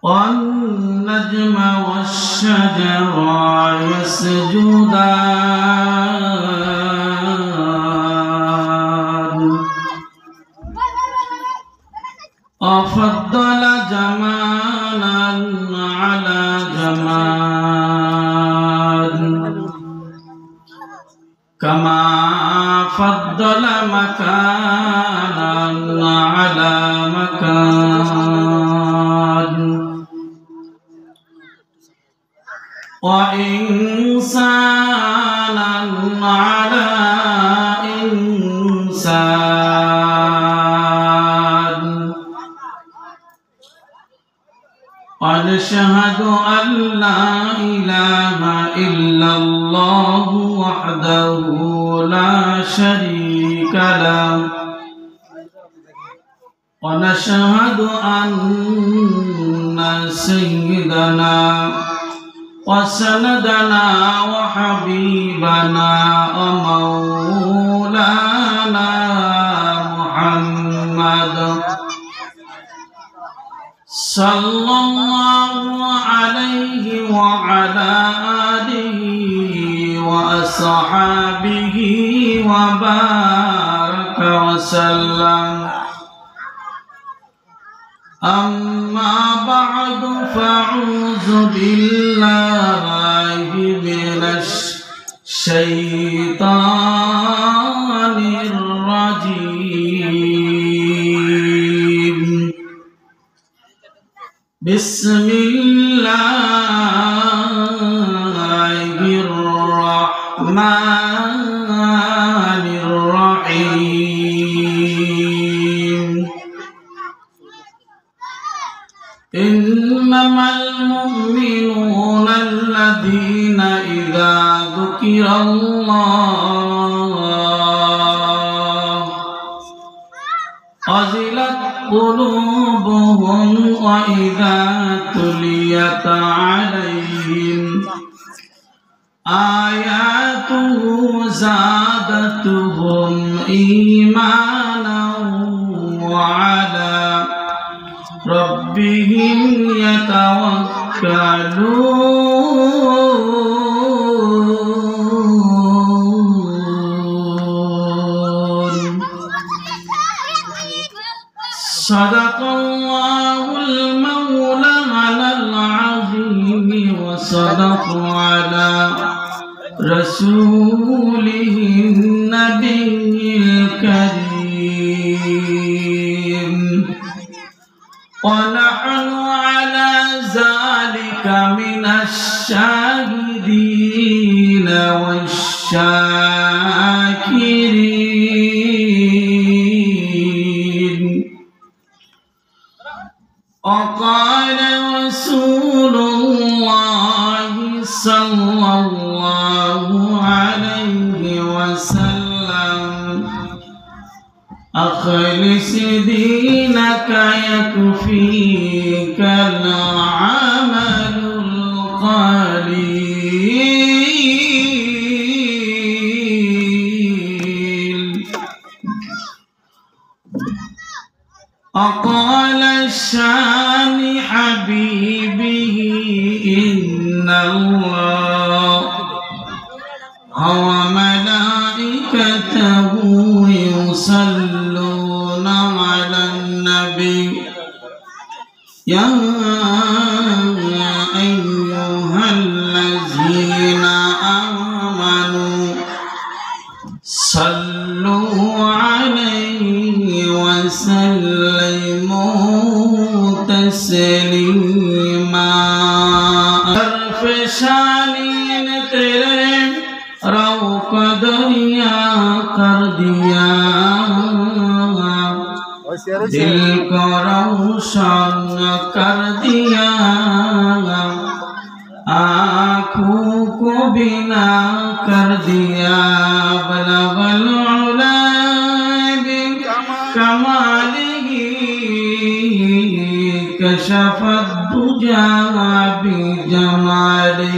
والنجم والشجر يسجدان وفضل جمالا على جمال كما فضل مكانا على مكان وإنسانا على إنسان ونشهد أن لا إله إلا الله وحده لا شريك له ونشهد أن سيدنا وسندنا وحبيبنا ومولانا محمد صلى الله عليه وعلى آله وأصحابه وبارك وسلم أما بعد فأعوذ بالله من الشيطان الرجيم بسم الله الرحمن الرحيم إنما المؤمنون الذين إذا ذكر الله وجلت قلوبهم وإذا تليت عليهم آياته زادتهم إيمانا وعلى ربهم يتوكلون صدق الله المولى العظيم وصدق على رسوله النبي الكريم ونحن على ذلك من الشاهدين والشاكرين وقال رسول الله صلى الله عليه وسلم أخلص دينك يكفيك العمل القليل وقال الشان حبيبه إن الله وملائكته يصلون على النبي يا أيها الذين آمنوا صلوا عليه وسلموا تسليما حرف شانین تیرے رو کو دریا کر دیا دل کو روشن کر دیا آنکھوں کو بنا کر دیا بلغ العلا بکمالہ کشف الدجى بجمالہ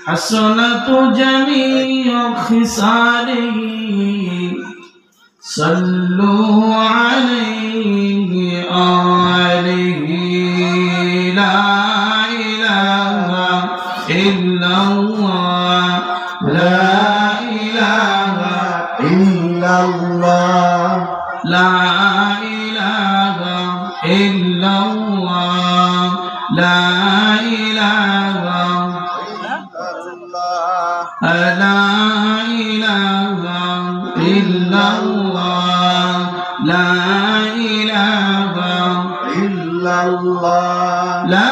حسنت جميع خصاله صلوا عليه آله লা ইলাহা ইল্লাল্লাহ লা ইলাহা ইল্লাল্লাহ লা ইলাহা ইল্লাল্লাহ লা ইলাহা লা ইলাহা ইল্লাল্লাহ লা ইলাহা ইল্লাল্লাহ লা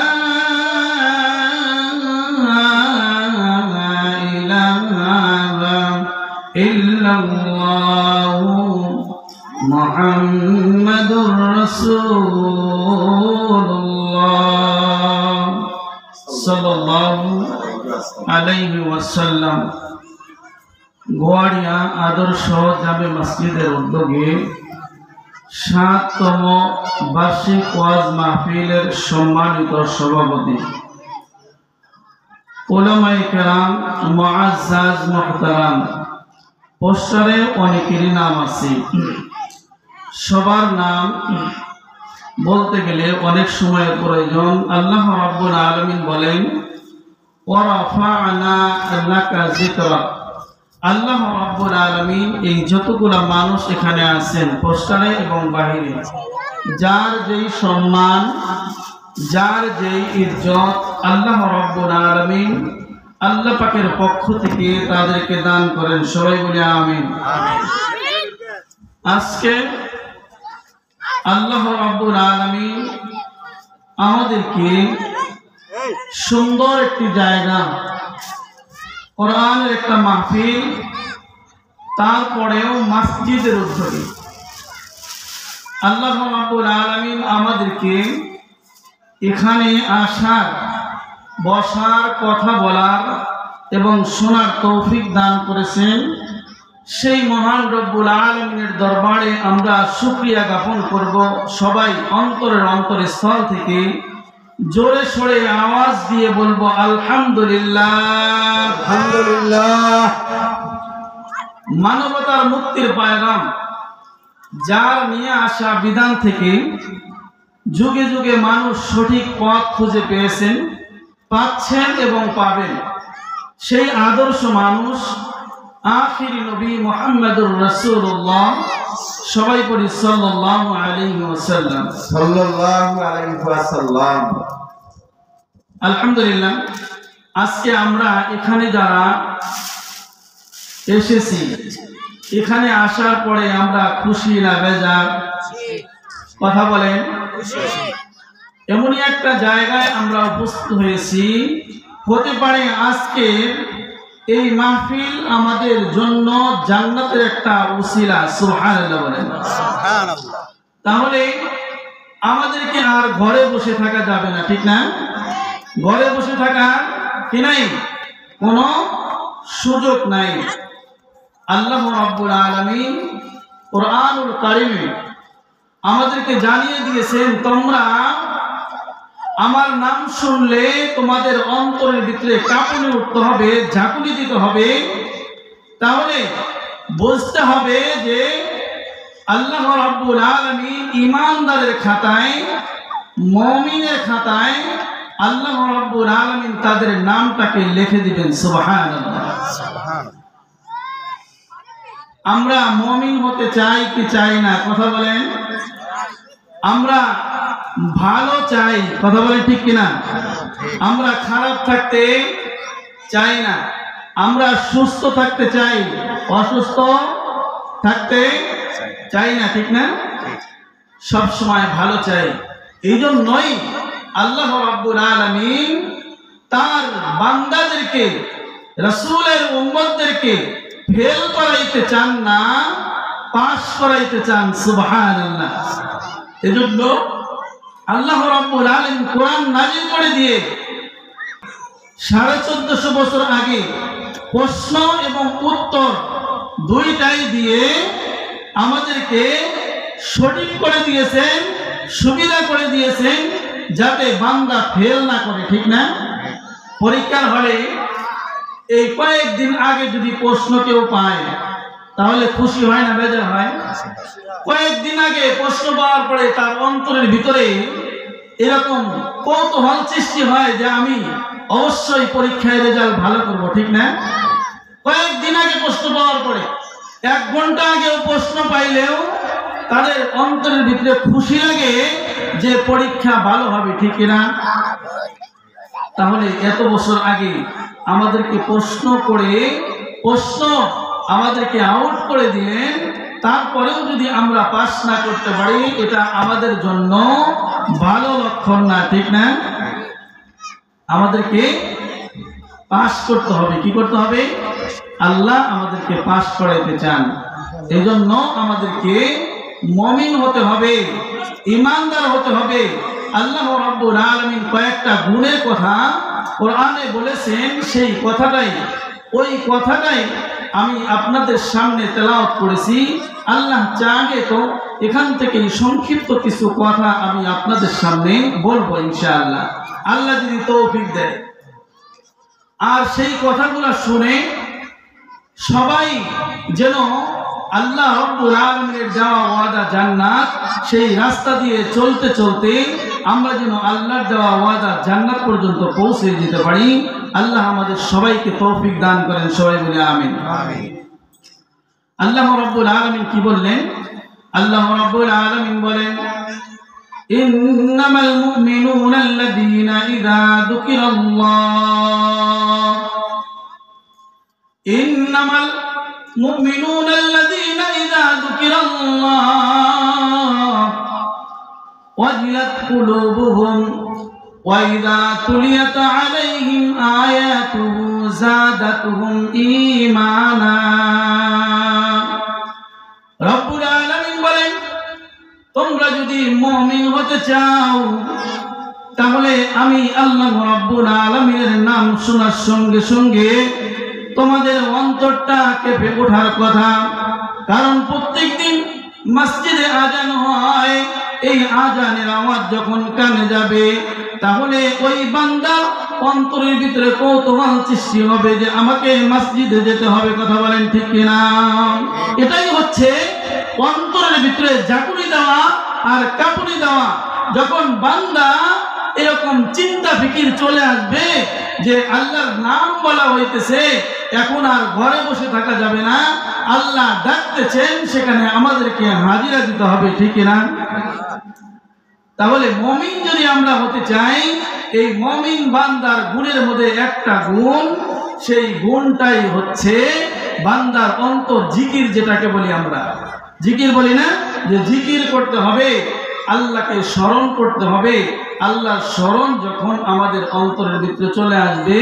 ইলাহা ইল্লাল্লাহ মুহাম্মাদুর রাসূলুল্লাহ সাল্লাল্লাহু আলাইহি ওয়াসাল্লাম। গোয়াড়িয়া আদর্শ জামে মসজিদের উদ্যোগে ৭তম বার্ষিক ওয়াজ মাহফিলের সম্মানিত সভাপতি উলামায়ে কেরাম, মুআজ্জাজ মুহতারাম, পোস্টারে অনেকেরই নাম আছে। সবার নাম বলতে গেলে অনেক সময়ের প্রয়োজন। আল্লাহ রাব্বুল আলামিন বলেন, ওয়া রাফা'না লাকা যিকরাক। আল্লাহ রাব্বুল আলামিন এই যতগুলা মানুষ এখানে আছেন পোস্টারে এবং বাহিরে, যার যেই সম্মান, যার যেই ইজ্জত আল্লাহ রাব্বুল আলামিন আল্লাহ পাকের পক্ষ থেকে তাদেরকে দান করেন। সবাই বলি আমিন। আজকে আল্লাহ রাব্বুল আলামিন আমাদেরকে সুন্দর একটি জায়গা, কোরআনের একটা মাহফিল, তারপরেও মসজিদের উদ্যোগে আল্লাহ রাব্বুল আলামিন আমাদেরকে এখানে আসার, বসার, কথা বলার এবং শোনার তৌফিক দান করেছেন। সেই মহান রব্বুল আলামিনের দরবারে আমরা শুকরিয়া জ্ঞাপন করব। সবাই অন্তরের অন্তরস্থল থেকে জোরে সোরে আওয়াজ দিয়ে বলবো আলহামদুলিল্লাহ, আলহামদুলিল্লাহ। মানবতার মুক্তির পয়গাম যার নিয়ে আসা বিধান থেকে যুগে যুগে মানুষ সঠিক পথ খুঁজে পেয়েছেন, পাচ্ছেন এবং পাবেন। সেই আদর্শ মানুষ আখিরি নবী মুহাম্মদুর রাসূলুল্লাহ। সবাই পড়ি সাল্লাল্লাহু আলাইহি ওয়াসাল্লাম। সাল্লাল্লাহু আলাইহি ওয়াসাল্লাম। আলহামদুলিল্লাহ, আজকে আমরা এখানে যারা এসেছি, এখানে আসার পরে আমরা খুশি না বেজার? কথা বলেন। এমনই একটা জায়গায় আমরা উপস্থিত হয়েছি, হতে পারে আজকে এই মাহফিল আমাদের জন্য জান্নাতের একটা উসিলা। সুবহানাল্লাহ বলেন। সুবহানাল্লাহ। তাহলে আমাদেরকে আর ঘরে বসে থাকা যাবে না, ঠিক না? ঘরে বসে থাকা কি নাই, কোনো সুযোগ নাই। আল্লাহ রাব্বুল আলামিন কোরআনুল কারীমে আমাদেরকে জানিয়ে দিয়েছেন, তোমরা আমার নাম শুনলে তোমাদের অন্তরের ভিতরে কাঁপুনি উঠতে হবে, ঝাঁকুনি দিতে হবে। তাহলে বুঝতে হবে যে আল্লাহ রাব্বুল আলামিন ঈমানদারের খাতায়, মুমিনের খাতায় আল্লাহ রাব্বুল আলামিন তাদের নামটাকে লিখে দিবেন। সুবহানাল্লাহ। আমরা মুমিন হতে চাই কি চাই না? কথা বলেন। আমরা ভালো চাই, কথা বলেন, ঠিক কিনা? আমরা খারাপ থাকতে চাই না। আমরা সুস্থ থাকতে চাই, অসুস্থ থাকতে চাই না, ঠিক না? সব সময় ভালো চাই। এই জন্যই আল্লাহ রাব্বুল আলামিন তার বান্দাদেরকে, রাসূলের উম্মতদেরকে ফেল করাইতে চান না, পাস করাইতে চান। সুবহানাল্লাহ। এজন্য আল্লাহ রাব্বুল আলামিন কোরআন নাযিল করে দিয়ে 1450 বছর আগে প্রশ্ন এবং উত্তর দুইটাই দিয়ে আমাদেরকে সঠিক করে দিয়েছেন, সুবিধা করে দিয়েছেন, যাতে বান্দা ফেল না করে, ঠিক না? পরীক্ষার হলে এই কয়েকদিন আগে যদি প্রশ্ন কেউ পায় তাহলে খুশি হয় না বেজার হয়? কয়েকদিন আগে প্রশ্ন পাওয়ার পরে তার অন্তরের ভিতরে এরকম কৌতূহল সৃষ্টি হয় যে আমি অবশ্যই পরীক্ষায় রেজাল্ট ভালো করব, ঠিক না? কয়েকদিন আগে প্রশ্ন পাওয়ার পরে 1 ঘন্টা আগেও প্রশ্ন পাইলেও তাদের অন্তরের ভিতরে খুশি লাগে যে পরীক্ষা ভালো হবে, ঠিক না? তাহলে এত বছর আগে আমাদেরকে প্রশ্ন করে আমাদেরকে আউট করে দিলেন, তারপরেও যদি আমরা পাস না করতে পারি এটা আমাদের জন্য ভালো লক্ষণ না, ঠিক না? আমাদেরকে পাস করতে হবে। কি করতে হবে? আল্লাহ আমাদেরকে পাস করাইতে চান, এই জন্য আমাদেরকে মুমিন হতে হবে, ঈমানদার হতে হবে। আল্লাহ রাব্বুল আলামিন কয়েকটা গুণের কথা কোরআনে বলেছেন, সেই ওই কথাটাই আমি আপনাদের সামনে তেলাওয়াত করেছি। আল্লাহ চাহে তো এখান থেকে সংক্ষিপ্ত কিছু কথা আমি আপনাদের সামনে বলবো ইনশাআল্লাহ, আল্লাহ যদি তৌফিক দেয়। আর সেই কথাগুলো শুনে সবাই যেন আল্লাহ রাব্বুল আলামিনের দেওয়া ওয়াদা জান্নাত, সেই রাস্তা দিয়ে চলতে চলতে আমরা যেন আল্লাহর দেওয়া ওয়াদা জান্নাত পর্যন্ত পৌঁছে যেতে পারি। আল্লাহ আমাদের সবাইকে তৌফিক দান করেন, সবাই বলে আমিন। আল্লাহ রাব্বুল আলামিন কি বললেন? আল্লাহ রাব্বুল আলামিন বলেন, ইন্নামাল মুমিনুনা আল্লাযীনা ইযা যুকিরাল্লাহ ইন্নামাল মুমিনুনা আল্লাযীনা ইযা যুকিরাল্লাহ ওয়াজিলাত কুলুবুহুম ওয়া ইযা তুলিয়াত আলাইহিম আয়াতুহু যাদাতুহুম ঈমানা। রব্বুল আলামিন বলেন, তোমরা যদি মুমিন হতে চাও তাহলে আমি আল্লাহ রাব্বুল আলামিনের নাম শোনার সঙ্গে সঙ্গে তোমাদের অন্তরটা কেঁপে ওঠার কথা। কারণ প্রত্যেকদিন মসজিদে আজান হয়, এই আজানের আওয়াজ যখন কানে যাবে তাহলে ওই বান্দার অন্তরের ভিতরে কৌতূহল সৃষ্টি হবে যে আমাকে মসজিদে যেতে হবে। কথা বলেন ঠিক কিনা? এটাই হচ্ছে অন্তরের ভিতরে জাকুনি দেওয়া আর কাঁপুনি দেওয়া। যখন বান্দা এরকম চিন্তা ফিকির চলে আসবে যে আল্লাহর নাম বলা হইতেছে, এখন আর ঘরে বসে থাকা যাবে না, আল্লাহ ডাকতেছেন, সেখানে আমাদেরকে হাজিরা দিতে হবে, ঠিক না? তাহলে মুমিন যদি আমরা হতে চাই, এই মুমিন বান্দার গুণের মধ্যে একটা গুণ, সেই গুণটাই হচ্ছে বান্দার অন্তর জিকির, যেটাকে বলি আমরা জিকির বলি না, যে জিকির করতে হবে, আল্লাহকে স্মরণ করতে হবে। আল্লাহর স্মরণ যখন আমাদের অন্তরের ভিতরে চলে আসবে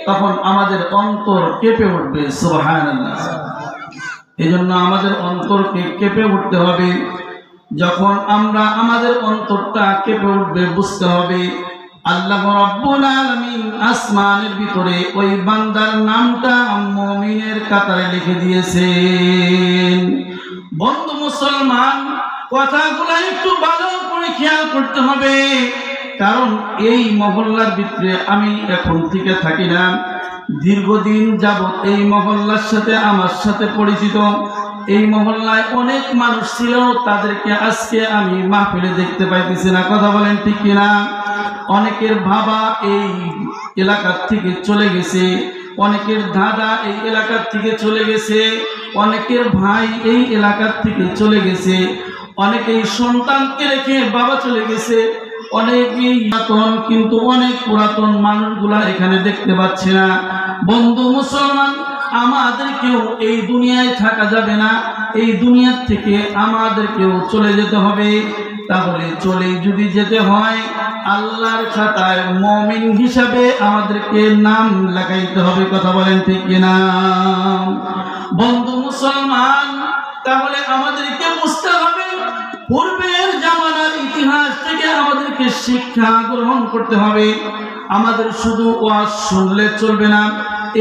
তখন আমাদের অন্তর কেঁপে উঠবে। সুবহানাল্লাহ। এই জন্য আমাদের অন্তরকে কেঁপে উঠতে হবে। যখন আমরা আমাদের অন্তরটা কেঁপে উঠবে, বুঝতে হবে আল্লাহ রাব্বুল আলামিন আসমানের ভিতরে ওই বান্দার নামটা মুমিনের কাতারে লিখে দিয়েছেন। বন্ধু মুসলমান, কথাগুলো একটু ভালো করে খেয়াল করতে হবে, কারণ এই মহল্লার ভিতরে আমি এখন থেকে থাকি না, দীর্ঘদিন যাবত এই মহল্লার সাথে আমার সাথে পরিচিত। এই মহল্লায় অনেক মানুষ ছিল, তাদেরকে আজকে আমি মাহফিলে দেখতে পাইতেছি না। কথা বলেন ঠিক কিনা? অনেকের বাবা এই এলাকার থেকে চলে গেছে, অনেকের দাদা এই এলাকার থেকে চলে গেছে, অনেকের ভাই এই এলাকার থেকে চলে গেছে, অনেকেই সন্তানকে রেখে বাবা চলে গেছে, অনেকেই পুরাতন, কিন্তু অনেক পুরাতন মানুষগুলা এখানে দেখতে পাচ্ছি না। বন্ধু মুসলমান, আমাদেরকেও এই দুনিয়ায় থাকা যাবে না, এই দুনিয়ার থেকে আমাদেরকেও চলে যেতে হবে। তাহলে চলে যদি যেতে হয়, আল্লাহর খাতায় মুমিন হিসাবে আমাদেরকে নাম লাগাইতে হবে। কথা বলেন ঠিক কিনা? বন্ধু মুসলমান, তাহলে আমাদেরকে বুঝতে হবে পূর্বের জামানার ইতিহাস থেকে আমাদেরকে শিক্ষা গ্রহণ করতে হবে। আমাদের শুধু ওয়াজ শুনলে চলবে না,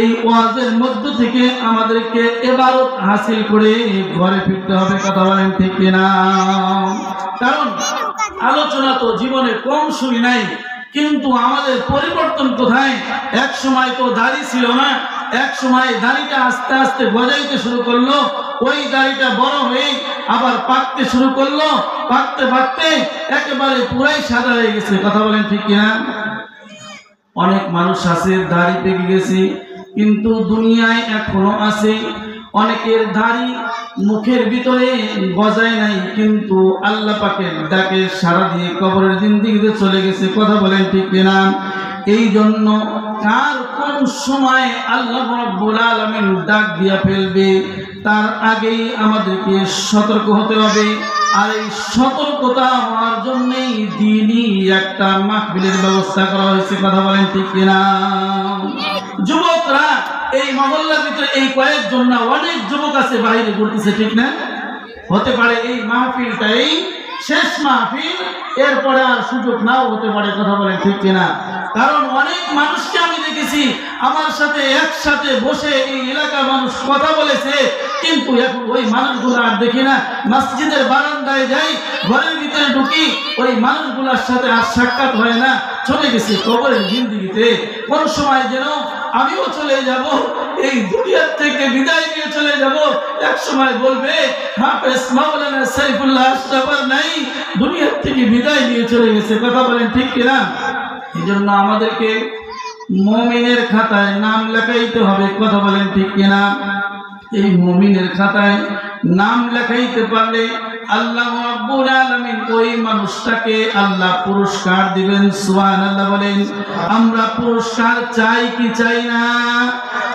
এই ওয়াজের মধ্য থেকে আমাদেরকে ইবাদত হাসিল করে ঘরে ফিরতে হবে। কথা বলেন ঠিক কিনা? কারণ আলোচনা তো জীবনে কম শুনি নাই, কিন্তু আমাদের পরিবর্তন কোথায়? এক সময় তো দাড়ি ছিল না, এক সময় দাড়িটা আস্তে আস্তে গজাইতে শুরু করলো, ওই দাড়িটা বড় হয়ে আবার পাকতে শুরু করলো, পাকতে পাকতে একেবারে পুরাই সাদা হয়ে গেছে। কথা বলেন ঠিক কিনা? অনেক মানুষ আছে দাড়ি পেকে গেছে, কিন্তু দুনিয়ায় এখনো আছে অনেকের দাড়ি মুখের ভিতরে গজায় নাই, কিন্তু আল্লাহ পাকের ডাকে সাড়া দিয়ে কবরের জিন্দেগিতে চলে গেছে। কথা বলেন ঠিক কিনা? এই জন্য কার কোন সময় আল্লাহ রাব্বুল আলামিন ডাক দিয়া ফেলবে তার আগেই আমাদেরকে সতর্ক হতে হবে। আর এই সতর্কতা হওয়ার জন্যই দিনই একটা মাহফিলের ব্যবস্থা করা হয়েছে। কথা বলেন ঠিক কিনা? যুবকরা এই মহল্লার ভিতরে এই কয়েকজন না, অনেক যুবক আছে বাইরে ঘুরতেছে, ঠিক না? হতে পারে এই মাহফিলটাই শেষ মাহফিল, এরপরে আর সুযোগ নাও হতে পারে। কথা বলেন ঠিক কিনা? কারণ অনেক মানুষকে আমি দেখেছি আমার সাথে একসাথে বসে এই এলাকার মানুষ কথা বলেছে, কিন্তু এখন ওই মানুষগুলো আর দেখি না। মসজিদের বারান্দায় যাই, ঘরের ভিতরে ঢুকি, ওই মানুষগুলোর সাথে আর সাক্ষাৎ হয় না, চলে গেছে কবরের জিন্দেগিতে। কোন সময় যেন আমিও চলে যাব, এই দুনিয়ার থেকে বিদায় নিয়ে চলে যাব। এক সময় বলবে হাফেজ মাওলানা সাইফুল্লাহ আশরাফ নাই, দুনিয়ার থেকে বিদায় নিয়ে চলে গেছে। কথা বলেন ঠিক কিনা? এই জন্য আমাদেরকে মুমিনের খাতায় নাম লেখাইতে হবে। কথা বলেন ঠিক কিনা? এই মুমিনের খাতায় নাম লেখাইতে পারলে আল্লাহ রাব্বুল আলামিন ওই মানুষটাকে আল্লাহ পুরস্কার দিবেন। সুবহানাল্লাহ বলেন। আমরা পুরস্কার চাই কি চাই না?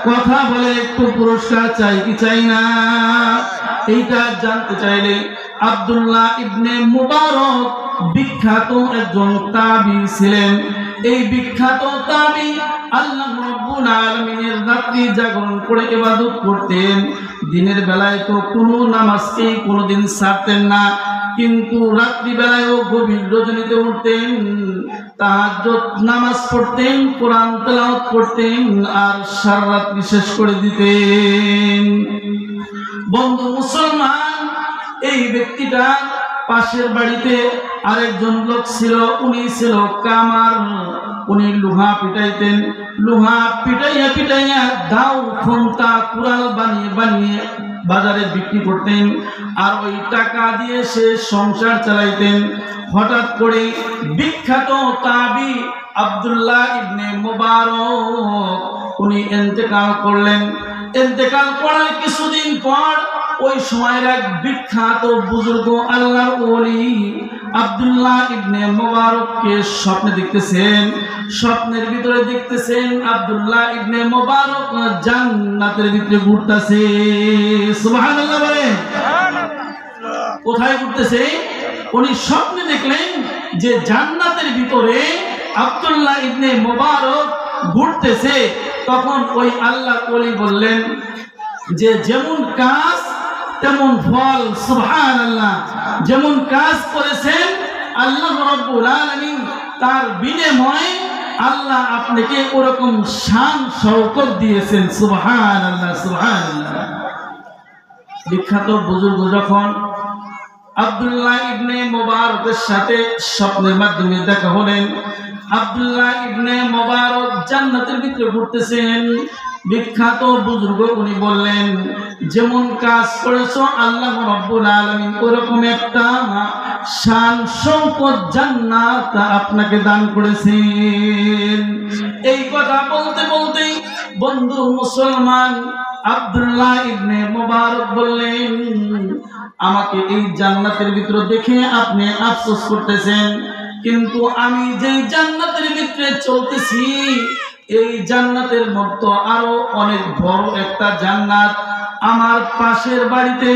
কথা বলে একটু পুরস্কার চাই কি চাই না? এইটা জানতে চাইলে আব্দুল্লাহ ইবনে মুবারক বিখ্যাত একজন তাবী ছিলেন। এই বিখ্যাত তাবী আল্লাহ রাব্বুল আলামিনের রাত্রি জাগরণ করে ইবাদত করতেন। দিনের বেলায় তো কোনো নামাজকেই কোনোদিন ছাড়তেন না, কিন্তু রাত্রি বেলায়ও গভীর রজনীতে উঠতেন, তাহাজ্জুদ নামাজ পড়তেন, কোরআন তেলাওয়াত করতেন, আর সারা রাত্রি শেষ করে দিতেন। বন্ধু মুসলমান, এই ব্যক্তিটা পাশের বাড়িতে আরেকজন লোক ছিল, উনি ছিল কামার। উনি লোহা পিটাইতেন, লোহা পিটাইয়া পিটাইয়া দাও খুন্তা কুড়াল বানিয়ে বানিয়ে বাজারে বিক্রি করতেন, আর ওই টাকা দিয়ে সে সংসার চালাইতেন। হঠাৎ করে বিখ্যাত তাবী আব্দুল্লাহ ইবনে মুবারক উনি ইন্তেকাল করলেন। ইন্তেকাল করার কিছুদিন পর ওই সময়ের এক বিখ্যাত বুজুর্গ আল্লাহর ওলি আব্দুল্লাহ ইবনে মুবারককে স্বপ্নে দেখতেছেন। স্বপ্নের ভিতরে দেখতেছেন আব্দুল্লাহ ইবনে মুবারক জান্নাতের ভিতরে ঘুরতেছে। সুবহানাল্লাহ বলেন। কোথায় ঘুরতেছে? উনি স্বপ্নে দেখলেন যে জান্নাতের ভিতরে আব্দুল্লাহ ইবনে মুবারক ঘুরতেছে। তখন ওই আল্লাহর ওলি বললেন যে যেমন কাজ তেমন ফল। সুবহানাল্লাহ। যেমন কাজ করেছেন আল্লাহ রাব্বুল আলামিন তার বিনিময়ে আল্লাহ আপনাকে ওরকম শান শওকত দিয়েছেন। সুবহানাল্লাহ সুবহানাল্লাহ। বিখ্যাত বুজুর্গ যখন আব্দুল্লাহ ইবনে মুবারকের সাথে স্বপ্নের মাধ্যমে দেখা হলেন, আব্দুল্লাহ ইবনে মুবারক জান্নাতের ভিতরে ঘুরতেছেন। বিখ্যাত বুজুর্গ উনি বললেন যেমন কাজ করেছো আল্লাহ রাব্বুল আলামিন ওরকম একটা শান শওকত জান্নাত আপনাকে দান করেছেন। এই কথা বলতে বলতেই বন্ধু মুসলমান আব্দুল্লাহ ইবনে মুবারক বললেন আমাকে এই জান্নাতের ভিতরে দেখে আপনি আফসোস করতেছেন, কিন্তু আমি যে জান্নাতের ভিতরে চলতেছি এই জান্নাতের মতো আরো অনেক বড় একটা জান্নাত আমার পাশের বাড়িতে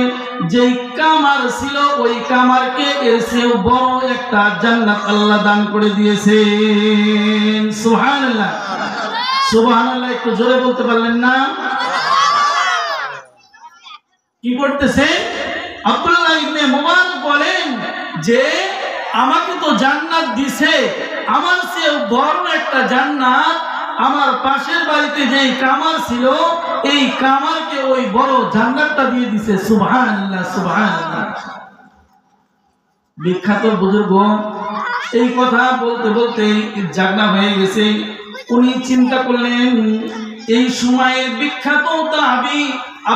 যেই কামার ছিল ওই কামারকে এসেও বড় একটা জান্নাত আল্লাহ দান করে দিয়েছেন। সুবহানাল্লাহ সুবহানাল্লাহ। একটু জোরে বলতে পারলেন না? কি করতেছে? আব্দুল্লাহ ইবনে মুবারক বলেন যে আমাকে তো জান্নাত দিছে, আমার চেয়ে বড় একটা জান্নাত আমার পাশের বাড়িতে যে কামার ছিল এই কামারকে ওই বড় জান্নাতটা দিয়ে দিছে। সুবহানাল্লাহ সুবহানাল্লাহ। বিখ্যাত বুজুর্গ এই কথা বলতে বলতে জাগনা হয়ে গেছে। উনি চিন্তা করলেন এই সময়ের বিখ্যাত তাবী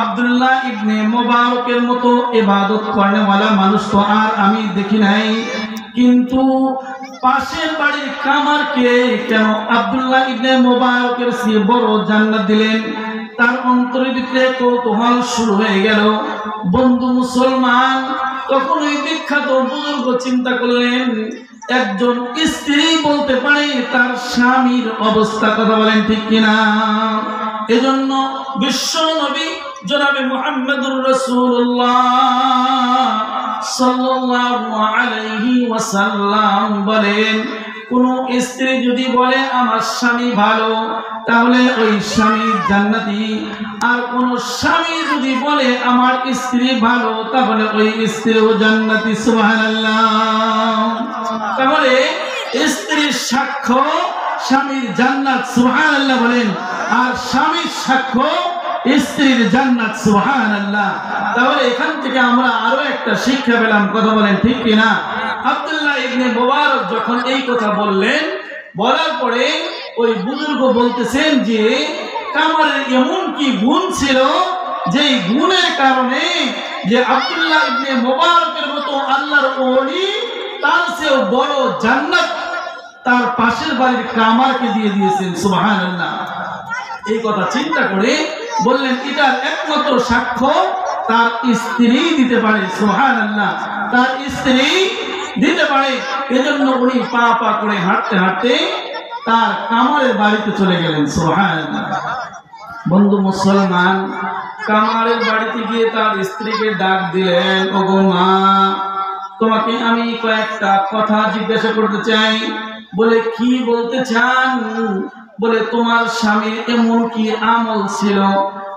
আব্দুল্লাহ ইবনে মুবারকের মতো ইবাদত করেওয়ালা মানুষ তো আর আমি দেখি নাই। কিন্তু পাশের বাড়ির কামারকে কেন আব্দুল্লাহ ইবনে মুবারকের চেয়ে বড় জান্নাত দিলেন? তার অন্তরের ভিতরে কৌতূহল শুরু হয়ে গেল। বন্ধু মুসলমান, তখন ওই বিখ্যাত বুজুর্গ চিন্তা করলেন, একজন স্ত্রী বলতে পারে তার স্বামীর অবস্থা, কথা বলেন ঠিক কিনা? এজন্য বিশ্ব নবী জনাবে মুহাম্মদুর রাসূলুল্লাহ সাল্লাল্লাহু আলাইহি ওয়াসাল্লাম বলেন, কোন স্ত্রী যদি বলে আমার স্বামী ভালো, তাহলে ওই স্বামী জান্নাতি। আর কোন স্বামী যদি বলে আমার স্ত্রী ভালো, তাহলে ওই স্ত্রীও জান্নাতি। সুবহানাল্লাহ। তাহলে স্ত্রীর সাক্ষ্য স্বামীর জান্নাত, সুবহানাল্লাহ বলেন। আর স্বামীর সাক্ষ্য স্ত্রীর জান্নাত, সুবহানাল্লাহ। তাহলে এখান থেকে আমরা আরো একটা শিক্ষা পেলাম, কথা বলেন ঠিক কিনা? আব্দুল্লাহ ইবনে মুবারক যখন এই কথা বললেন, বলার পরে ওই বুজুর্গ বলতেছেন যে কামারের এমন কি গুণ ছিল, যে গুণের কারণে যে আব্দুল্লাহ ইবনে মুবারকের মতো আল্লাহর ওলি তার চেয়েও বড় জান্নাত তার পাশের বাড়ির কামারকে দিয়ে দিয়েছেন। সুবহানাল্লাহ। এই কথা চিন্তা করে বললেন, এটার একমাত্র সাক্ষ্য তার স্ত্রী দিতে পারে। সুবহানাল্লাহ। তার স্ত্রী দিতে পারে। এজন্য উনি পা পা করে হাঁটতে হাঁটতে তার কামারের বাড়িতে চলে গেলেন। সুবহানাল্লাহ। বন্ধু মুসলমান, কামারের বাড়িতে গিয়ে তার স্ত্রীকে ডাক দিলেন, ওগো মা, তোমাকে আমি কয়েকটা কথা জিজ্ঞাসা করতে চাই। বলে, কি বলতে চান? বলে, তোমার স্বামীর এমন কি আমল ছিল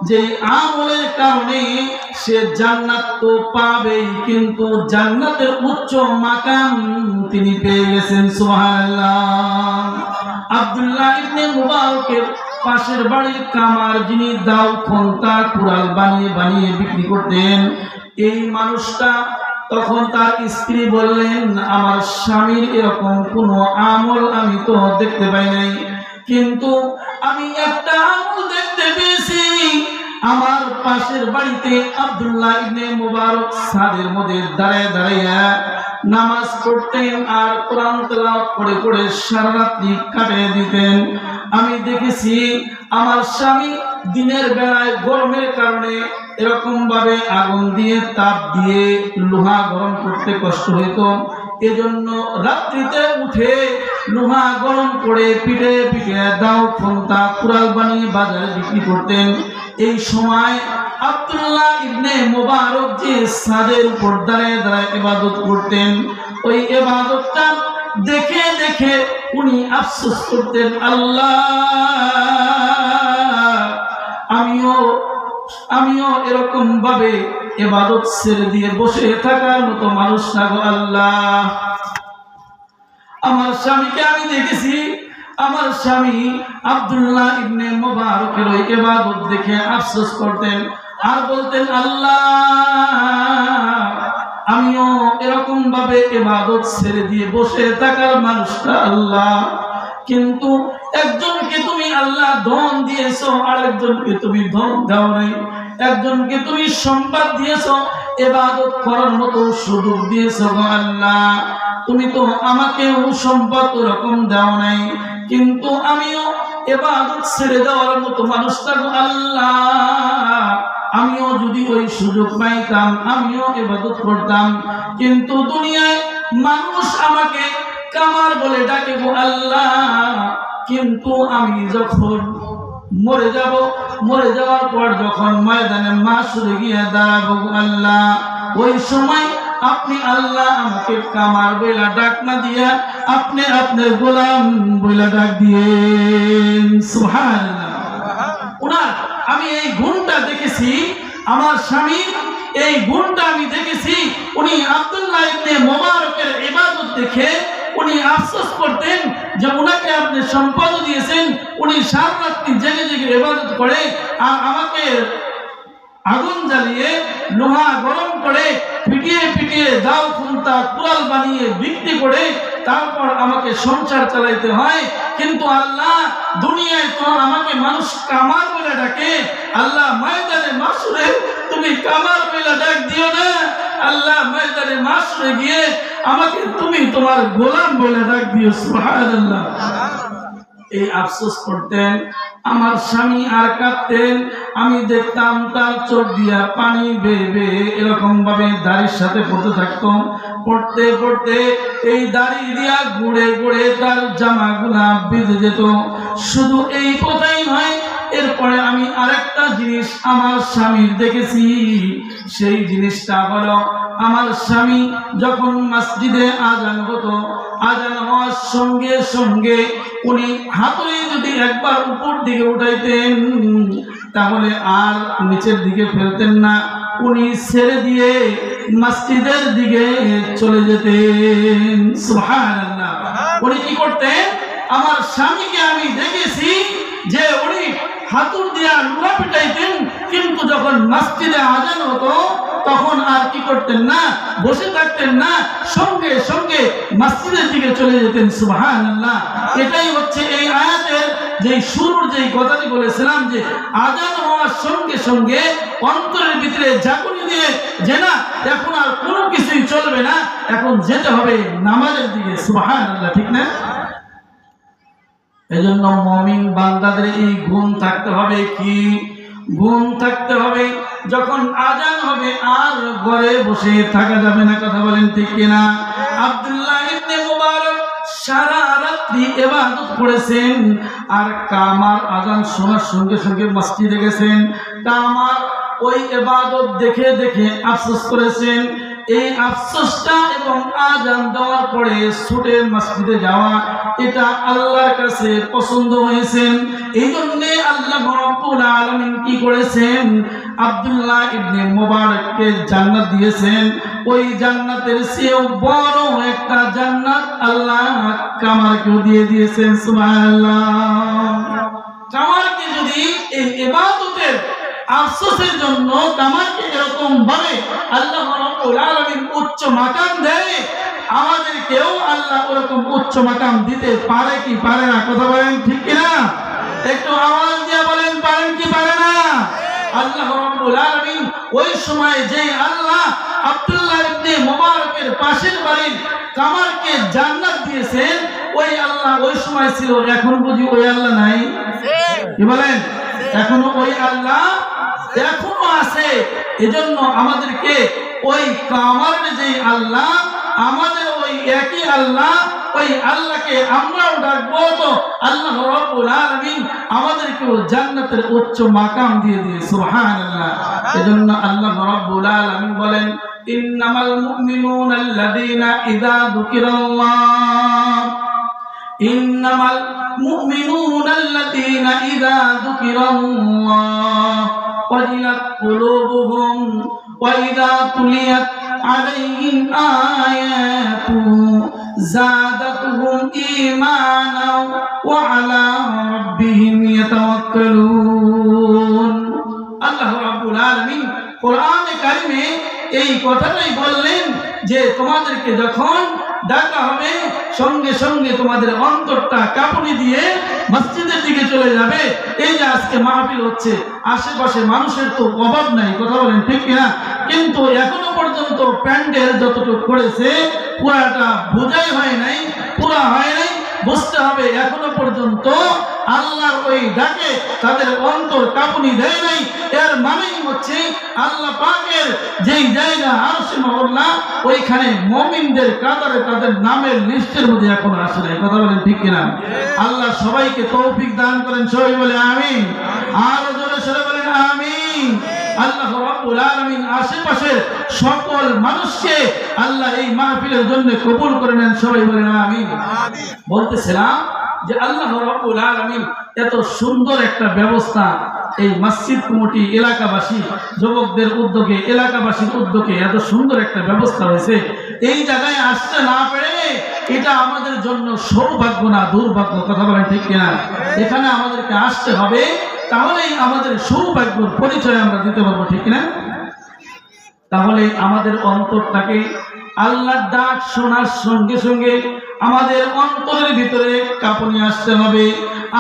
যে আমলের কারণে সে জান্নাত তো পাবেই, কিন্তু জান্নাতের উচ্চ মাকাম তিনি পেয়ে গেছেন। সুবহানাল্লাহ। আব্দুল্লাহ ইবনে মুবারকের পাশের বাড়ির কামার, যিনি দাও খন্তা কুড়াল বানিয়ে বানিয়ে বিক্রি করতেন, এই মানুষটা তখন তার স্ত্রী বললেন, আমার স্বামীর এরকম কোনো আমল আমি তো দেখতে পাই নাই, কিন্তু আমি একটা আমল দেখতে পেয়েছি। আমার পাশের বাড়িতে আব্দুল্লাহ ইবনে মুবারক ছাদের মধ্যে দাঁড়ায় দাঁড়াইয়া নামাজ পড়তেন আর কোরআন তেলাওয়াত করে করে সারা রাত্রি কাটিয়ে দিতেন। আমি দেখেছি আমার স্বামী দিনের বেলায় গরমের কারণে এরকম ভাবে আগুন দিয়ে তাপ দিয়ে লোহা গরম করতে কষ্ট হইত, এজন্য রাত্রিতে উঠে লোহা গরম করে পিঠে পিঠে দাও খন্তা কুড়াল বানিয়ে বাজারে বিক্রি করতেন। এই সময় আব্দুল্লাহ ইবনে মুবারক যে ছাদের উপর দাঁড়ায় দাঁড়ায় ইবাদত করতেন, ওই ইবাদতটা দেখে দেখে উনি আফসোস করতেন, আল্লাহ, আমিও এরকম ভাবে ইবাদত ছেড়ে দিয়ে বসে থাকার মতো মানুষ না গো আল্লাহ। আমার স্বামীকে আমি দেখেছি, আমার স্বামী আব্দুল্লাহ ইবনে মুবারকের ওই ইবাদত দেখে আফসোস করতেন আর বলতেন, আল্লাহ, আমিও এরকম ভাবে ইবাদত ছেড়ে দিয়ে বসে থাকার মানুষটা আল্লাহ। কিন্তু একজনকে তুমি আল্লাহ ধন দিয়েছো, আর একজনকে তুমি ধন দাও নাই। একজনকে তুমি সম্পদ দিয়েছো, ইবাদত করার মতো সুযোগ দিয়েছো গো আল্লাহ। তুমি তো আমাকেও সম্পদ ওরকম দাও নাই, কিন্তু আমিও ইবাদত ছেড়ে দেওয়ার মতো মানুষটা গো আল্লাহ। আমিও যদি ওই সুযোগ পাইতাম আমিও ইবাদত করতাম, কিন্তু দুনিয়ায় মানুষ আমাকে কামার বলে ডাকে গো আল্লাহ। কিন্তু আমি যখন মরে যাব, মরে যাওয়ার পর যখন ময়দানে মাশরে গিয়ে দাঁড়াবো গো আল্লাহ, ওই সময় আপনি আল্লাহ আমাকে কামার বইলা ডাক না দিয়া আপনি আপনার গোলাম বইলা ডাক দিয়েন। সুবহানাল্লাহ। ওনার আমি এই গুণটা দেখেছি, আমার স্বামীর এই গুণটা আমি দেখেছি। উনি আব্দুল্লাহ ইবনে মুবারকের ইবাদত দেখে উনি আফসোস করতেন যে উনাকে আপনি সম্পদ দিয়েছেন, উনি সারা রাত্রি জেগে জেগে ইবাদত করে আর আমাকে আগুন জ্বালিয়ে লোহা গরম করে পিটিয়ে পিটিয়ে দাও খুন্তা কুড়াল বানিয়ে বিক্রি করে তারপর আমাকে সংসার চালাইতে হয়। কিন্তু আল্লাহ দুনিয়ায় তো আমাকে মানুষ কামার বলে ডাকে, আল্লাহ ময়দানে মাশরে তুমি কামার বলে ডাক দিও না। আল্লাহ ময়দানে মাশরে গিয়ে আমাকে তুমি তোমার গোলাম বলে ডাক দিও। সুবহানাল্লাহ। এই আফসোস করতেন আমার স্বামী আর কাঁদতেন, আমি দেখতাম তার চোখ দিয়া পানি বেয়ে বেয়ে এরকম ভাবে দাড়ির সাথে পড়তে থাকতো। পড়তে পড়তে এই দাড়ি দিয়া ঘুরে ঘুরে তার জামাগুলা ভিজে যেত। শুধু এই কথাই নয়, এরপরে আমি আরেকটা জিনিস আমার স্বামীর দেখেছি। সেই জিনিসটা হলো আমার স্বামী যখন মসজিদে আজান হতো, আজান হওয়ার সঙ্গে সঙ্গে উনি হাতুড়ি যদি একবার উপর দিকে উঠাইতেন তাহলে আর নিচের দিকে ফেলতেন না, উনি ছেড়ে দিয়ে মসজিদের দিকে চলে যেতেন। সুবহানাল্লাহ। উনি কি করতেন? আমার স্বামীকে আমি দেখেছি যে উনি হাতুর দিয়া লুড়া পিটাইতেন, কিন্তু যখন মসজিদে আজান হতো তখন আর কি করতেন না, বসে থাকতেন না, সঙ্গে সঙ্গে মসজিদের দিকে চলে যেতেন। সুবহানাল্লাহ। এটাই হচ্ছে এই আয়াতের যে শুরুর যে কথাটি বলেছিলাম যে আজান হওয়ার সঙ্গে সঙ্গে অন্তরের ভিতরে জাগনি দিয়ে যে না এখন আর কোনো কিছুই চলবে না, এখন যেতে হবে নামাজের দিকে। সুবহানাল্লাহ, ঠিক না? এজন্য মুমিন বান্দাদের এই গুণ থাকতে হবে। কি গুণ থাকতে হবে? যখন আজান হবে আর ঘরে বসে থাকা যাবে না। কথা বলেন ঠিক কিনা? আব্দুল্লাহ ইবনে মুবারক সারা রাত্রি ইবাদত করেছেন আর কামার আজান শোনার সঙ্গে সঙ্গে মসজিদে গেছেন। কামার ওই ইবাদত দেখে দেখে আফসোস করেছেন। এই আফসোসটা এবং আজান দেওয়ার পরে ছুটে মসজিদে যাওয়া, এটা আল্লাহর কাছে পছন্দ হয়েছেন। এই জন্যে আল্লাহ রাব্বুল আলামিন কি করেছেন? আব্দুল্লাহ ইবনে মুবারককে জান্নাত দিয়েছেন। ওই জান্নাতের চেয়েও বড় একটা জান্নাত আল্লাহ কামারকেও দিয়ে দিয়েছেন। সুবহানাল্লাহ। কামারকে যদি এই ইবাদতের আফসোসের জন্য কামারকে এরকম ভাবে আল্লাহ রাব্বুল আলামিন উচ্চ মাকাম দেয়, আমাদেরকেও আল্লাহ ওরকম উচ্চ মাকাম দিতে পারে কি পারে না? কথা বলেন ঠিক কিনা? একটু আওয়াজ দিয়ে বলেন, পারেন কি পারে না? আল্লাহ রাব্বুল আলামিন ওই সময় যে আল্লাহ আব্দুল্লাহ ইবনে মুবারকের পাশের বাড়ির কামারকে জান্নাত দিয়েছেন, ওই আল্লাহ ওই সময় ছিল, এখন বুঝি ওই আল্লাহ নাই? কি বলেন? এখনো ওই আল্লাহ এখনো আছে। এজন্য আমাদেরকে ওই কামারের যে আল্লাহ, আমাদের ওই একই আল্লাহ, ওই আল্লাহকে আমরাও ডাকবো, তো আল্লাহ রাব্বুল আলামিন আমাদেরকেও জান্নাতের উচ্চ মাকাম দিয়ে দিয়ে। সুবহানাল্লাহ। এজন্য আল্লাহ রাব্বুল আলামিন বলেন, ইন্নামাল মুমিনুনা আল্লাযীনা ইযা যুকিরাল্লাহ ইন্নামাল মুমিনুনা আল্লাযীনা ইযা যুকিরাল্লাহ ওয়াজিলাত কুলুবুহুম ওয়া ইযা তুলিয়াত আলাইহিম আয়াতু যাদাতুহুম ঈমানাও ওয়া আলা রাব্বিহিম ইয়াতাওয়াক্কালুন। আল্লাহ রাব্বুল আলামিন কোরআনে কারিমে এই কথাটাই বললেন যে তোমাদেরকে যখন ডাকা হবে সঙ্গে সঙ্গে তোমাদের অন্তরটা কাঁপুনি দিয়ে মসজিদের দিকে চলে যাবে। এই যে আজকে মাহফিল হচ্ছে, আশেপাশে মানুষের তো অভাব নাই। কথা বলেন ঠিক কিনা? কিন্তু এখনো পর্যন্ত প্যান্ডেল যতটুকু করেছে পুরাটা বোঝাই হয় নাই, পুরা হয় নাই। বুঝতে হবে এখনো পর্যন্ত আল্লাহর ওই ডাকে তাদের অন্তর কাঁপুনি দেয় নাই। এর মানেই হচ্ছে আল্লাহ পাকের যেই জায়গা আরশে মহল্লা, ওইখানে মুমিনদের কাতারে তাদের নামের লিস্টের মধ্যে এখনো আসে নাই। কথা বলেন ঠিক কিনা? আল্লাহ সবাইকে তৌফিক দান করেন। সবাই বলে আমিন। আর জোরে সরে বলেন আমিন। আল্লাহ রাব্বুল আলামিন আশেপাশের সকল মানুষকে আল্লাহ এই মাহফিলের জন্য কবুল করে নেন। সবাই বলেন আমিন। বলতেছিলাম যে আল্লাহ রাব্বুল আলামিন এত সুন্দর একটা ব্যবস্থা এই মসজিদ কমিটি এলাকাবাসী যুবকদের উদ্যোগে, এলাকাবাসীর উদ্যোগে এত সুন্দর একটা ব্যবস্থা হয়েছে। এই জায়গায় আসতে না পেরে এটা আমাদের জন্য সৌভাগ্য না দুর্ভাগ্য। কথা বলেন ঠিক কিনা? এখানে আমাদেরকে আসতে হবে, তাহলেই আমাদের সৌভাগ্যের পরিচয় আমরা দিতে পারবো। ঠিক কিনা? তাহলে আমাদের অন্তরটাকে আল্লাহর ডাক শোনার সঙ্গে সঙ্গে আমাদের অন্তরের ভিতরে কাঁপুনি আসতে হবে।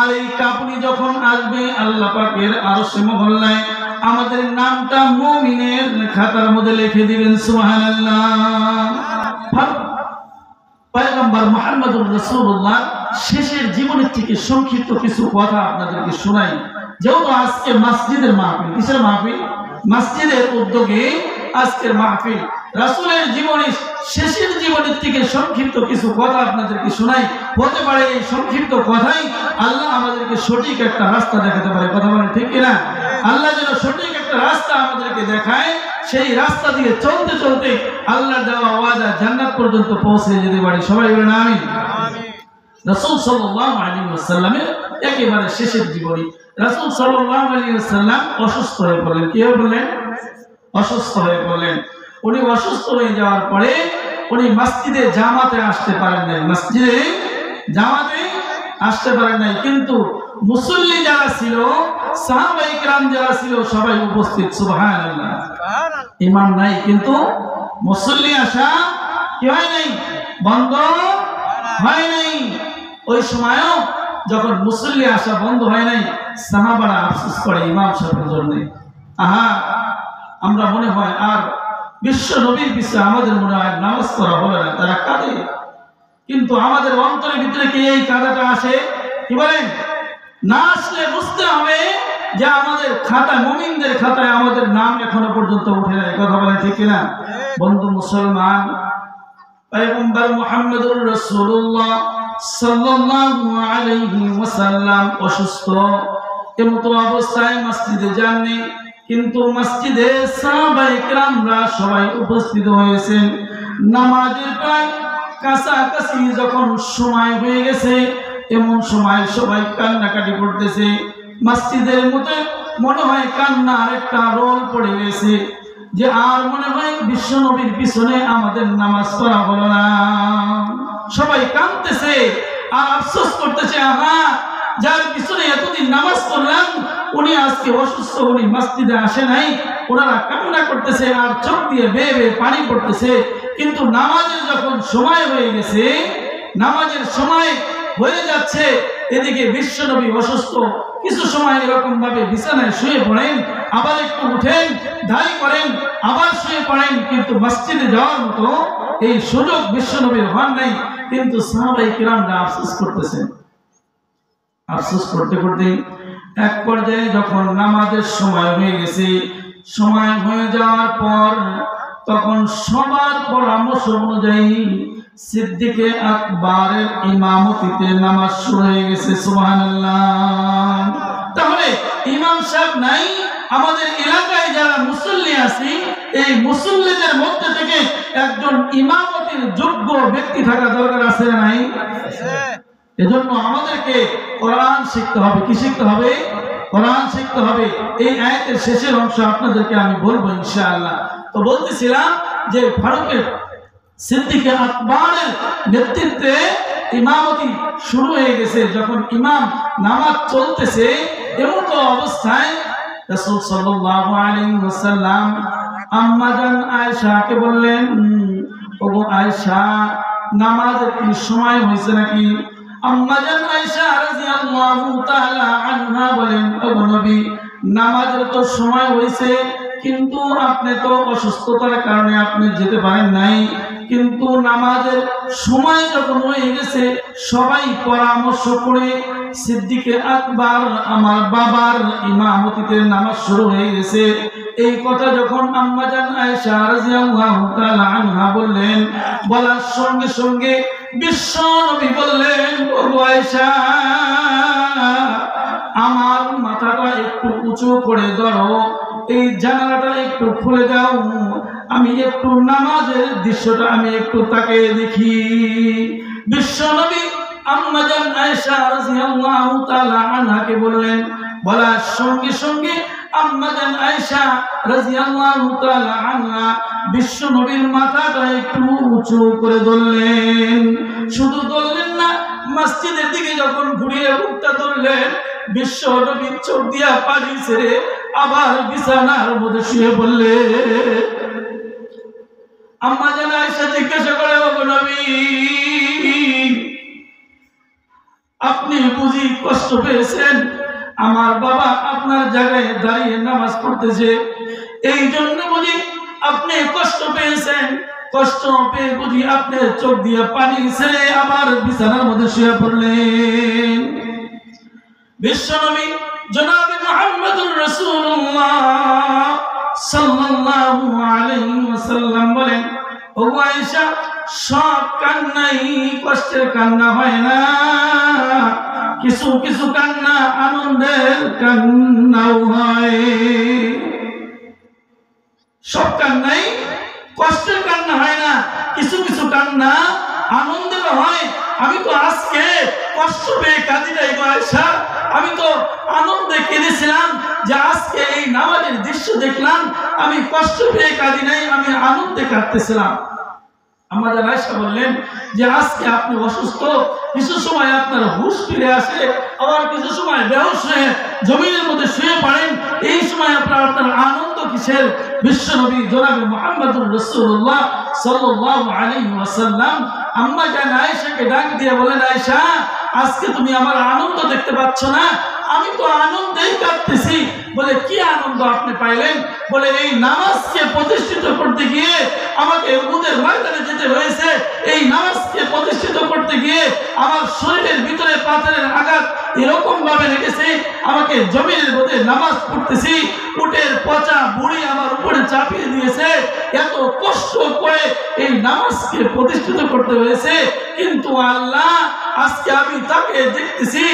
আর এই কাঁপুনি যখন আসবে আল্লাহ পাকের আরশে মহল্লায় আমাদের নামটা মুমিনের খাতার মধ্যে লিখে দিবেন। সুবহানাল্লাহ। পয়গম্বর মুহাম্মদুর রাসূলুল্লাহ শেষের জীবনের থেকে সংক্ষিপ্ত কিছু কথা আপনাদেরকে শোনাই। যেহেতু আজকে মসজিদের মাহফিল, কিসের মাহফিল? মসজিদের উদ্যোগে আজকের মাহফিল। রাসূলের জীবনের শেষের জীবনের থেকে সংক্ষিপ্ত কিছু কথা আপনাদেরকে শোনাই। হতে পারে এই সংক্ষিপ্ত কথাই আল্লাহ আমাদেরকে সঠিক একটা রাস্তা দেখাতে পারে। কথা বলেন ঠিক কিনা? আল্লাহ যেন সঠিক একটা রাস্তা আমাদেরকে দেখায়, সেই রাস্তা দিয়ে চলতে চলতে আল্লাহর দেওয়া ওয়াদা জান্নাত পর্যন্ত পৌঁছে যেতে পারি। সবাই বলেন আমিন। রাসূল সাল্লাল্লাহু আলাইহি ওয়াসাল্লামের একেবারে শেষের জীবনী। রাসূল সাল্লাল্লাহু আলাইহি ওয়াসাল্লাম অসুস্থ হয়ে পড়লেন। কি হয়ে পড়লেন? অসুস্থ হয়ে পড়লেন। উনি অসুস্থ হয়ে যাওয়ার পরে উনি মসজিদে জামাতে আসতে পারেন নাই। মসজিদে জামাতে আসতে পারেন নাই, কিন্তু মুসল্লি যারা ছিল, সাহাবায়ে কেরাম যারা ছিল সবাই উপস্থিত। সুবহানাল্লাহ। ইমাম নাই কিন্তু মুসল্লি আসা কি হয় নাই? বন্ধ হয় নাই। ওই সময়ও যখন মুসল্লি আসা বন্ধ হয় নাই, সাহাবারা আফসোস করে ইমাম সাহেবের জন্য। আহা, আমরা মনে হয় আর বিশ্ব নবীর পিছনে আমাদের মনে হয় নামাজ পড়া হবে না, তারা কাঁদে। কিন্তু আমাদের অন্তরের ভিতরে কি এই কাঁদাটা আসে? কি বলেন? না আসলে বুঝতে হবে যে আমাদের খাতায়, মুমিনদের খাতায় আমাদের নাম এখনো পর্যন্ত উঠে নাই। কথা বলেন ঠিক কিনা? বন্ধু মুসলমান, পয়গম্বর মুহাম্মদুর রাসূলুল্লাহ সাল্লাল্লাহু আলাইহি ওয়াসাল্লাম অসুস্থ। এমতো অবস্থায় মসজিদে যাননি, কিন্তু মসজিদে সাহাবায়ে কেরামরা সবাই উপস্থিত হয়েছেন। নামাজের প্রায় কাছাকাছি যখন সময় হয়ে গেছে, এমন সময় সবাই কান্নাকাটি করতেছে। মসজিদের মধ্যে মনে হয় কান্নার একটা রোল পড়ে গেছে, যে আর মনে হয় বিশ্ব নবীর পিছনে আমাদের নামাজ পড়া হলো না। সবাই কাঁদতেছে আর আফসোস করতেছে, আহা, যার পিছনে এতদিন নামাজ পড়লাম উনি আজকে অসুস্থ, উনি মসজিদে আসে নাই। ওনারা কান্না করতেছে আর চোখ দিয়ে বেয়ে বেয়ে পানি পড়তেছে। কিন্তু নামাজের যখন সময় হয়ে গেছে, নামাজের সময় হয়ে যাচ্ছে, এদিকে বিশ্বনবী অসুস্থ। কিছু সময় এরকম ভাবে বিছানায় শুয়ে পড়েন, আবার একটু উঠেন, দাঁড়ি করেন, আবার শুয়ে পড়েন, কিন্তু মসজিদে যাওয়ার মতো এই সুযোগ বিশ্বনবীর হন নাই। কিন্তু সাহাবায়ে কেরামরা আফসোস করতেছেন। আফসোস করতে করতে এক পর্যায়ে যখন নামাজের সময় হয়ে গেছে, সময় হয়ে যাওয়ার পর তখন সবার পরামর্শ অনুযায়ী সিদ্দিকে আকবরের ইমামতিতে নামাজ শুরু হয়ে গেছে। সুবহানাল্লাহ। তাহলে ইমাম সাহেব নাই, আমাদের এলাকায় যারা মুসল্লি আছে, এই মুসল্লিদের মধ্যে থেকে একজন ইমামতির যোগ্য ব্যক্তি থাকা দরকার আছে না নাই? এজন্য আমাদেরকে কোরআন শিখতে হবে। কি শিখতে হবে? কোরআন শিখতে হবে। এই আয়াতের শেষের অংশ আপনাদেরকে আমি বলবো ইনশাআল্লাহ। তো বলতেছিলাম যে ফারুকের সিদ্দিকে আকবরের নেতৃত্বে ইমামতি শুরু হয়ে গেছে। যখন ইমাম নামাজ চলতেছে, এমন তো অবস্থায় রাসূল সাল্লাল্লাহু আলাইহি ওয়াসাল্লাম আম্মা জান আয়েশাকে বললেন, ওগো আয়েশা, নামাজের কি সময় হয়েছে নাকি? আম্মা জান আয়েশা রাদিয়াল্লাহু তাআলা আনহা বলেন, ওগো নবী, নামাজের তো সময় হয়েছে, কিন্তু আপনি তো অসুস্থতার কারণে আপনি যেতে পারেন নাই। কিন্তু নামাজের সময় যখন হয়ে গেছে, সবাই পরামর্শ করে সিদ্দিকে আকবর আমার বাবার ইমামতিতে নামাজ শুরু হয়ে গেছে। এই কথা যখন আম্মা জান আয়েশা রাদিয়াল্লাহু তাআলা আনহা বললেন, বলার সঙ্গে সঙ্গে বিশ্ব নবী বললেন, ওগো আয়েশা, আমার মাথাটা একটু উঁচু করে ধরো, এই জানালাটা একটু খুলে দাও, আমি একটু নামাজের দৃশ্যটা আমি একটু তাকিয়ে দেখি। বিশ্ব নবী আম্মা জান আয়েশা রাদিয়াল্লাহু তাআলা আনহাকে বললেন, বলার সঙ্গে সঙ্গে আম্মা জান আয়েশা রাদিয়াল্লাহু তাআলা আনহা বিশ্ব নবীর মাথাটা একটু উঁচু করে ধরলেন। শুধু ধরলেন না, মসজিদের দিকে যখন ঘুরিয়ে মুখটা ধরলেন, বিশ্ব নবীর চোখ দিয়া পানি ছেড়ে আবার বিছানার মধ্যে শুয়ে পড়লেন। আম্মা জান আয়েশা জিজ্ঞাসা করে, ওগো নবী, আপনি বুঝি কষ্ট পেয়েছেন? আমার বাবা আপনার জায়গায় দাঁড়িয়ে নামাজ পড়তেছে, এই জন্য বুঝি আপনি কষ্ট পেয়েছেন? কষ্ট পেয়ে বুঝি আপনি চোখ দিয়ে পানি ছেড়ে আবার বিছানার মধ্যে শুয়ে পড়লেন? বিশ্বনবী জনাবে মুহাম্মদুর রাসূলুল্লাহ সাল্লাল্লাহু আলাইহি ওয়াসাল্লাম বলেন, ও আয়েশা, সব কান্নাই কষ্টের কান্না হয় না, কিছু কিছু কান্না আনন্দের কান্নাও হয়। সব কান্নাই কষ্টের কান্না হয় না, কিছু কিছু কান্না আনন্দের হয়। আমি তো আজকে কষ্ট পেয়ে কাঁদি নাই গো আয়েশা, আমি তো আনন্দে কেঁদেছিলাম যে আজকে এই নামাজের দৃশ্য দেখলাম, আমি কষ্ট পেয়ে কাঁদি নাই, আমি আনন্দে কাঁদতেছিলাম। আমাদের আয়েশা বললেন যে আজকে আপনি অসুস্থ, কিছু সময় আপনার হুঁশ ফিরে আসে, আবার কিছু সময় বেহুশ হয়ে জমিনের মধ্যে শুয়ে পড়েন, এই সময় আপনার আনন্দ কিসের? বিশ্বনবী জনাবে মুহাম্মদুর রাসূলুল্লাহ সাল্লাল্লাহু আলাইহি ওয়াসাল্লাম আম্মা জান আয়েশাকে ডাক দিয়ে বলেন, আয়েশা, আজকে তুমি আমার আনন্দ দেখতে পাচ্ছ না? আমি তো আনন্দেই কাঁদতেছি। বলে, কি আনন্দ আপনি পাইলেন? বলে, এই নামাজকে প্রতিষ্ঠিত করতে গিয়ে আমাকে উহুদের ময়দানে যেতে হয়েছে, এই নামাজকে প্রতিষ্ঠিত করতে গিয়ে আমার শরীরের ভিতরে পাথরের আঘাত এরকম ভাবে লেগেছে, আমাকে জমিনের মধ্যে নামাজ পড়তেছি, উটের পচা বুড়ি আমার উপরে চাপিয়ে দিয়েছে, এত কষ্ট করে এই নামাজকে প্রতিষ্ঠিত করতে হয়েছে, কিন্তু আল্লাহ আজকে আমি তাকে দেখতেছি।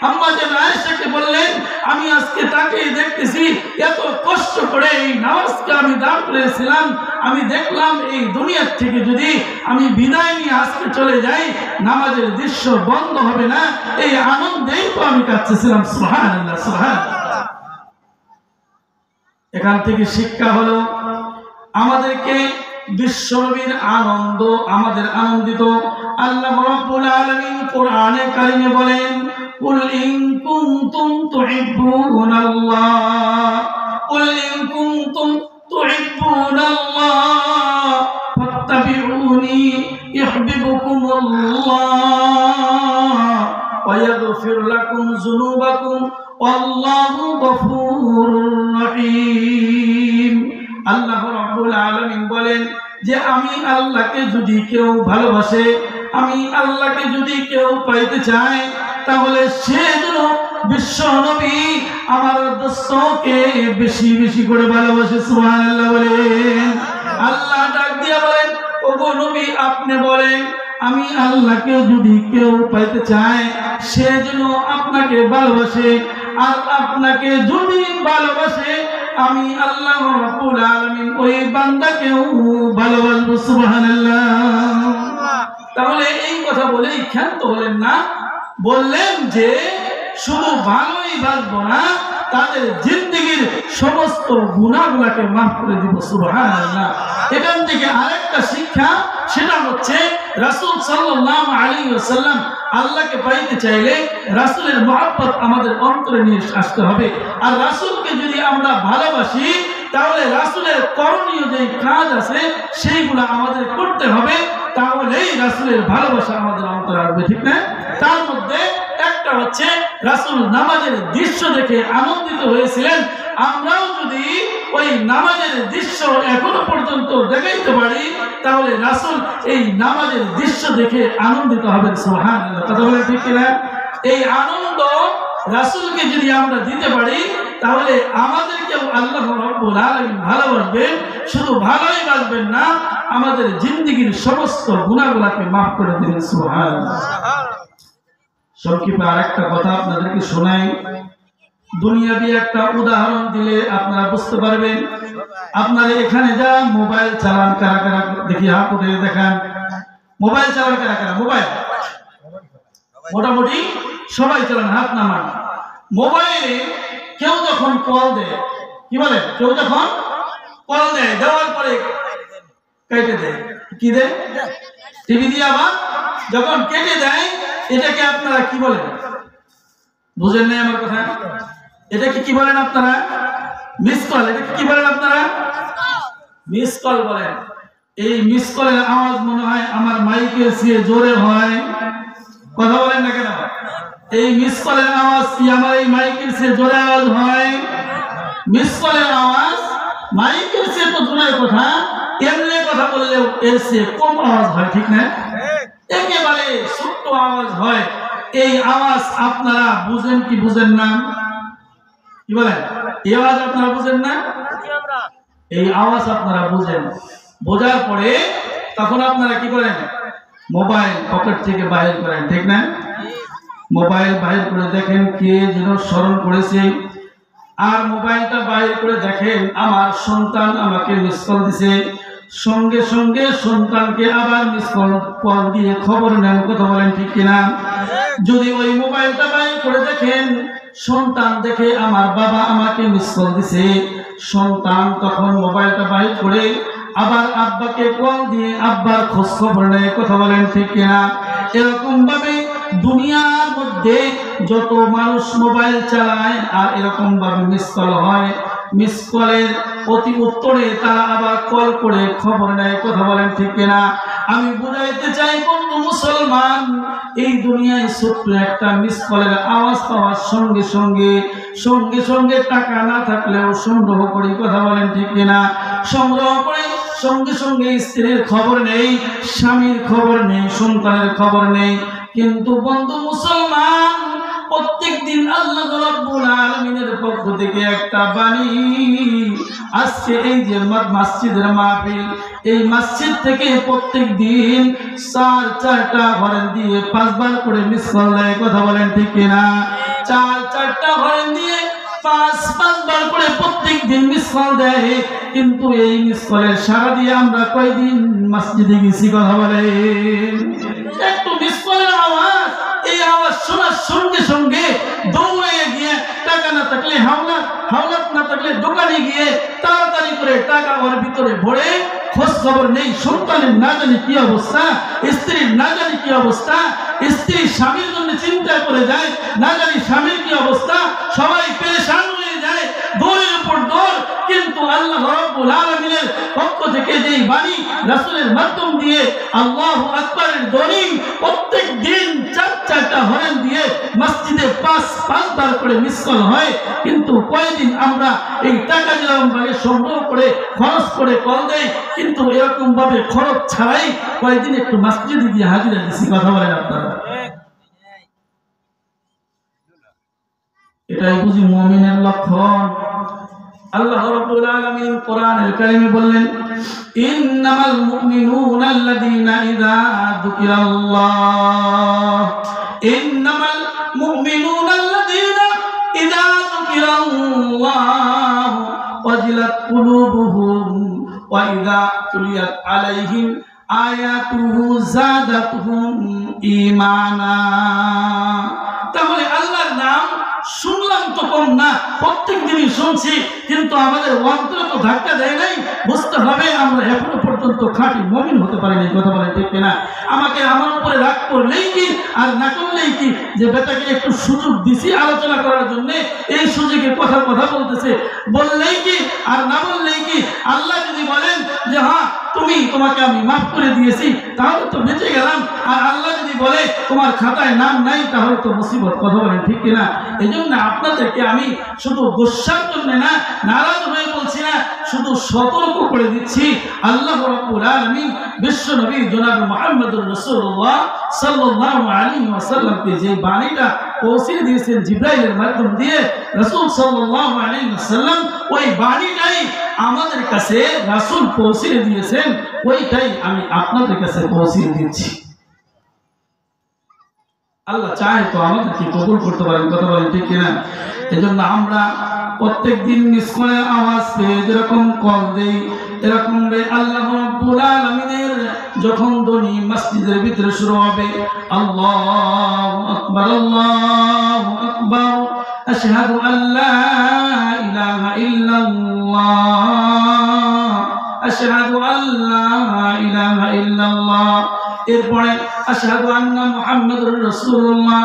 আম্মা জান আয়েশাকে বললেন, আমি আজকে তাকে দেখতেছি, এত কষ্ট করে এই নামাজকে আমি দাঁড় করেছিলাম, আমি দেখলাম এই দুনিয়ার থেকে যদি আমি বিদায় নিয়ে আজকে চলে যাই, নামাজের দৃশ্য বন্ধ হবে না, এই আনন্দেই তো আমি কাঁদতেছিলাম। সুবহানাল্লাহ, সুবহানাল্লাহ। এখান থেকে শিক্ষা হলো, আমাদেরকে বিশ্বনবীর আনন্দ আমাদের আনন্দিত। আল্লাহ রাব্বুল আলামিন কোরআনে কারিমে বলেন, কুল ইন কুনতুম তুহিব্বুনাল্লাহ, কুল ইন কুনতুম তুহিব্বুনাল্লাহ ফাত্তাবিউনি ইউহিব্বুকুমুল্লাহ ওয়া ইয়াগফির লাকুম যুনুবাকুম ওয়াল্লাহু গফুরুর রহিম। আল্লাহ রাব্বুল আলামিন বলেন যে আমি আল্লাহকে যদি কেউ ভালোবাসে, আমি আল্লাহকে যদি কেউ পাইতে চায়, তাহলে সে যেন বিশ্ব নবী আমার দোস্তকে বেশি বেশি করে ভালোবাসে। সুবহানাল্লাহ বলেন। আল্লাহ ডাক দিয়া বলেন, ওগো নবী, আপনি বলেন আমি আল্লাহকে যদি কেউ পাইতে চায়, সে যেন আপনাকে ভালোবাসে, আর আপনাকে যদি ভালোবাসে, আমি আল্লাহ রাব্বুল আলামিন ওই বান্দাকেও ভালোবাসবো। সুবহানাল্লাহ। তাহলে এই কথা বলেই ক্ষান্ত হলেন না, বললেন যে শুধু ভালোই বাসবো না, তাদের জিন্দেগীর সমস্ত গুনাহগুলোকে মাফ করে দিব। সুবহানাল্লাহ। এখান থেকে আরেকটা শিক্ষা, সেটা হচ্ছে রাসূল সাল্লাল্লাহু আলাইহি ওয়াসাল্লাম আল্লাহকে পাইতে চাইলে রাসূলের মহব্বত আমাদের অন্তরে নিয়ে আসতে হবে। আর রাসূলকে যদি আমরা ভালোবাসি, তাহলে রাসূলের করণীয় যে কাজ আছে সেইগুলো আমাদের করতে হবে, তাহলেই রাসূলের ভালোবাসা আমাদের অন্তরে আসবে, ঠিক না? তার মধ্যে একটা হচ্ছে রাসূল নামাজের দৃশ্য দেখে আনন্দিত হয়েছিলেন। আমরাও যদি ওই নামাজের দৃশ্য এখনো পর্যন্ত দেখাইতে পারি, তাহলে রাসূল এই নামাজের দৃশ্য দেখে আনন্দিত হবেন। সুবহানাল্লাহ। কথা বলেন ঠিক কিনা? এই আনন্দ রাসূলকে যদি আমরা দিতে পারি, তাহলে আমাদেরকেও আল্লাহ রাব্বুল আলামিন ভালোবাসবেন। শুধু ভালোই বাসবেন না, আমাদের জিন্দেগীর সমস্ত গুনাহগুলোকে মাফ করে দিবেন। সুবহানাল্লাহ। সংক্ষেপে আরেকটা কথা আপনাদেরকে শোনাই। দুনিয়াবি একটা উদাহরণ দিলে আপনারা বুঝতে পারবেন। আপনারা এখানে যা মোবাইল চালান, কারা কারা দেখি হাত উঠে দেখান। মোবাইল চালান কারা কারা? মোবাইল মোটামুটি সবাই চালান, হাত নামান। মোবাইলে কেউ যখন কল দেয়, কি বলে, কেউ যখন কল দেয়, দেওয়ার পরে কেটে দেয়, কি দেয়? টিভি দিয়ে আবার যখন কেটে দেয়, এটাকে আপনারা কি বলেন? বুঝেন নাই আমার কথা? এটাকে কি বলেন আপনারা? Miss call. এটাকে কি বলেন আপনারা? মিস কল বলেন। এই মিস কলের আওয়াজ মনে হয় আমার মাইকের চেয়ে জোরে হয়, কথা বলেন না কেন? এই মিস কলের আওয়াজ কি আমার এই মাইকের চেয়ে জোরে আওয়াজ হয়? মিস কলের আওয়াজ মাইকের চেয়ে তো দূরের কথা, এমনি কথা বললেও এর চেয়ে কম আওয়াজ হয়, ঠিক না? একেবারে ছোট্ট আওয়াজ হয়। এই আওয়াজ আপনারা বুঝেন কি বুঝেন না? কি বলেন? এই আওয়াজ আপনারা বুঝেন না? এই আওয়াজ আপনারা বুঝেন, বোঝার পরে তখন আপনারা কি করেন? মোবাইল পকেট থেকে বাইর করেন, ঠিক না? মোবাইল বাইর করে দেখেন কে যেন স্মরণ করেছে, আর মোবাইলটা বাইর করে দেখেন আমার সন্তান আমাকে মিস কল দিছে, সঙ্গে সঙ্গে সন্তানকে আবার মিস কল দিয়ে খবর নেন, কথা বলেন ঠিক কিনা? যদি ওই মোবাইলটা বাইর করে দেখেন সন্তান দেখে আমার বাবা আমাকে মিস কল দিছে, সন্তান তখন মোবাইলটা বাইর করে আবার আব্বাকে কল দিয়ে আব্বার খোঁজ খবর নেয়, কথা বলেন ঠিক কিনা? এরকম ভাবে দুনিয়ার মধ্যে যত মানুষ মোবাইল চালায় আর এরকম ভাবে মিস কল হয়, মিস কলের অতি উত্তরে তারা আবার কল করে খবর নেয়, কথা বলেন ঠিক কিনা? আমি বুঝাইতে চাই বন্ধু মুসলমান, এই দুনিয়ায় ছোট্ট একটা মিস কলের আওয়াজ পাওয়ার সঙ্গে সঙ্গে সঙ্গে সঙ্গে টাকা না থাকলেও সংগ্রহ করি, কথা বলেন ঠিক কিনা? সংগ্রহ করে সঙ্গে সঙ্গে স্ত্রীর খবর নেই, স্বামীর খবর নেই, সন্তানের খবর নেই। কিন্তু বন্ধু মুসলমান, প্রত্যেক দিন আল্লাহ রাব্বুল আলামিনের পক্ষ থেকে একটা বাণী, আজকে এই যে মসজিদের মাহফিল, এই মসজিদ থেকে প্রত্যেক দিন চারটা হরেন দিয়ে 5 বার করে মিস কল দেয়, কথা বলেন ঠিক কিনা? চারটা হরেন দিয়ে 5 বার করে প্রত্যেক দিন মিস কল দেয়। কিন্তু এই মিস কলের সারা দিয়ে আমরা কয়দিন মসজিদে গেছি, কথা বলেন? একটু মিস কলের আওয়াজ, এই আওয়াজ শোনার সঙ্গে সঙ্গে দৌড়ে গিয়ে টাকা না থাকলে হাওলাত না থাকলে দোকানে গিয়ে তাড়াতাড়ি করে টাকা ওর ভিতরে ভরে, খোঁজ খবর নেই সন্তানের না জানি কি অবস্থা, স্ত্রীর না জানি কি অবস্থা, স্ত্রী স্বামীর জন্য চিন্তা করে যায়, না জানি স্বামীর কি অবস্থা, সবাই পেরেশান হয়ে যায়, দৌড়ের উপর দৌড়। কিন্তু আল্লাহ রাব্বুল আলামিনের পক্ষ থেকে যেই বাণী রাসূলের মাধ্যম দিয়ে আল্লাহু আকবারের ধ্বনি প্রত্যেক দিন চারটা হরেন দিয়ে মসজিদে 5 বার করে মিস কল হয়। কিন্তু কয়দিন আমরা এই টাকা যেরকম ভাবে সংগ্রহ করে খরচ করে কল দেই, কিন্তু এরকম ভাবে খরচ ছাড়াই কয়দিন একটু মসজিদে গিয়ে হাজিরা দিছি, কথা বলেন আপনারা? এটাই বুঝি মুমিনের লক্ষণ। আল্লাহ রাব্বুল আলামিন কোরআনুল কারীমে বললেন, ইন্নামাল মুমিনুনা আল্লাযীনা ইযা যুকিরাল্লাহ, ইন্নামাল মুমিনুনা আল্লাযীনা ইযা যুকিরাল্লাহ ওয়াজিলাত কুলুবুহুম ওয়া ইযা তুলিয়াত আলাইহিম আয়াতুহু যাদাতুহুম ঈমানা। তাহলে আল্লাহর নাম শুনলাম তো কম না, প্রত্যেক দিনই শুনছি, কিন্তু আমাদের অন্তরে তো ধাক্কা দেয় নাই। বুঝতে হবে আমরা এখনো পর্যন্ত খাঁটি মুমিন হতে পারিনি, কথা বলে ঠিক কিনা? আমাকে আমার উপরে রাগ করলেই কি আর না করলেই কি, যে বেটাকে একটু সুযোগ দিছি আলোচনা করার জন্য, এই সুযোগে কথা বলতেছে, বললেই কি আর না বললেই কি? আল্লাহ যদি বলেন যে হ্যাঁ তোমাকে আমি মাফ করে দিয়েছি, তাহলে তো বেঁচে গেলাম। আর আল্লাহ যদি বলে তোমার খাতায় নাম নাই, তাহলে তো মুসিবত, কথা বলেন ঠিক কিনা? এই জন্য আপনাদেরকে আমি শুধু গোসার জন্য না, নারাজ হয়ে বলছি না, শুধু সতর্ক করে দিচ্ছি। আল্লাহ রাব্বুল আলামিন বিশ্ব নবী জনাব মুহাম্মদুর রাসূলুল্লাহ সাল্লাল্লাহু আলাইহি ওয়াসাল্লামকে যে বাণীটা পৌঁছে দিয়েছেন জিবরাইলের মাধ্যম দিয়ে, রাসূল সাল্লাল্লাহু আলাইহি ওয়াসাল্লাম ওই বাণীটাই আমাদের কাছে রাসূল পৌঁছে দিয়েছেন, ওইটাই আমি আপনাদের কাছে পৌঁছে দিচ্ছি। আল্লাহ চায় তো আমাদেরকে কবুল করতে পারেন, কথা বলেন ঠিক কিনা? এজন্য আমরা প্রত্যেক দিন মিস কলের আওয়াজ পেয়ে যেরকম কল দেই, এরকম আল্লাহ রাব্বুল আলামিনের যখন ধ্বনি মসজিদের ভিতরে শুরু হবে, আল্লাহু আকবার আল্লাহু আকবার আশহাদু আল্লা ইলাহা ইল্লাল্লাহ আশহাদু আল্লা ইলাহা ইল্লাল্লাহ, এরপরে আশহাদু আন্না মুহাম্মাদুর রাসূলুল্লাহ,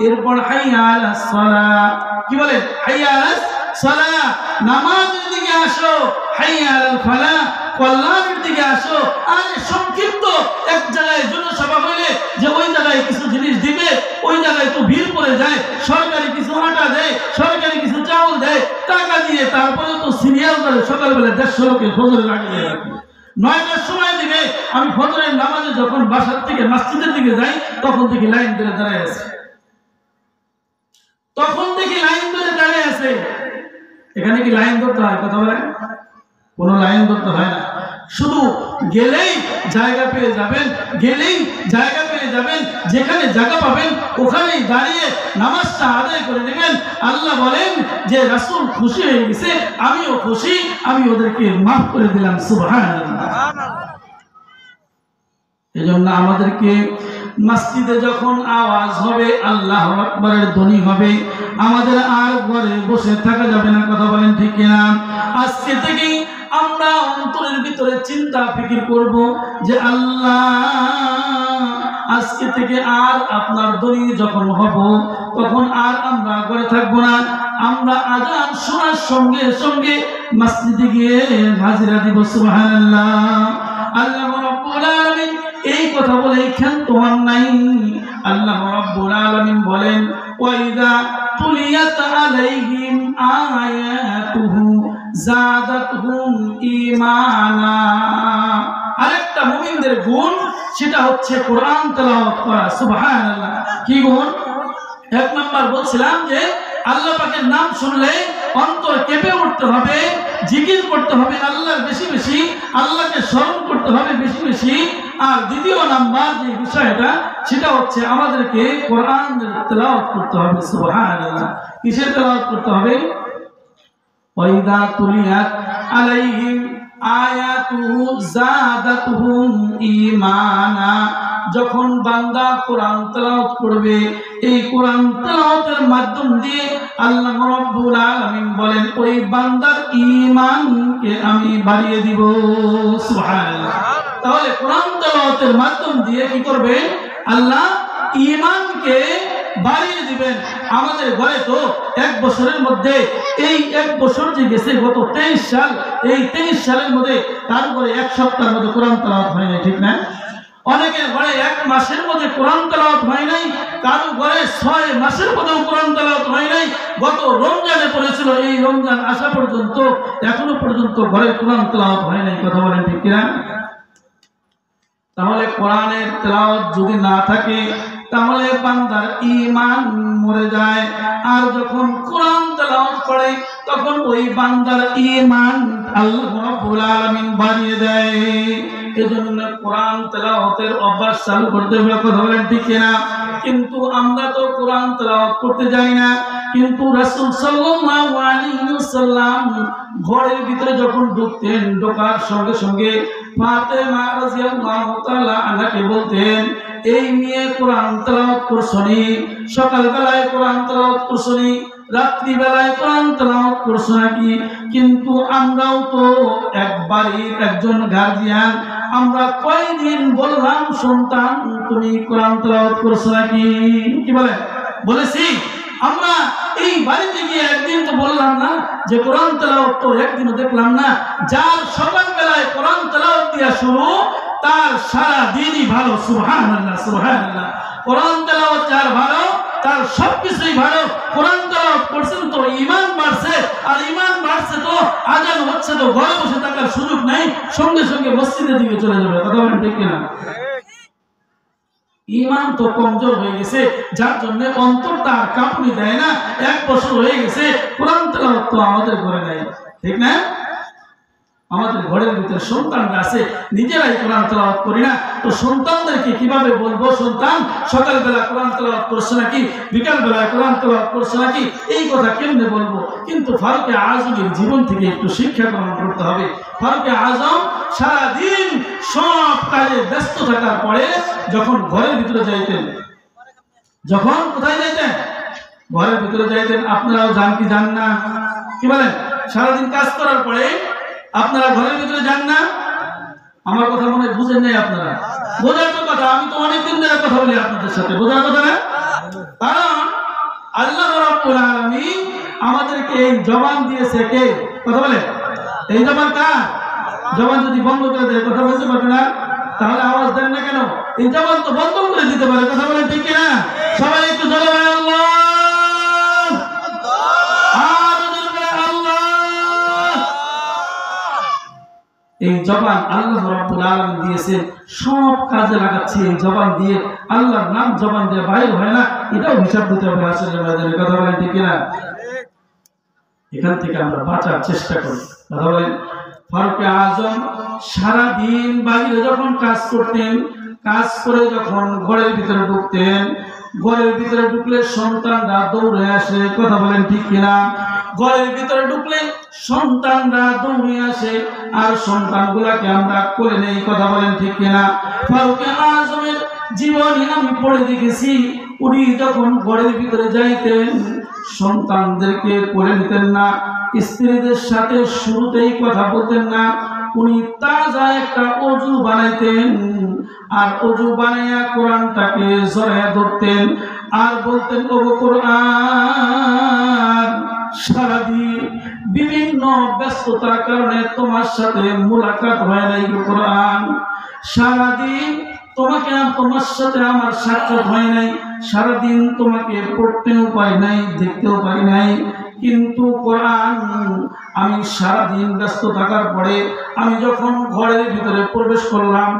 এরপর হাইয়া আলাস সালাহ। কি বলে? হাইয়া আলাস সালাহ, নামাজের দিকে আসো, হাইয়া আলাল ফালাহ, কল্যাণের দিকে আসো। আরে সংক্ষিপ্ত এক জায়গায় জনসভা হইলে যে ওই জায়গায় কিছু জিনিস দিবে, ওই জায়গায় তো ভিড় পড়ে যায়, সরকারি কিছু আটা দেয়, সরকারি কিছু চাউল দেয়, টাকা দিয়ে তারপরে তো সিরিয়াল করে সকালবেলা 150 লোকের ফজরের আগে দিয়ে রাখে। 9টার সময় দিকে আমি ফজরের নামাজে যখন বাসার থেকে মসজিদের দিকে যাই, তখন দেখি লাইন ধরে দাঁড়ায় আছে, তখন দেখি লাইন ধরে দাঁড়িয়ে আছে। এখানে কি লাইন ধরতে হয়? কথা বলেন, কোনো লাইন ধরতে হয় না। শুধু গেলেই জায়গা পেয়ে যাবেন, গেলেই জায়গা পেয়ে যাবেন, যেখানে জায়গা পাবেন ওখানেই দাঁড়িয়ে নামাজটা আদায় করে নেবেন। আল্লাহ বলেন যে রাসূল খুশি হয়ে গেছে, আমিও খুশি, আমি ওদেরকে মাফ করে দিলাম। সুবহানাল্লাহ। এজন্য আমাদেরকে মসজিদে যখন আওয়াজ হবে, আল্লাহু আকবারের ধ্বনি হবে, আমাদের আর ঘরে বসে থাকা যাবে না। কথা বলেন ঠিক কিনা? আজকে থেকেই আমরা অন্তরের ভিতরে চিন্তা ফিকির করব যে আল্লাহ, আজকে থেকে আর আপনার ধ্বনি যখন হব, তখন আর আমরা ঘরে থাকবো না। আমরা আযান শোনার সঙ্গে সঙ্গে মসজিদে গিয়ে হাজিরা দিব। সুবহানাল্লাহ। আল্লাহ রাব্বুল আলামিন এই কথা বলে ক্ষান্ত হন নাই। আল্লাহ রাব্বুল আলামিন বলেন, ওয়াইদা তুলিয়াত আলাইহিম আয়াতুহু যাদাতহুম ঈমানা। আরেকটা মুমিনদের গুণ, সেটা হচ্ছে কোরআন তেলাওয়াত করা। সুবহানাল্লাহ। কি গুণ? এক নাম্বার বলছিলাম যে আল্লাহ পাকের নাম শুনলে অন্তর কেঁপে উঠতে হবে, জিকির করতে হবে আল্লাহর বেশি বেশি, আল্লাহকে স্মরণ করতে হবে বেশি বেশি। আর দ্বিতীয় নাম্বার যে বিষয়টা, সেটা হচ্ছে আমাদেরকে কোরআনের তেলাওয়াত করতে হবে। সুবহানাল্লাহ। কিসের তেলাওয়াত করতে হবে? ওয়াইদা তুলিয়াত আলাইহিম আয়াতুহু যাদাতহুম ঈমানা। যখন বান্দা কোরআন তেলাওয়াত করবে, এই কোরআন তেলাওয়াতের মাধ্যম দিয়ে আল্লাহ রাব্বুল আলামিন বলেন ওই বান্দার ঈমানকে আমি বাড়িয়ে দিব। সুবহানাল্লাহ। তাহলে কোরআন তেলাওয়াতের মাধ্যম দিয়ে কি করবে? আল্লাহ ঈমানকে বাড়িয়ে দিবেন। আমাদের ঘরে তো 1 বছরের মধ্যে, এই 1 বছর যে গেছে, গত 23 সাল, এই 23 সালের মধ্যে তারপরে 1 সপ্তাহের মধ্যে কোরআন তেলাওয়াত হয় না, ঠিক না? অনেকের ঘরে 1 মাসের মধ্যে কোরআন তেলাওয়াত হয় নাই, কারো ঘরে 6 মাসের মধ্যেও কোরআন তেলাওয়াত হয় নাই। গত রমজানে পড়েছিল, এই রমজান আসা পর্যন্ত এখনো পর্যন্ত ঘরে কোরআন তেলাওয়াত হয় নাই। কথা বলেন ঠিক কিনা? তাহলে কোরআনের তেলাওয়াত যদি না থাকে, তাহলে বান্দার ঈমান মরে যায়। আর যখন কোরআন তেলাওয়াত করে, তখন ওই বান্দার ঈমান আল্লাহ রাব্বুল আলামিন বাড়িয়ে দেয়। এজন্য কোরআন তেলাওয়াতের অভ্যাস চালু করতে হবে। কথা বলেন ঠিক কিনা? কিন্তু আমরা তো কোরআন তেলাওয়াত করতে যাই না। কিন্তু রাসূল সাল্লাল্লাহু আলাইহি ওয়াসাল্লাম ঘরের ভিতরে যখন ঢুকতেন, ঢোকার সঙ্গে সঙ্গে ফাতেমা রাদিয়াল্লাহু তাআলা আনহাকে বলতেন, এই মেয়ে কোরআন তেলাওয়াত করছনি, সকালবেলায় কোরআন তেলাওয়াত করছনি, রাত্রিবেলায় কোরআন তেলাওয়াত করছ নাকি? কিন্তু আমরাও তো একজন গার্জিয়ান, আমরা কয়দিন বললাম সন্তান তুমি কোরআন তেলাওয়াত করছো নাকি? কি বলে? বলেছি। আমরা এই বাড়িতে গিয়ে একদিন তো বললাম না যে কোরআন তেলাওয়াত, তো একদিনও দেখলাম না। যার সকালবেলায় কোরআন তেলাওয়াত দিয়া শুরু, তার সারা দিনই ভালো। সুবহানাল্লাহ, সুবহানাল্লাহ। কোরআন তেলাওয়াত যার ভালো, তার সবকিছুই ভালো। কোরআন তেলাওয়াত করছেন তো ঈমান বাড়ছে, আর ঈমান বাড়ছে তো আযান হচ্ছে তো ঘরে বসে থাকার সুযোগ নাই, সঙ্গে সঙ্গে মসজিদের দিকে চলে যাবে। কথা বলেন ঠিক কিনা? ঈমান তো কমজোর হয়ে গেছে, যার জন্য অন্তরটা আর কাঁপুনি দেয় না। 1 বছর হয়ে গেছে, কোরআন তেলাওয়াত তো আমাদের ঘরে নাই, ঠিক না? আমাদের ঘরের ভিতরে সন্তানরা আছে, নিজেরাই কোরআন তেলাওয়াত করি না, তো সন্তানদেরকে কিভাবে বলবো সন্তান সকালবেলা কোরআন তেলাওয়াত করছে নাকি, বিকালবেলা কোরআন তেলাওয়াত করছে নাকি? এই কথা কেমনে বলবো? কিন্তু ফারুকে আজমের জীবন থেকে একটু শিক্ষা গ্রহণ করতে হবে। ফারুকে আজম সারাদিন সব কাজে ব্যস্ত থাকার পরে যখন ঘরের ভিতরে যাইতেন, যখন কোথায় যাইতেন? ঘরের ভিতরে যাইতেন। আপনারাও যান কি যান না? কি বলেন? সারাদিন কাজ করার পরে আপনারা ঘরের ভিতরে যান না? আমার কথা মনে হয় বুঝেন নাই আপনারা। বোঝার তো কথা, আমি তো অনেকদিন ধরে কথা বলি আপনাদের সাথে, বোঝার কথা না? কারণ আল্লাহ রাব্বুল আলামিন আমাদেরকে এই জবান দিয়েছে কে? কথা বলে, এই জবান কার? জবান যদি বন্ধ করে দেয় কথা বলতে পারবে না, তাহলে আওয়াজ দেন না কেন? এই জবান তো বন্ধ করে দিতে পারে, কথা বলেন ঠিক কিনা? সবাই একটু জোরে বলেন আল্লাহ, আর জোরে বলেন আল্লাহ। এই জবান আল্লাহ রাব্বুল আলামিন দিয়েছে, সব কাজে লাগাচ্ছি এই জবান দিয়ে। আল্লাহর নাম জবান দিয়ে বাইরে হয় না, এটাও হিসাব দিতে হবে আসলে আমাদের, কথা বলেন ঠিক কিনা? এখান থেকে আমরা বাঁচার চেষ্টা করি, কথা বলেন। ফারুক আজম সারাদিন বাইরে যখন কাজ করতেন, কাজ করে যখন ঘরের ভিতরে ঢুকতেন, ঘরের ভিতরে ঢুকলে সন্তানরা দৌড়ে আসে, কথা বলেন ঠিক কিনা? ঘরের ভিতরে ঢুকলে সন্তানরা দৌড়ে আসে, আর সন্তানগুলাকে আমরা কোলে নেই, কথা বলেন ঠিক কিনা? ফারুক আজমের জীবনী আমি পড়ে দেখেছি, উনি যখন ঘরের ভিতরে যাইতেন সন্তানদেরকে কোলে নিতেন না, স্ত্রীদের সাথে শুরুতেই কথা বলতেন না, উনি তাজা একটা অজু বানাইতেন, আর অজু বানাইয়া কোরআনটাকে জড়াইয়া ধরতেন, আর বলতেন ও কোরআন, সারাদিন বিভিন্ন ব্যস্ততার কারণে তোমার সাথে মুলাকাত হয় নাই গো কোরআন, সারাদিন তোমার সাথে আমার সাক্ষাৎ হয় নাই, সারাদিন তোমাকে পড়তেও পারি নাই, দেখতেও পারি নাই, কিন্তু কোরআন আমি সারাদিন ব্যস্ত থাকার পরে আমি যখন ঘরের ভিতরে প্রবেশ করলাম,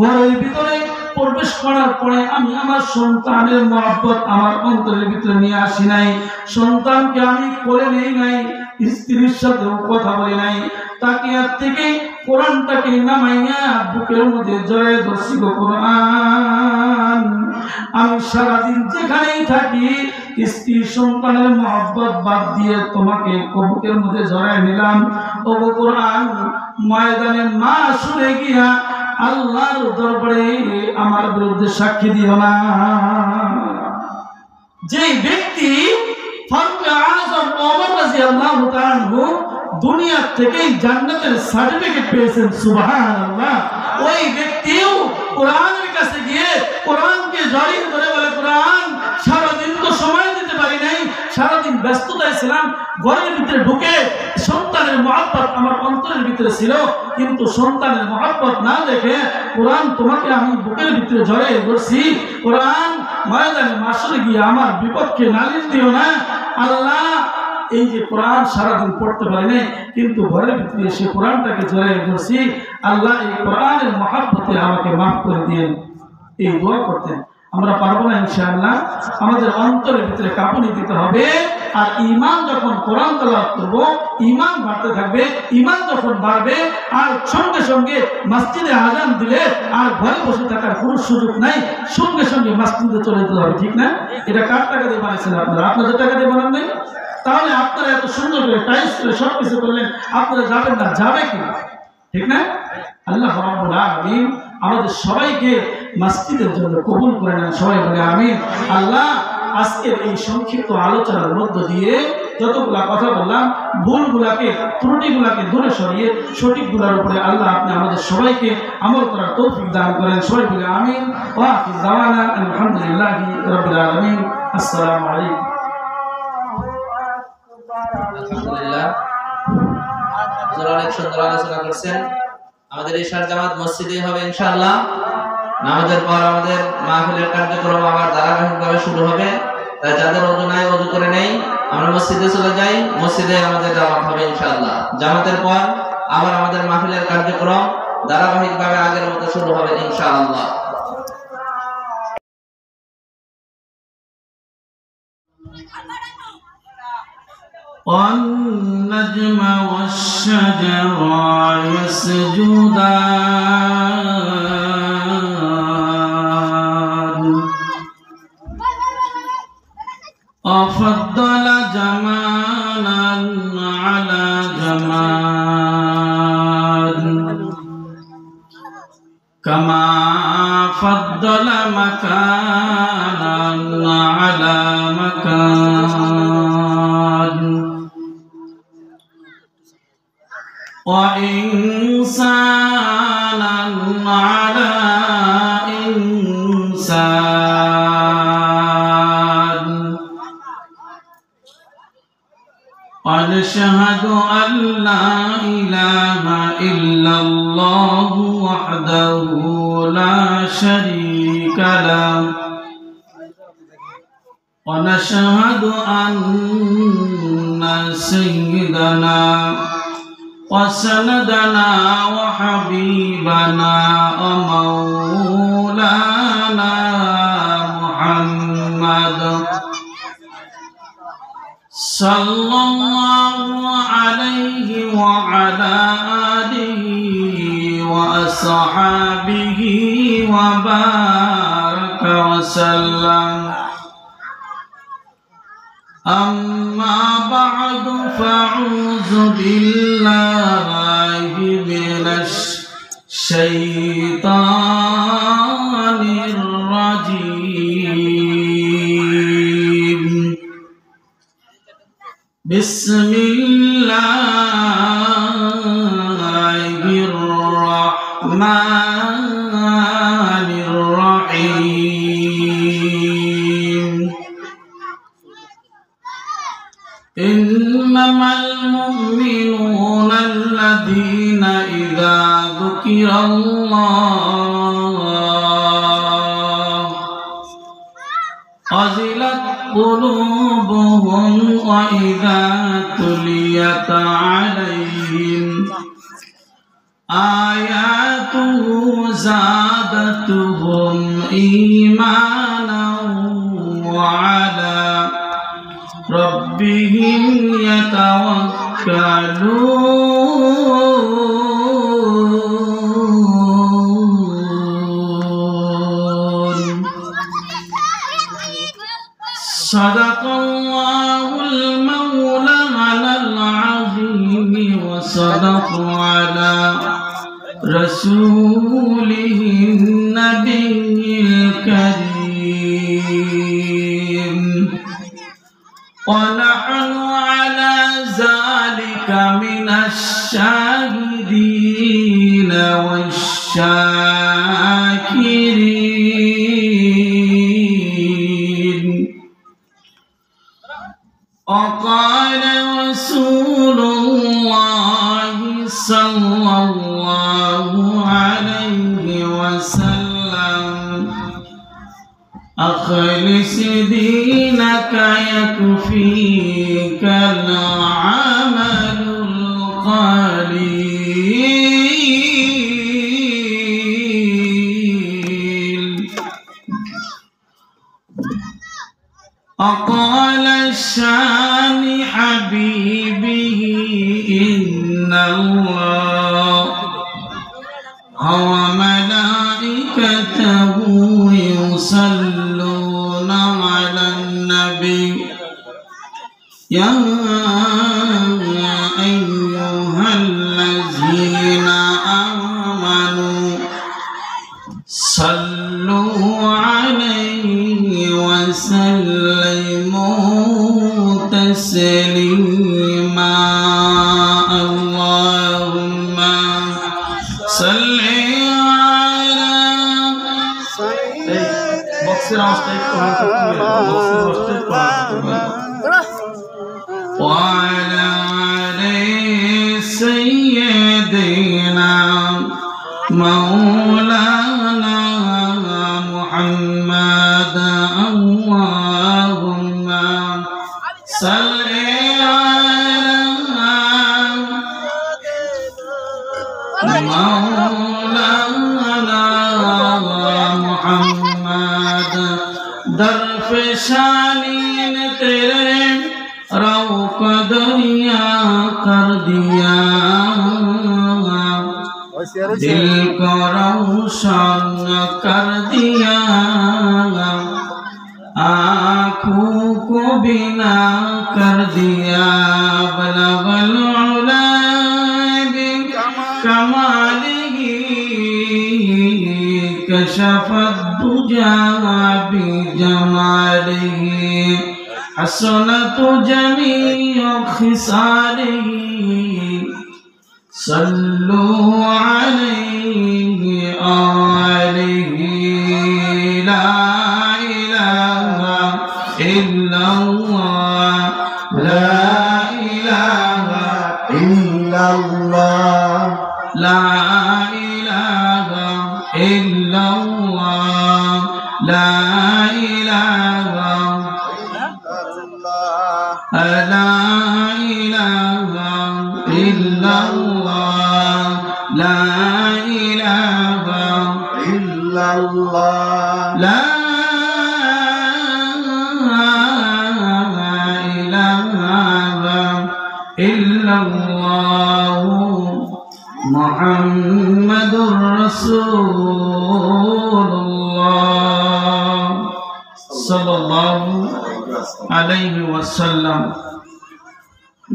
ঘরের ভিতরে প্রবেশ করার পরে আমি আমার সন্তানের মহব্বত আমার অন্তরের ভিতরে নিয়ে আসি নাই, সন্তানকে আমি কোলে নেই নাই, স্ত্রীর সাথেও কথা বলি নাই, তাকিয়ার থেকে কোরআনটাকে নামাইয়া বুকের মধ্যে জড়ায় ধরছি গো কোরআন। আমি সারাদিন যেখানেই থাকি স্ত্রী সন্তানের মহব্বত বাদ দিয়ে তোমাকে বুকের মধ্যে জড়ায় নিলাম ও গো কোরআন। ময়দানে মা শুনে গিয়া আল্লাহর দরবারে আমার বিরুদ্ধে সাক্ষী দিও না। যে ব্যক্তি ফারুক আযম ওমর রাদিয়াল্লাহু তাআলা আনহু দুনিয়া থেকে জান্নাতের সার্টিফিকেট পেয়েছেন, সুবহানাল্লাহ, ওই ব্যক্তিও কোরআনের কাছে গিয়ে কোরআনকে জড়িয়ে ধরে বলে, কোরআন সারাদিন তো সময় দিতে পারি নাই, সারাদিন ব্যস্ততায় ছিলাম, ঘরের ভিতরে ঢুকে সন্তানের মহব্বত আমার অন্তরের ভিতরে ছিল, কিন্তু সন্তানের মহব্বত না দেখে কোরআন তোমাকে আমি বুকের ভিতরে জড়িয়ে ধরছি, কোরআন ময়দানে মাশরে গিয়ে আমার বিপক্ষে নালিশ দিও না। আল্লাহ, এই যে কোরআন সারাদিন পড়তে পারি নাই, কিন্তু ঘরের ভিতরে এসে কোরআনটাকে জড়িয়ে ধরছি, আল্লাহ এই কোরআনের মহব্বতে আমাকে মাফ করে দিয়েন, এই দোয়া করতেন। আমরা পারবো না ইনশাআল্লাহ, আমাদের অন্তরের ভিতরে কাঁপুনি দিতে হবে, আর ঈমান যখন কোরআন তেলাওয়াত করব ঈমান বাড়তে থাকবে, ঈমান যখন বাড়বে আর সঙ্গে সঙ্গে মসজিদে আযান দিলে আর ঘরে বসে থাকার কোনো সুযোগ নাই, সঙ্গে সঙ্গে মসজিদে চলে যেতে হবে, ঠিক না? এটা কার টাকা দিয়ে বানাইছেন আপনারা? আপনাদের টাকা দিয়ে বানান নাই? তাহলে আপনারা এত সুন্দর করে টাইস করে সব কিছু করলেন, আপনারা যাবেন না, যাবে কি? ঠিক না? আল্লাহ রাব্বুল আলামিন আমাদের সবাইকে মসজিদের জন্য কবুল করে নেন, সবাই বলে আমিন। আল্লাহ, আজকের এই সংক্ষিপ্ত আলোচনার মধ্য দিয়ে যতগুলা কথা বললাম, ভুলগুলাকে ত্রুটিগুলাকে দূরে সরিয়ে সঠিকগুলোর উপরে আল্লাহ আপনি আমাদের সবাইকে আমল করার তৌফিক দান করেন, সবাই বলে আমিন। ওয়া আখির দাওয়ানা আলহামদুলিল্লাহি রাব্বিল আলামিন। আসসালামু আলাইকুম। আলহামদুলিল্লাহ, হুজুর অনেক সুন্দর আলোচনা করছেন। আমাদের এই ইশার জামাত মসজিদে হবে ইনশাআল্লাহ। নামাজের পর আমাদের মাহফিলের কার্যক্রম আবার ধারাবাহিকভাবে শুরু হবে, তাই যাদের ওযু নাই ওযু করে নেই, আমরা মসজিদে চলে যাই, মসজিদে আমাদের জামাত হবে ইনশাআল্লাহ। জামাতের পর আবার আমাদের মাহফিলের কার্যক্রম ধারাবাহিকভাবে আগের মতো শুরু হবে ইনশাআল্লাহ। والنجم والشجر يسجدان وفضل جمالا على جمال كما فضل مكانا على مكان وإنسانا على إنسان ونشهد أن لا إله إلا الله وحده لا شريك له ونشهد أن سيدنا وسندنا وحبيبنا ومولانا محمد صلى الله عليه وعلى آله وأصحابه وبارك وسلم. أما بعد فأعوذ بالله من الشيطان الرجيم. بسم الله الرحمن الرحيم. إنما المؤمنون الذين إذا ذكر الله وجلت قلوبهم وإذا تليت عليهم آياته زادتهم إيمانا وعلى ربهم يتوكلون. صدق الله المولى العظيم وصدق على رسوله النبي الكريم ونحن على ذلك من الشاهدين والشاكرين. وقال رسول الله صلى الله عليه وسلم أخلص دينك يكفيك العمل القليل. وقال الشان حبيبه إن الله وملائكته يصلون على النبي يا أيها الذين آمنوا صلوا عليه وسلموا تسليما. اللهم صل وعلى آل سيدنا مولانا محمد. اللهم صل على مولانا محمد. दरफशानीन तेरे राव का दरिया कर दिया, दिल को रोशन कर दिया, आँखों को बिना कर दिया। बलगल उला बिकमालिही कशफत दुजा बिजमालिही हसनत जमीअ खिसालिही। सल्लु अलैहि आलिही ला इलाहा इल्लल्लाह ला इलाहा illallah, লা ইলাহা ইল্লাল্লাহ, লা ইলাহা লা ইলাহা ইল্লাল্লাহ, লা ইলাহা illallah, লা ইলাহা ইল্লাল্লাহ মুহাম্মাদুর রাসূলুল্লাহ সাল্লাল্লাহু আলাইহি ওয়াসাল্লাম।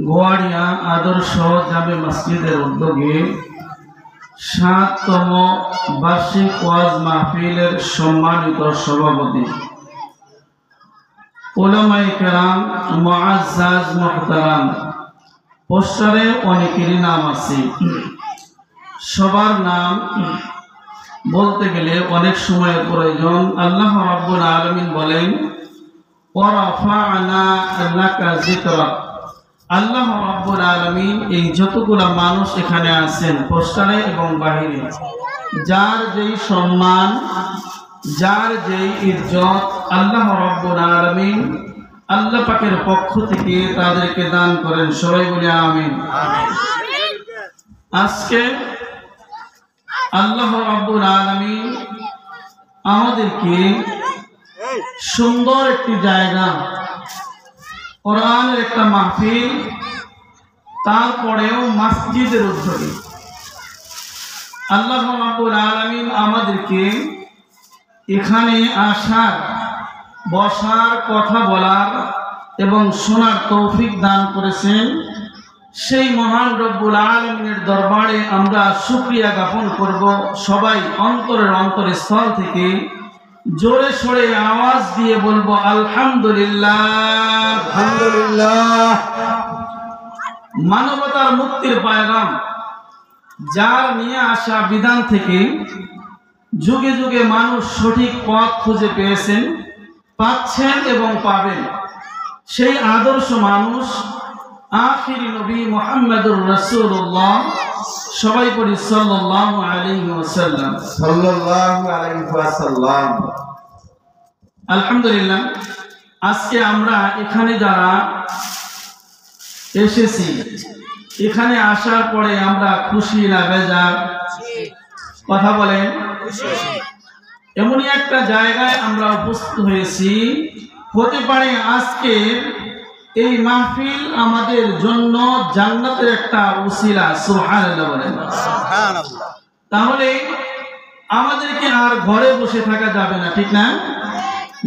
গোয়াড়িয়া আদর্শ জামে মসজিদের উদ্যোগে ৭তম বার্ষিক ওয়াজ মাহফিলের সম্মানিত সভাপতি উলামায়ে কেরাম, মুআজ্জাজ মুহতারাম, পোস্টারে অনেকেরই নাম আছে। সবার নাম বলতে গেলে অনেক সময়ের প্রয়োজন। আল্লাহ রাব্বুল আলামিন বলেন, ওয়া রাফা'না লাকা যিকরাক। আল্লাহ রাব্বুল আলামিন এই যতগুলা মানুষ এখানে আছেন পোস্টারে এবং বাহিরে, যার যেই সম্মান, যার যেই ইজ্জত আল্লাহ রাব্বুল আলামিন আল্লাহ পাকের পক্ষ থেকে তাদেরকে দান করেন। সবাই বলি আমিন। আজকে আল্লাহ রাব্বুল আলামিন আমাদেরকে সুন্দর একটি জায়গা, কোরআনের একটা মাহফিল, তারপরেও মসজিদের উদ্যোগে আল্লাহ রাব্বুল আলামিন আমাদেরকে এখানে আসার, বসার, কথা বলার এবং শোনার তৌফিক দান করেছেন। সেই মহান রব্বুল আলামিনের দরবারে আমরা শুকরিয়া জ্ঞাপন করব। সবাই অন্তরের অন্তরস্থল থেকে জোরে সোরে আওয়াজ দিয়ে বলবো আলহামদুলিল্লাহ। alhamdulillah, মানবতার মুক্তির পয়গাম যার নিয়ে আসা বিধান থেকে যুগে যুগে মানুষ সঠিক পথ খুঁজে পেয়েছেন, পাচ্ছেন এবং পাবেন। সেই আদর্শ মানুষ আখিরি নবী মুহাম্মদুর রাসূলুল্লাহ। সবাই পড়ি সাল্লাল্লাহু আলাইহি ওয়াসাল্লাম। sallallahu alaihi wasallam, আলহামদুলিল্লাহ। আজকে আমরা এখানে যারা এসেছি, এখানে আসার পরে আমরা খুশি না বেজার? কথা বলেন। এমনই একটা জায়গায় আমরা উপস্থিত হয়েছি, হতে পারে আজকে এই মাহফিল আমাদের জন্য জান্নাতের একটা উসিলা। সুবহানাল্লাহ বলেন। subhanallah, তাহলে আমাদেরকে আর ঘরে বসে থাকা যাবে না, ঠিক না?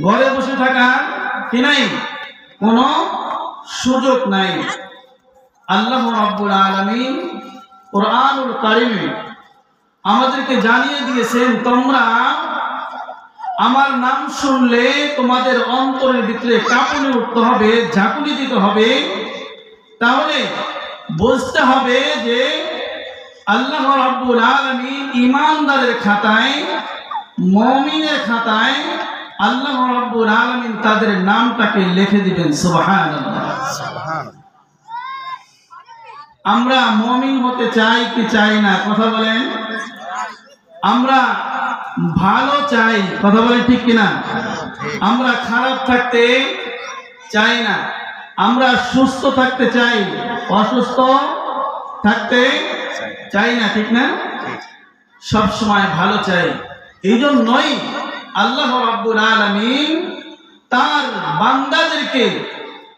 ঘরে বসে থাকা কি নাই, কোনো সুযোগ নাই। আল্লাহ রাব্বুল আলামিন কোরআনুল কারীমে আমাদেরকে জানিয়ে দিয়েছেন, তোমরা আমার নাম শুনলে তোমাদের অন্তরের ভিতরে কাঁপুনি উঠতে হবে, ঝাঁকুনি দিতে হবে। তাহলে বুঝতে হবে যে আল্লাহ রাব্বুল আলামিন ঈমানদারের খাতায়, মুমিনের খাতায় আল্লাহ রাব্বুল আলামিন তাদের নামটাকে লিখে দিবেন। সুবহানাল্লাহ। subhanallah, আমরা মুমিন হতে চাই কি চাই না? কথা বলেন। আমরা ভালো চাই, কথা বলেন, ঠিক কিনা? আমরা খারাপ থাকতে চাই না। আমরা সুস্থ থাকতে চাই, অসুস্থ থাকতে চাই না, ঠিক না? সব সময় ভালো চাই। এই জন্যই আল্লাহ রাব্বুল আলামিন তার বান্দাদেরকে,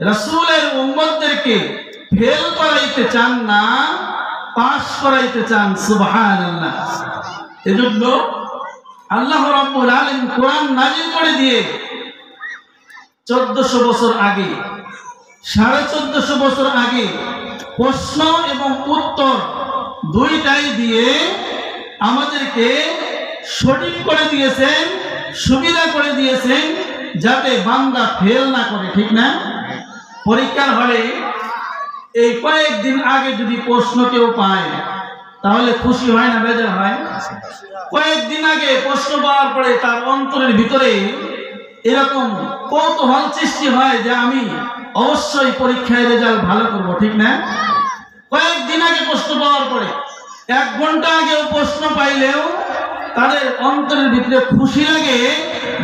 রাসূলের উম্মতদেরকে ফেল করাইতে চান না, পাস করাইতে চান। সুবহানাল্লাহ। এজন্য আল্লাহ রাব্বুল আলামিন কোরআন নাযিল করে দিয়ে 1400 বছর আগে, 1450 বছর আগে প্রশ্ন এবং উত্তর দুইটাই দিয়ে আমাদেরকে সঠিক করে দিয়েছেন, সুবিধা করে দিয়েছেন, যাতে বান্দা ফেল না করে, ঠিক না? পরীক্ষার হলে এই কয়েকদিন আগে যদি প্রশ্ন কেউ পায় তাহলে খুশি হয় না বেজার হয়? কয়েকদিন আগে প্রশ্ন পাওয়ার পরে তার অন্তরের ভিতরে এরকম কৌতূহল সৃষ্টি হয় যে আমি অবশ্যই পরীক্ষায় রেজাল্ট ভালো করব, ঠিক না? কয়েকদিন আগে প্রশ্ন পাওয়ার পরে 1 ঘন্টা আগেও প্রশ্ন পাইলেও তাদের অন্তরের ভিতরে খুশি লাগে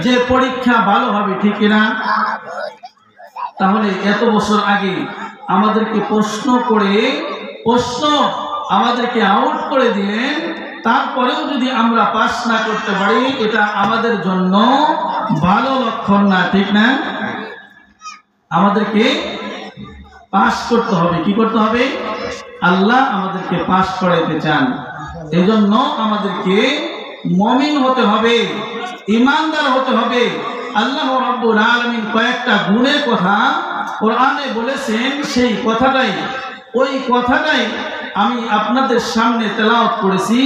যে পরীক্ষা ভালো হবে, ঠিক না? তাহলে এত বছর আগে আমাদেরকে প্রশ্ন করে আমাদেরকে আউট করে দিলেন, তারপরেও যদি আমরা পাস না করতে পারি এটা আমাদের জন্য ভালো লক্ষণ না, ঠিক না? আমাদেরকে পাস করতে হবে। কি করতে হবে? আল্লাহ আমাদেরকে পাস করাইতে চান। এই জন্য আমাদেরকে মুমিন হতে হবে, ঈমানদার হতে হবে। আল্লাহ রাব্বুল আলামিন কয়েকটা গুণের কথা কোরআনে বলেছেন, সেই ওই কথাটাই আমি আপনাদের সামনে তেলাওয়াত করেছি।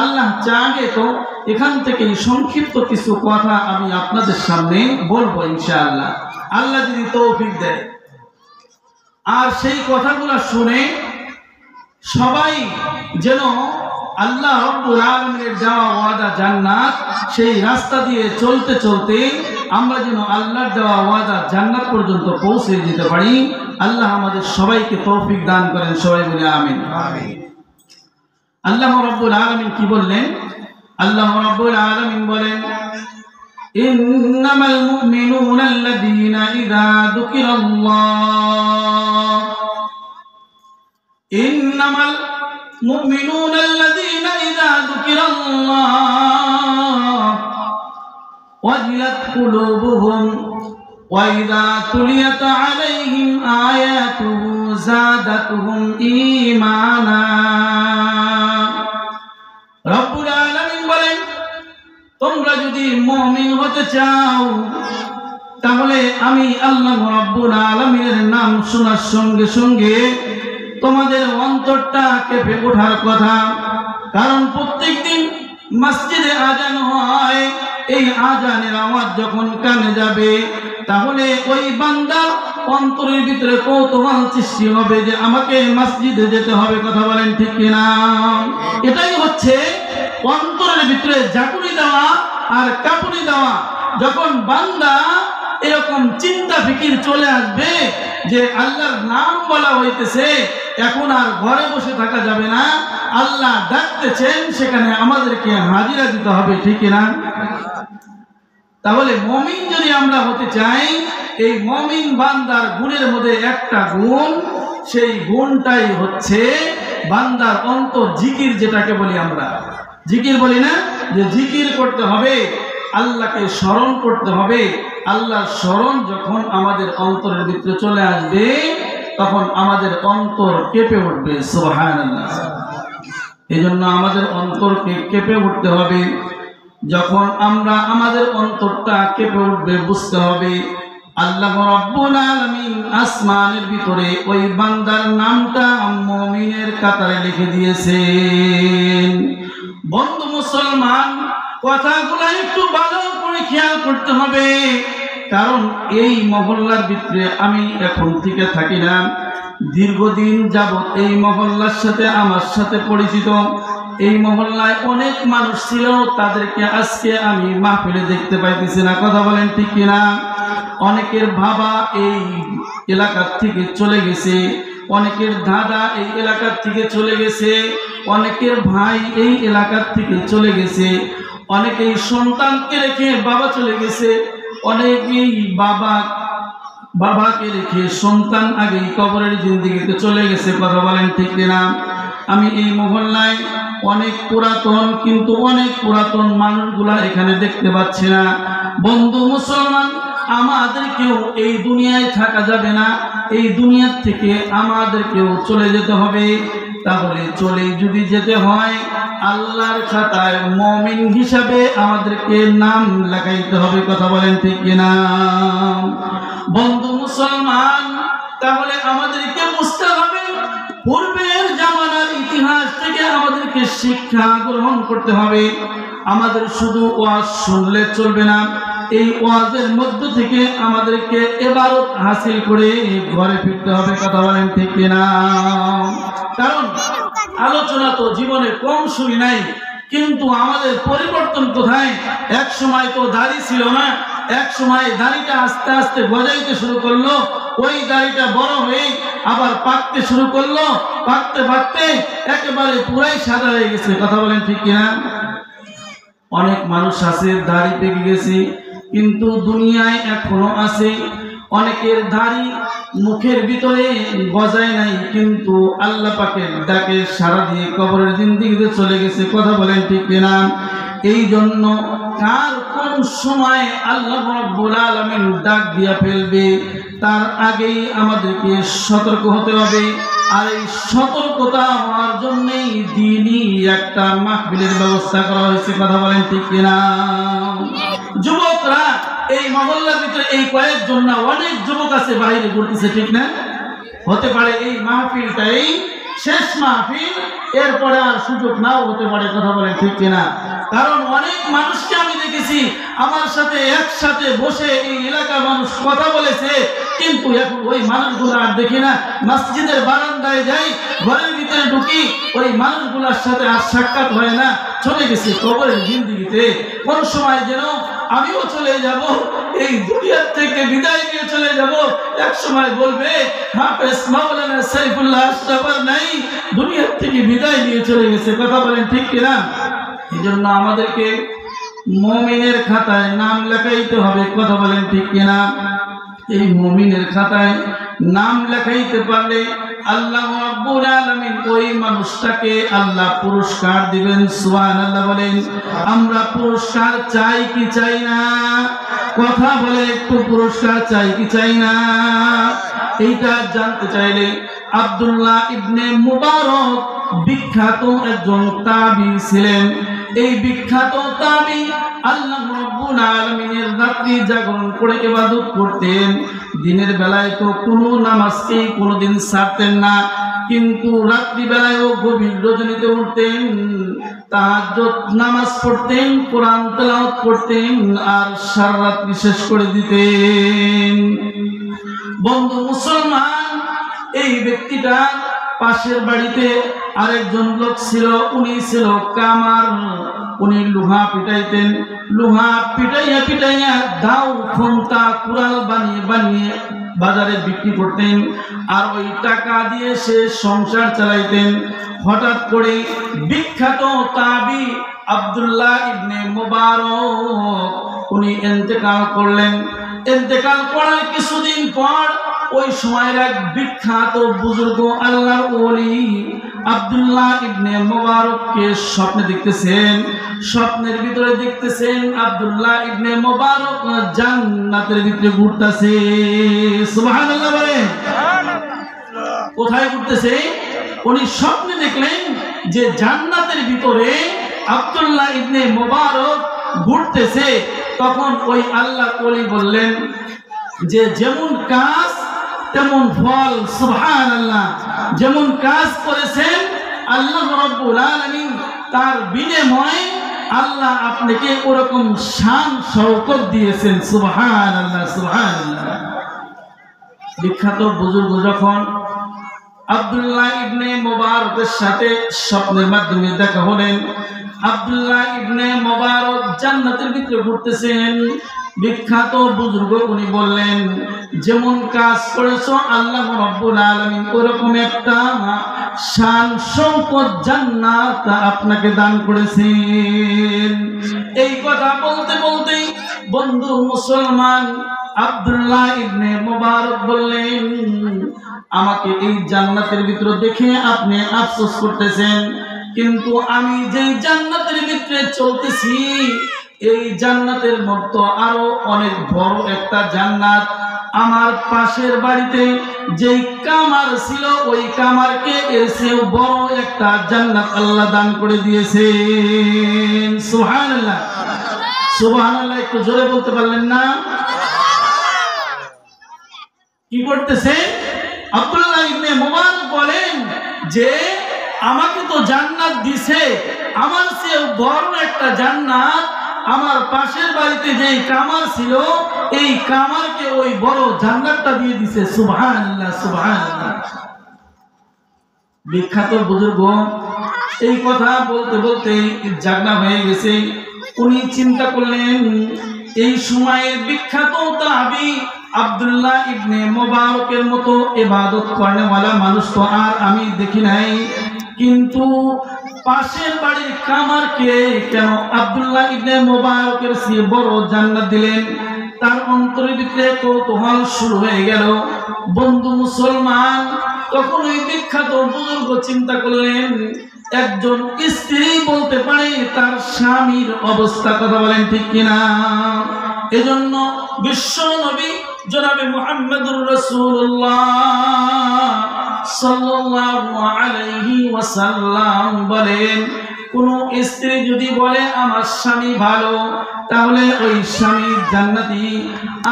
আল্লাহ চাহে তো এখান থেকে সংক্ষিপ্ত কিছু কথা আমি আপনাদের সামনে বলবো ইনশাআল্লাহ, আল্লাহ যদি তৌফিক দেয়। আর সেই কথাগুলো শুনে সবাই যেন আল্লাহ রাব্বুল আলামিনের দেওয়া ওয়াদা জান্নাত, সেই রাস্তা দিয়ে চলতে চলতে আমরা যেন আল্লাহর দেওয়া ওয়াদা জান্নাত পর্যন্ত পৌঁছে যেতে পারি। আল্লাহ আমাদের সবাইকে তৌফিক দান করেন, সবাই বলে আমিন। আল্লাহ রাব্বুল আলামিন কি বললেন? আল্লাহ রাব্বুল আলামিন বলেন, ইন্নামাল মুমিনুনা আল্লাযীনা ইযা যুকিরাল্লাহ ইন্নামাল মুমিনুনা আল্লাযীনা ইযা যুকিরাল্লাহ ওয়াজিলাত কুলুবুহুম ওয়া ইযা তুলিয়াত আলাইহিম আয়াতুহু যাদাতুহুম ঈমানা। রব্বুল আলামিন বলেন, তোমরা যদি মুমিন হতে চাও তাহলে আমি আল্লাহ রাব্বুল আলামিনের নাম শোনার সঙ্গে সঙ্গে তোমাদের অন্তরটা কেঁপে ওঠার কথা। কারণ প্রত্যেকদিন মসজিদে আজান হয়, এই আজানের আওয়াজ যখন কানে যাবে তাহলে ওই বান্দা অন্তরের ভিতরে কৌতূহল সৃষ্টি হবে যে আমাকে মসজিদে যেতে হবে। কথা বলেন ঠিক কিনা? এটাই হচ্ছে অন্তরের ভিতরে জাকুনি দেওয়া আর কাঁপুনি দেওয়া। যখন বান্দা এরকম চিন্তা ফিকির চলে আসবে যে আল্লাহর নাম বলা হইতেছে, এখন আর ঘরে বসে থাকা যাবে না, আল্লাহ ডাকতেছেন, সেখানে আমাদেরকে হাজিরা দিতে হবে, ঠিক না? তাহলে মুমিন যদি আমরা হতে চাই, এই মুমিন বান্দার গুণের মধ্যে একটা গুণ, সেই গুণটাই হচ্ছে বান্দার অন্তর জিকির, যেটাকে বলি আমরা জিকির বলি না, যে জিকির করতে হবে, আল্লাহকে স্মরণ করতে হবে। আল্লাহর স্মরণ যখন আমাদের অন্তরের ভিতরে চলে আসবে তখন আমাদের অন্তর কেঁপে উঠবে। সুবহানাল্লাহ। এই জন্য আমাদের অন্তরকে কেঁপে উঠতে হবে। যখন আমরা আমাদের অন্তরটা কেঁপে উঠবে, বুঝতে হবে আল্লাহ রাব্বুল আলামিন আসমানের ভিতরে ওই বান্দার নামটা মুমিনের কাতারে লিখে দিয়েছেন। বন্ধু মুসলমান, কথাগুলো একটু ভালো করে খেয়াল করতে হবে। কারণ এই মহল্লার ভিতরে আমি এখন থেকে থাকি না, দীর্ঘদিন যাবত এই মহল্লার সাথে আমার সাথে পরিচিত। এই মহল্লায় অনেক মানুষ ছিল, তাদেরকে আজকে আমি মাহফিলে দেখতে পাইতেছি না। কথা বলেন ঠিক কিনা? অনেকের বাবা এই এলাকার থেকে চলে গেছে, অনেকের দাদা এই এলাকার থেকে চলে গেছে, অনেকের ভাই এই এলাকার থেকে চলে গেছে, অনেকেই সন্তানকে রেখে বাবা চলে গেছে, অনেকেই বাবাকে রেখে সন্তান আগেই কবরের জিন্দেগিতে চলে গেছে। কথা বলেন ঠিক কিনা? আমি এই মহল্লায় অনেক পুরাতন, কিন্তু অনেক পুরাতন মানুষগুলা এখানে দেখতে পাচ্ছি না। বন্ধু মুসলমান, আমাদেরকেও এই দুনিয়ায় থাকা যাবে না, এই দুনিয়ার থেকে আমাদেরকেও চলে যেতে হবে। তাহলে চলে যদি যেতে হয়, আল্লাহর খাতায় মুমিন হিসাবে আমাদেরকে নাম লাগাইতে হবে। কথা বলেন ঠিক কিনা? বন্ধু মুসলমান, তাহলে আমাদেরকে বুঝতে হবে পূর্বের জামানার ইতিহাস থেকে আমাদেরকে শিক্ষা গ্রহণ করতে হবে। আমাদের শুধু ওয়াজ শুনলে চলবে না, এই ওয়াজের মধ্য থেকে আমাদেরকে ইবাদত হাসিল করে ঘরে ফিরতে হবে। কথা বলেন ঠিক কিনা? কারণ আলোচনা তো জীবনে কম শুনি নাই, কিন্তু আমাদের পরিবর্তন কোথায়? এক সময় তো দাড়ি ছিল না, এক সময় দাড়িটা আস্তে আস্তে গজাইতে শুরু করলো, ওই দাড়িটা বড় হয়ে আবার পাকতে শুরু করলো, পাকতে পাকতে একেবারে পুরাই সাদা হয়ে গেছে। কথা বলেন ঠিক কিনা? অনেক মানুষ আছে দাড়ি পেকে গেছে, কিন্তু দুনিয়ায় এখনো আছে অনেকের দাড়ি মুখের ভিতরে গজায় নাই, কিন্তু আল্লাহ পাকের ডাকে সাড়া দিয়ে কবরের জিন্দেগিতে চলে গেছে। কথা বলেন ঠিক কিনা? এই জন্য কার কোন সময় আল্লাহ রাব্বুল আলামিন ডাক দিয়া ফেলবে তার আগেই আমাদেরকে সতর্ক হতে হবে। আর এই সতর্কতা হওয়ার জন্যই দিনই একটা মাহফিলের ব্যবস্থা করা হয়েছে। কথা বলেন ঠিক কিনা? যুবকরা এই মহল্লার ভিতরে এই কয়েকজন না, অনেক যুবক আছে বাইরে ঘুরতেছে, ঠিক না? হতে পারে এই মাহফিলটাই শেষ মাহফিল, এরপরে আর সুযোগ নাও হতে পারে। কথা বলেন ঠিক কিনা? কারণ অনেক মানুষকে আমি দেখেছি আমার সাথে একসাথে বসে এই এলাকার মানুষ কথা বলেছে, কিন্তু এখন ওই মানুষগুলো আর দেখি না। মসজিদের বারান্দায় যাই, ঘরের ভিতরে ঢুকি, ওই মানুষগুলোর সাথে আর সাক্ষাৎ হয় না, চলে গেছে কবরের জিন্দেগিতে। কোন সময় যেন আমিও চলে যাব, এই দুনিয়ার থেকে বিদায় নিয়ে চলে যাব। এক সময় বলবে হাফেজ মাওলানা সাইফুল্লাহ আশরাফ নাই, দুনিয়ার থেকে বিদায় নিয়ে চলে গেছে। কথা বলেন ঠিক কিনা? এই জন্য আমাদেরকে মুমিনের খাতায় নাম লেখাইতে হবে। কথা বলেন ঠিক কিনা? এই মুমিনের খাতায় নাম লেখাইতে পারলে আল্লাহ রাব্বুল আলামিন ওই মানুষটাকে আল্লাহ পুরস্কার দিবেন। সুবহানাল্লাহ বলেন। আমরা পুরস্কার চাই কি চাই না? কথা বলে একটু পুরস্কার চাই কি চাই না? এইটা জানতে চাইলে আব্দুল্লাহ ইবনে মুবারক বিখ্যাত একজন তাবী ছিলেন। এই বিখ্যাত তাবী আল্লাহ রাব্বুল আলামিনের রাত্রি জাগরণ করে ইবাদত করতেন। দিনের বেলায় তো কোনো নামাজকেই কোনোদিন ছাড়তেন না, কিন্তু রাত্রি বেলায়ও গভীর রজনীতে উঠতেন, তাহাজ্জুদ নামাজ পড়তেন, কোরআন তেলাওয়াত করতেন, আর সারা রাত্রি শেষ করে দিতেন। বন্ধু মুসলমান, এই ব্যক্তিটা পাশের বাড়িতে আরেকজন লোক ছিল, উনি ছিল কামার। উনি লোহা পিটাইতেন, লোহা পিটাইয়া পিটাইয়া দাও খুন্তা কুড়াল বানিয়ে বানিয়ে বাজারে বিক্রি করতেন, আর ওই টাকা দিয়ে সে সংসার চালাইতেন। হঠাৎ করে বিখ্যাত তাবী আব্দুল্লাহ ইবনে মুবারক উনি ইন্তেকাল করলেন। ইন্তেকাল করার কিছুদিন পর ওই সময়ের এক বিখ্যাত বুজুর্গ আল্লাহর ওলি আব্দুল্লাহ ইবনে মুবারককে স্বপ্নে দেখতেছেন। স্বপ্নের ভিতরে দেখতেছেন আব্দুল্লাহ ইবনে মুবারক জান্নাতের ভিতরে ঘুরতেছে। সুবহানাল্লাহ বলেন। কোথায় ঘুরতেছে? উনি স্বপ্নে দেখলেন যে জান্নাতের ভিতরে আব্দুল্লাহ ইবনে মুবারক ঘুরতেছে। তখন ওই আল্লাহর ওলি বললেন যে যেমন কাজ তেমন ফল। সুবহানাল্লাহ। যেমন কাজ করেছেন আল্লাহ রাব্বুল আলামিন তার বিনিময়ে আল্লাহ আপনাকে ওরকম শান শওকত দিয়েছেন। সুবহানাল্লাহ সুবহানাল্লাহ। বিখ্যাত বুজুর্গ যখন আব্দুল্লাহ ইবনে মুবারকের সাথে স্বপ্নের মাধ্যমে দেখা হলেন, আব্দুল্লাহ ইবনে মুবারক জান্নাতের ভিতরে ঘুরতেছেন। বিখ্যাত বুজুর্গ উনি বললেন যেমন কাজ করেছো আল্লাহ রাব্বুল আলামিন ওরকম একটা শান শওকত জান্নাত আপনাকে দান করেছেন। এই কথা বলতে বলতেই বন্ধু মুসলমান আব্দুল্লাহ ইবনে মুবারক বললেন আমাকে এই জান্নাতের ভিতরে দেখে আপনি আফসোস করতেছেন, কিন্তু আমি যে জান্নাতের ভিতরে চলতেছি এই জান্নাতের মতো আরো অনেক বড় একটা জান্নাত। আমার পাশের বাড়িতে যেই কামার ছিল ওই কামারকে এর চেয়েও বড় একটা জান্নাত আল্লাহ দান করে দিয়েছেন। সুবহানাল্লাহ সুবহানাল্লাহ। একটু জোরে বলতে পারলেন না? কি করতেছে? আব্দুল্লাহ ইবনে মুবারক বলেন যে আমাকে তো জান্নাত দিছে, আমার চেয়ে বড় একটা জান্নাত আমার পাশের বাড়িতে যেই কামার ছিল এই কামারকে ওই বড় জান্নাতটা দিয়ে দিছে। সুবহানাল্লাহ সুবহানাল্লাহ। বিখ্যাত বুজুর্গ এই কথা বলতে বলতে জাগনা হয়ে গেছে। উনি চিন্তা করলেন এই সময়ের বিখ্যাত তাবী আব্দুল্লাহ ইবনে মুবারকের মতো ইবাদত করেওয়ালা মানুষ তো আর আমি দেখি নাই। কিন্তু পাশের বাড়ির কামারকে কেন আব্দুল্লাহ ইবনে মুবারকের চেয়ে বড় জান্নাত দিলেন? তার অন্তরের ভিতরে কৌতূহল শুরু হয়ে গেল। বন্ধু মুসলমান, তখন ওই বিখ্যাত বুজুর্গ চিন্তা করলেন, একজন স্ত্রী বলতে পারে তার স্বামীর অবস্থা, কথা বলেন ঠিক কিনা? এজন্য বিশ্ব নবী জনাবে মুহাম্মদুর রাসূলুল্লাহ সাল্লাল্লাহু আলাইহি ওয়াসাল্লাম বলেন, কোন স্ত্রী যদি বলে আমার স্বামী ভালো, তাহলে ওই স্বামী জান্নাতি।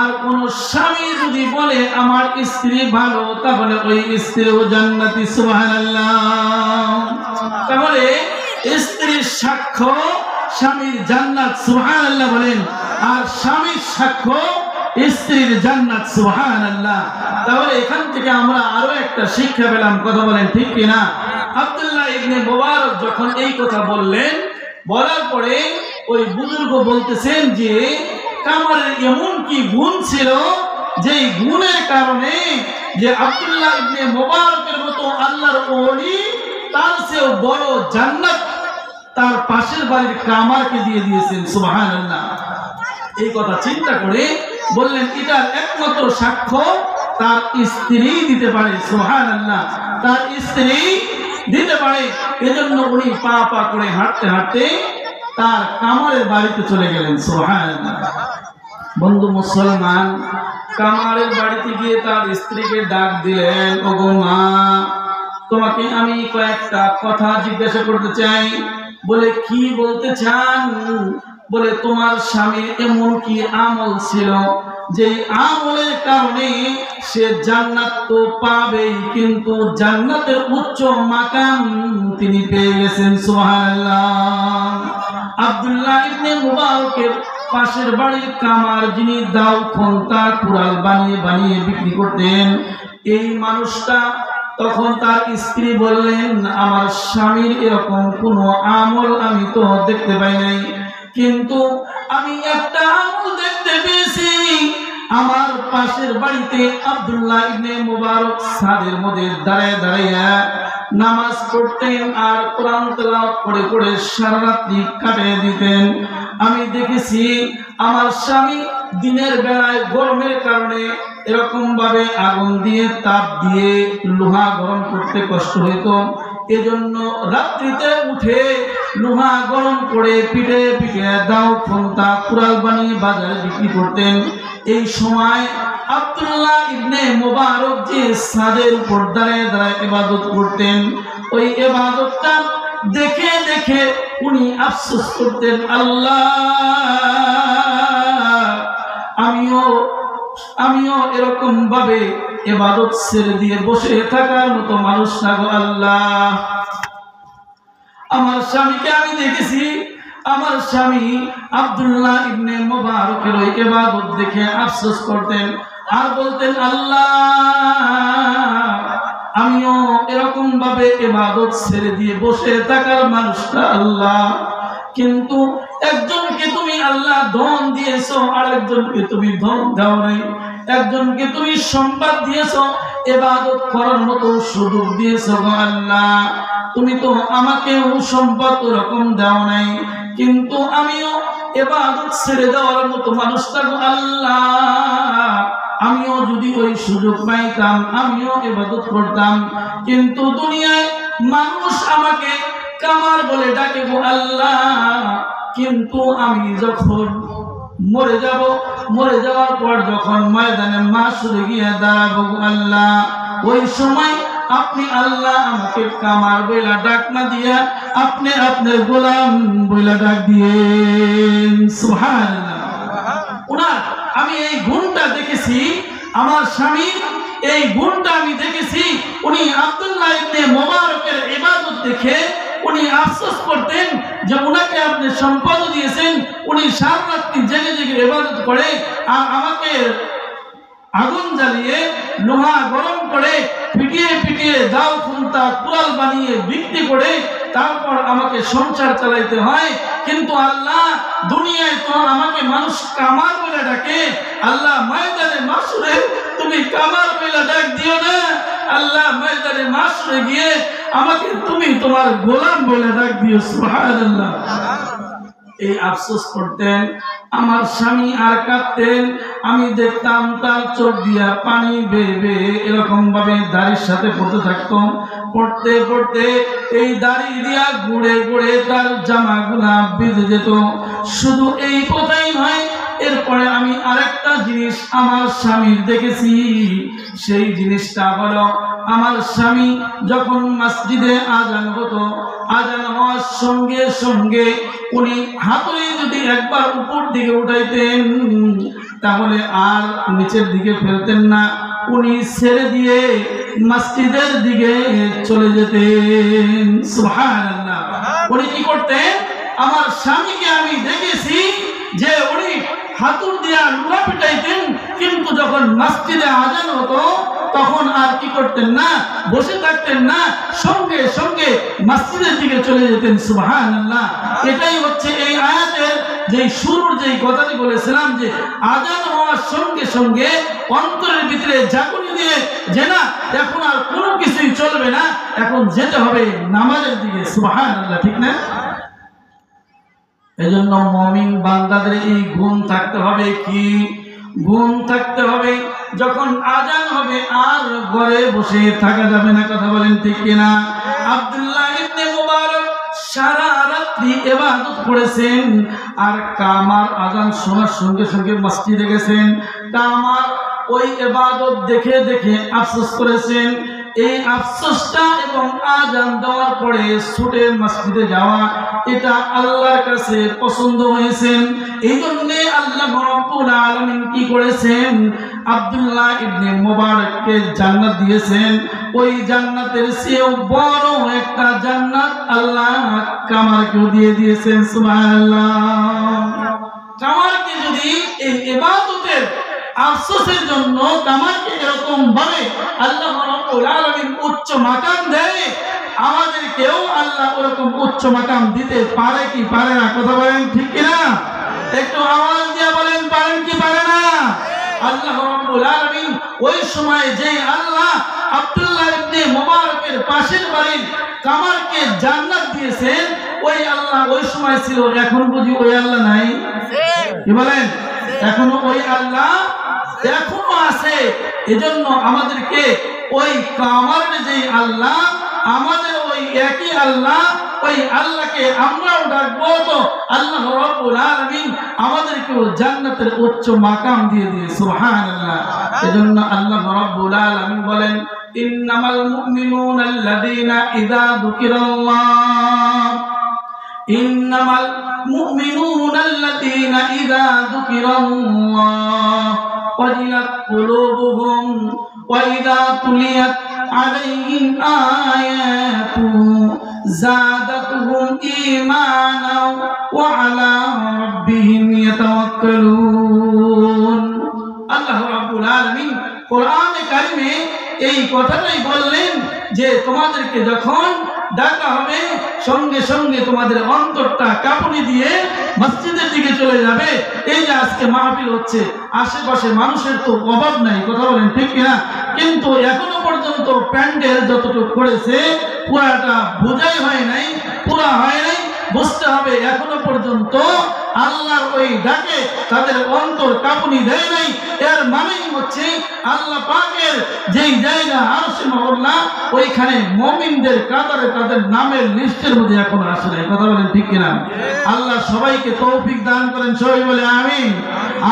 আর কোন স্বামী যদি বলে আমার স্ত্রী ভালো, তাহলে ওই স্ত্রীও জান্নাতি। সুবহানাল্লাহ। তাহলে স্ত্রীর সাক্ষ্য স্বামীর জান্নাত, সুবহানাল্লাহ বলেন। আর স্বামীর সাক্ষ্য স্ত্রীর জান্নাত, সুবহানাল্লাহ। তাহলে এখান থেকে আমরা আরো একটা শিক্ষা পেলাম, কথা বলেন ঠিক কিনা? আব্দুল্লাহ ইবনে মুবারক যখন এই কথা বললেন, বলার পরে ওই বুজুর্গ বলতেছেন যে কামারের এমন কি গুণ ছিল, যে গুণের কারণে যে আব্দুল্লাহ ইবনে মুবারকের মতো আল্লাহর ওলি তার চেয়েও বড় জান্নাত তার পাশের বাড়ির কামারকে দিয়ে দিয়েছেন। সুবহানাল্লাহ। এই কথা চিন্তা করে বললেন, এটার একমাত্র সাক্ষ্য তার স্ত্রী দিতে পারে। সুবহানাল্লাহ। তার স্ত্রী দিতে পারে। এজন্য উনি পা পা করে হাঁটতে হাঁটতে তার কামারের বাড়িতে চলে গেলেন। সুবহানাল্লাহ। বন্ধু মুসলমান, কামারের বাড়িতে গিয়ে তার স্ত্রীকে ডাক দিলেন, ওগো মা, তোমাকে আমি কয়েকটা কথা জিজ্ঞাসা করতে চাই। বলে, কি বলতে চান? বলে, তোমার স্বামী এমন কি আমল ছিল যে আমলের কারণে সে জান্নাত তো পাবেই, কিন্তু জান্নাতের উচ্চ মাকাম তিনি পেয়ে গেছেন। সুবহানাল্লাহ। আব্দুল্লাহ ইবনে মুবারকের পাশের বাড়ির কামার, যিনি দাও খন্তা কুড়াল বানিয়ে বানিয়ে বিক্রি করতেন, এই মানুষটা তখন তার স্ত্রী বললেন, আমার স্বামীর এরকম কোনো আমল আমি তো দেখতে পাই নাই, কিন্তু আমি একটা আমল দেখতে পেয়েছি। আমার পাশের বাড়িতে আব্দুল্লাহ ইবনে মুবারক ছাদের মধ্যে দাঁড়ায় দাঁড়াইয়া নামাজ পড়তেন আর কোরআন তেলাওয়াত করে করে সারা রাত্রি কাটিয়ে দিতেন। আমি দেখেছি আমার স্বামী দিনের বেলায় গরমের কারণে এরকম ভাবে আগুন দিয়ে তাপ দিয়ে লোহা গরম করতে কষ্ট হইতো, এজন্য রাত্রিতে উঠে লোহা গরম করে পিঠে পিঠে দাও খন্তা কুড়াল বানিয়ে বাজারে বিক্রি করতেন। এই সময় আব্দুল্লাহ ইবনে মুবারক যে ছাদের উপর দাঁড়ায় দাঁড়ায় ইবাদত করতেন, ওই ইবাদতটা দেখে দেখে উনি আফসোস করতেন, আল্লাহ, আমিও এরকম ভাবে ইবাদত ছেড়ে দিয়ে বসে থাকার মতো মানুষ না গো আল্লাহ। আমার স্বামীকে আমি দেখেছি, আমার স্বামী আব্দুল্লাহ ইবনে মুবারকের ওই ইবাদত দেখে আফসোস করতেন আর বলতেন, আল্লাহ, আমিও এরকম ভাবে ইবাদত ছেড়ে দিয়ে বসে থাকার মানুষটা আল্লাহ। কিন্তু একজনকে তুমি আল্লাহ ধন দিয়েছো, আর একজনকে তুমি ধন দাও নাই। একজনকে তুমি সম্পদ দিয়েছো, ইবাদত করার মতো সুযোগ দিয়েছো গো আল্লাহ। তুমি তো আমাকেও সম্পদ ওরকম দাও নাই, কিন্তু আমিও ইবাদত ছেড়ে দেওয়ার মতো মানুষটা গো আল্লাহ। আমিও যদি ওই সুযোগ পাইতাম আমিও ইবাদত করতাম, কিন্তু দুনিয়ায় মানুষ আমাকে কামার বলে ডাকে গো আল্লাহ। কিন্তু আমি যখন মরে যাব, মরে যাওয়ার পর যখন ময়দানে মাশরে গিয়ে দাঁড়াবো গো আল্লাহ, ওই সময় আপনি আল্লাহ আমাকে কামার বইলা ডাক না দিয়া আপনি আপনার গোলাম বইলা ডাক দিয়েন। সুবহানাল্লাহ। ওনার আমি এই গুণটা দেখেছি, আমার স্বামী এই গুণটা আমি দেখেছি। উনি আব্দুল্লাহ ইবনে মুবারকের ইবাদত দেখে উনি আফসোস করতেন যে উনাকে আপনি সম্পদ দিয়েছেন, উনি সারা রাত্রি জেগে জেগে ইবাদত করে আর আমাকে আগুন জ্বালিয়ে লোহা গরম করে পিটিয়ে পিটিয়ে দাও খুন্তা কুড়াল বানিয়ে বিক্রি করে তারপর আমাকে সংসার চালাইতে হয়। কিন্তু আল্লাহ দুনিয়ায় তো আমাকে মানুষ কামার বলে ডাকে, আল্লাহ ময়দানে মাশরে তুমি কামার বলে ডাক দিও না। আল্লাহ ময়দানে মাশরে গিয়ে আমাকে তুমি তোমার গোলাম বলে ডাক দিও। সুবহানাল্লাহ। এই আফসোস করতেন আমার স্বামী আর কাঁদতেন, আমি দেখতাম তার চোখ দিয়া পানি বেয়ে বেয়ে এরকম ভাবে দাড়ির সাথে পড়তে থাকতাম। পড়তে পড়তে এই দাড়ি দিয়া ঘুরে ঘুরে তার জামাগুলা ভিজে যেত। শুধু এই কথাই নয়, এরপরে আমি আরেকটা জিনিস আমার স্বামীর দেখেছি। সেই জিনিসটা হলো আমার স্বামী যখন মসজিদে আজান হতো, আজান হওয়ার সঙ্গে সঙ্গে উনি হাতুড়ি যদি একবার উপর দিকে উঠাইতেন তাহলে আর নিচের দিকে ফেলতেন না, উনি ছেড়ে দিয়ে মসজিদের দিকে চলে যেতেন। সুবহানাল্লাহ। উনি কি করতেন? আমার স্বামীকে আমি দেখেছি যে উনি হাতুড় দিয়া লুড়া পিটাইতেন, কিন্তু যখন মসজিদে আজান হতো তখন আর কি করতেন না, বসে থাকতেন না, সঙ্গে সঙ্গে মসজিদের দিকে চলে যেতেন। সুবহানাল্লাহ। এটাই হচ্ছে এই আয়াতের যে শুরুর যে কথাটি বলেছিলাম যে আজান হওয়ার সঙ্গে সঙ্গে অন্তরের ভিতরে জাগনি দিয়ে যে না এখন আর কোনো কিছুই চলবে না, এখন যেতে হবে নামাজের দিকে। সুবহানাল্লাহ, ঠিক না? এজন্য মুমিন বান্দাদের এই গুণ থাকতে হবে। কি গুণ থাকতে হবে? যখন আজান হবে আর ঘরে বসে থাকা যাবে না। কথা বলেন ঠিক কিনা? আব্দুল্লাহ ইবনে মুবারক সারা রাত্রি ইবাদত করেছেন আর কামার আজান শোনার সঙ্গে সঙ্গে মসজিদে গেছেন। কামার ওই ইবাদত দেখে দেখে আফসোস করেছেন। এই আফসোসটা এবং আজান দেওয়ার পরে ছুটে মসজিদে যাওয়া এটা আল্লাহর কাছে পছন্দ হয়েছেন। এই জন্য আল্লাহ রাব্বুল আলামিন কি করেছেন? আব্দুল্লাহ ইবনে মুবারককে জান্নাত দিয়েছেন। ওই জান্নাতের চেয়েও বড় একটা জান্নাত আল্লাহ কামারকেও দিয়ে দিয়েছেন। সুবহানাল্লাহ। কামারকে যদি এই ইবাদতের আফসোসের জন্য কামারকে এরকম ভাবে আল্লাহ রাব্বুল আলামিন উচ্চ মাকাম দেয়, আমাদেরকেও আল্লাহ ওরকম উচ্চ মাকাম দিতে পারে কি পারে না? কথা বলেন ঠিক কিনা? একটু আওয়াজ দিয়ে বলেন পারেন কি পারে না? আল্লাহ রাব্বুল আলামিন ওই সময় যে আল্লাহ আব্দুল্লাহ ইবনে মুবারকের পাশের বাড়ির কামারকে জান্নাত দিয়েছেন, ওই আল্লাহ ওই সময় ছিল, এখন বুঝি ওই আল্লাহ নাই? কি বলেন? এখনো ওই আল্লাহ এখনো আছে। এজন্য আমাদেরকে ওই কামারের যে আল্লাহ, আমাদের ওই একই আল্লাহ, ওই আল্লাহকে আমরাও ডাকবো, তো আল্লাহ রাব্বুল আলামিন আমাদেরকেও জান্নাতের উচ্চ মাকাম দিয়ে দিয়ে। সুবহানাল্লাহ। এজন্য আল্লাহ রাব্বুল আলামিন বলেন ইন্নামাল মুমিনুনা আল্লাযীনা ইযা যুকিরাল্লাহ ইন্নামাল মুমিনুনা আল্লাযীনা ইযা যুকিরাল্লাহ ওয়াজিলাত কুলুবুহুম ওয়া ইযা তুলিয়াত আলাইহিম আয়াতুহু যাদাতুহুম ঈমানাও ওয়া আলা রাব্বিহিম ইয়াতাওয়াক্কালুন। আল্লাহ রাব্বুল আলামিন কোরআনে কারিমে এই কথাটাই বললেন যে তোমাদেরকে যখন ডাকা হবে সঙ্গে সঙ্গে তোমাদের অন্তরটা কাঁপুনি দিয়ে মসজিদের দিকে চলে যাবে। এই যে আজকে মাহফিল হচ্ছে, আশেপাশে মানুষের তো অভাব নাই। কথা বলেন ঠিক কিনা? কিন্তু এখনো পর্যন্ত প্যান্ডেল যতটুকু করেছে পুরাটা বোঝাই হয় নাই, পুরা হয় নাই। বুঝতে হবে এখনো পর্যন্ত আল্লাহর ওই ডাকে তাদের অন্তর কাঁপুনি দেয় নাই। এর মানেই হচ্ছে আল্লাহ পাকের যেই জায়গা আরশে মহল্লা, ওইখানে মুমিনদের কাতারে তাদের নামের লিস্টের মধ্যে এখনো আসে নাই। কথা বলেন ঠিক কিনা? আল্লাহ সবাইকে তৌফিক দান করেন। সবাই বলে আমিন।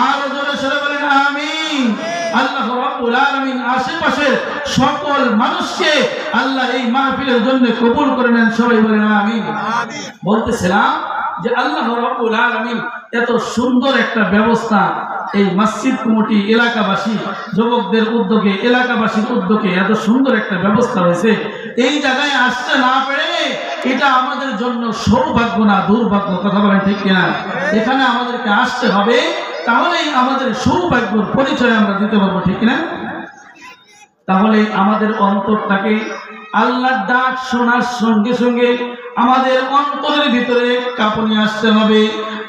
আর জোরে সরে বলেন আমিন। আল্লাহ রাব্বুল আলামিন আশেপাশের সকল মানুষকে আল্লাহ এই মাহফিলের জন্য কবুল করে নেন। সবাই বলেন আমিন। বলতেছিলাম যে আল্লাহ রাব্বুল আলামিন এত সুন্দর একটা ব্যবস্থা এই মসজিদ কমিটি এলাকাবাসী যুবকদের উদ্যোগে, এলাকাবাসীর উদ্যোগে এত সুন্দর একটা ব্যবস্থা হয়েছে। এই জায়গায় আসতে না পেরে এটা আমাদের জন্য সৌভাগ্য না দুর্ভাগ্য। কথা বলেন ঠিক কিনা? এখানে আমাদেরকে আসতে হবে, তাহলেই আমাদের সৌভাগ্যের পরিচয় আমরা দিতে পারবো। ঠিক কিনা? তাহলে আমাদের অন্তরটাকে আল্লাহর ডাক শোনার সঙ্গে সঙ্গে আমাদের অন্তরের ভিতরে কাঁপুনি আসতে হবে।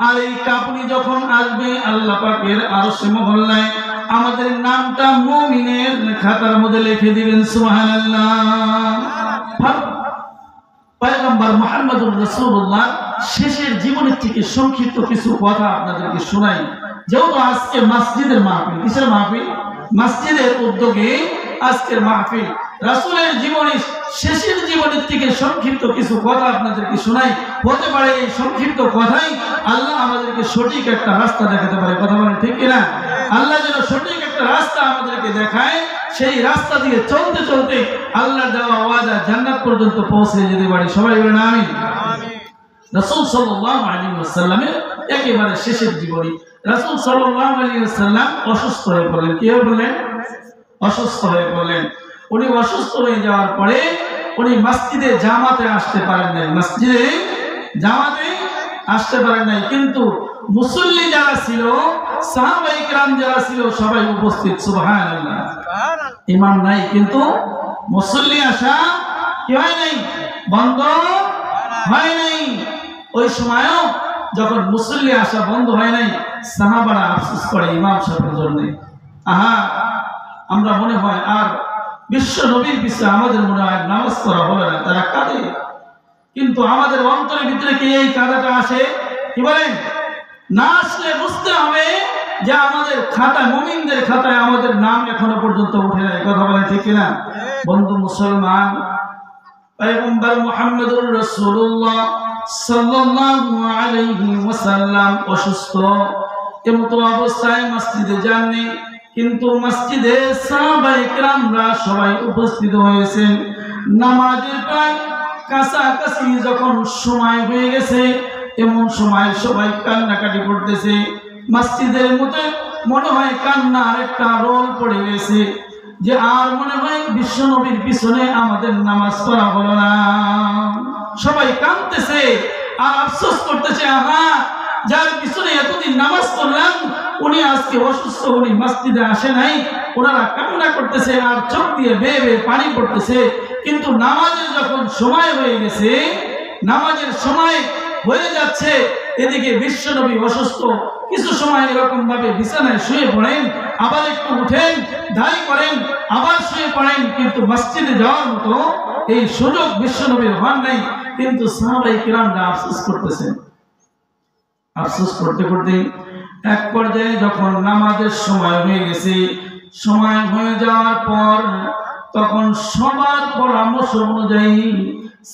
আর এই কাঁপুনি যখন আসবে আল্লাহ পাকের আরশে মহল্লায় আমাদের নামটা মুমিনের খাতার মধ্যে লিখে দিবেন। সুবহানাল্লাহ। পয়গম্বর মুহাম্মদুর রাসূলুল্লাহ শেষের জীবনের থেকে সংক্ষিপ্ত কিছু কথা আপনাদেরকে শোনাই। যেহেতু আজকে মসজিদের মাহফিল, কিসের মাহফিল? মসজিদের উদ্যোগে আজকের মাহফিল। রাসূলের জীবনের শেষের জীবনের থেকে সংক্ষিপ্ত কিছু কথা আপনাদেরকে শোনাই। হতে পারে এই সংক্ষিপ্ত কথাই আল্লাহ আমাদেরকে সঠিক একটা রাস্তা দেখাতে পারে। কথা বলেন ঠিক কিনা? আল্লাহ যেন সঠিক একটা রাস্তা আমাদেরকে দেখায়, সেই রাস্তা দিয়ে চলতে চলতে আল্লাহর দেওয়া ওয়াদা জান্নাত পর্যন্ত পৌঁছে যেতে পারি। সবাই বলেন আমিন। রাসূল সাল্লাল্লাহু আলাইহি ওয়াসাল্লামের একেবারে শেষের জীবনী। রাসূল সাল্লাল্লাহু আলাইহি ওয়াসাল্লাম অসুস্থ হয়ে পড়লেন। কি হয়ে পড়লেন? অসুস্থ হয়ে পড়লেন। উনি অসুস্থ হয়ে যাওয়ার পরে উনি মসজিদে জামাতে আসতে পারেন নাই। মসজিদে জামাতে আসতে পারেন নাই, কিন্তু মুসল্লি যারা ছিল, সাহাবায়ে কেরাম যারা ছিল সবাই উপস্থিত। সুবহানাল্লাহ। ইমাম নাই কিন্তু মুসল্লি আসা কি হয় নাই? বন্ধ হয় নাই। ওই সময়ও যখন মুসল্লি আসা বন্ধ হয় নাই, সাহাবারা আফসোস করে ইমাম সাহেবের জন্য। আহা, আমরা মনে হয় আর বিশ্ব নবীর পিছনে আমাদের মনে হয় নামাজ পড়া হবে না, তারা কাঁদে। কিন্তু আমাদের অন্তরের ভিতরে কি এই কাঁদাটা আসে? কি বলেন? না আসলে বুঝতে হবে যে আমাদের খাতায়, মুমিনদের খাতায় আমাদের নাম এখনো পর্যন্ত উঠে নাই। কথা বলেন ঠিক কিনা? বন্ধু মুসলমান, পয়গম্বর মুহাম্মদুর রাসূলুল্লাহ সাল্লাল্লাহু আলাইহি ওয়াসাল্লাম অসুস্থ। এমতো অবস্থায় মসজিদে যাননি, কিন্তু মসজিদে সাহাবায়ে কেরামরা সবাই উপস্থিত হয়েছেন। নামাজের প্রায় কাছাকাছি যখন সময় হয়ে গেছে, এমন সময় সবাই কান্নাকাটি করতেছে। মসজিদের মধ্যে মনে হয় কান্নার একটা রোল পড়ে গেছে, যে আর মনে হয় বিশ্ব নবীর পিছনে আমাদের নামাজ পড়া হলো না। সবাই কাঁদতেছে আর আফসোস করতেছে, আহা, যার পিছনে এতদিন নামাজ পড়লাম উনি আজকে অসুস্থ, উনি মসজিদে আসে নাই। ওনারা কান্না করতেছে আর চোখ দিয়ে বেয়ে বেয়ে পানি পড়তেছে। কিন্তু নামাজের যখন সময় হয়ে গেছে, নামাজের সময় হয়ে যাচ্ছে, এদিকে বিশ্বনবী অসুস্থ। কিছু সময় এরকম ভাবে বিছানায় শুয়ে পড়েন, আবার একটু উঠেন, দাঁড়ি করেন, আবার শুয়ে পড়েন, কিন্তু মসজিদে যাওয়ার মতো এই সুযোগ বিশ্বনবীর হন নাই। কিন্তু সাহাবায়ে কেরামরা আফসোস করতেছেন। আফসোস করতে করতে এক পর্যায়ে যখন নামাজের সময় হয়ে গেছে, সময় হয়ে যাওয়ার পর তখন সবার পরামর্শ অনুযায়ী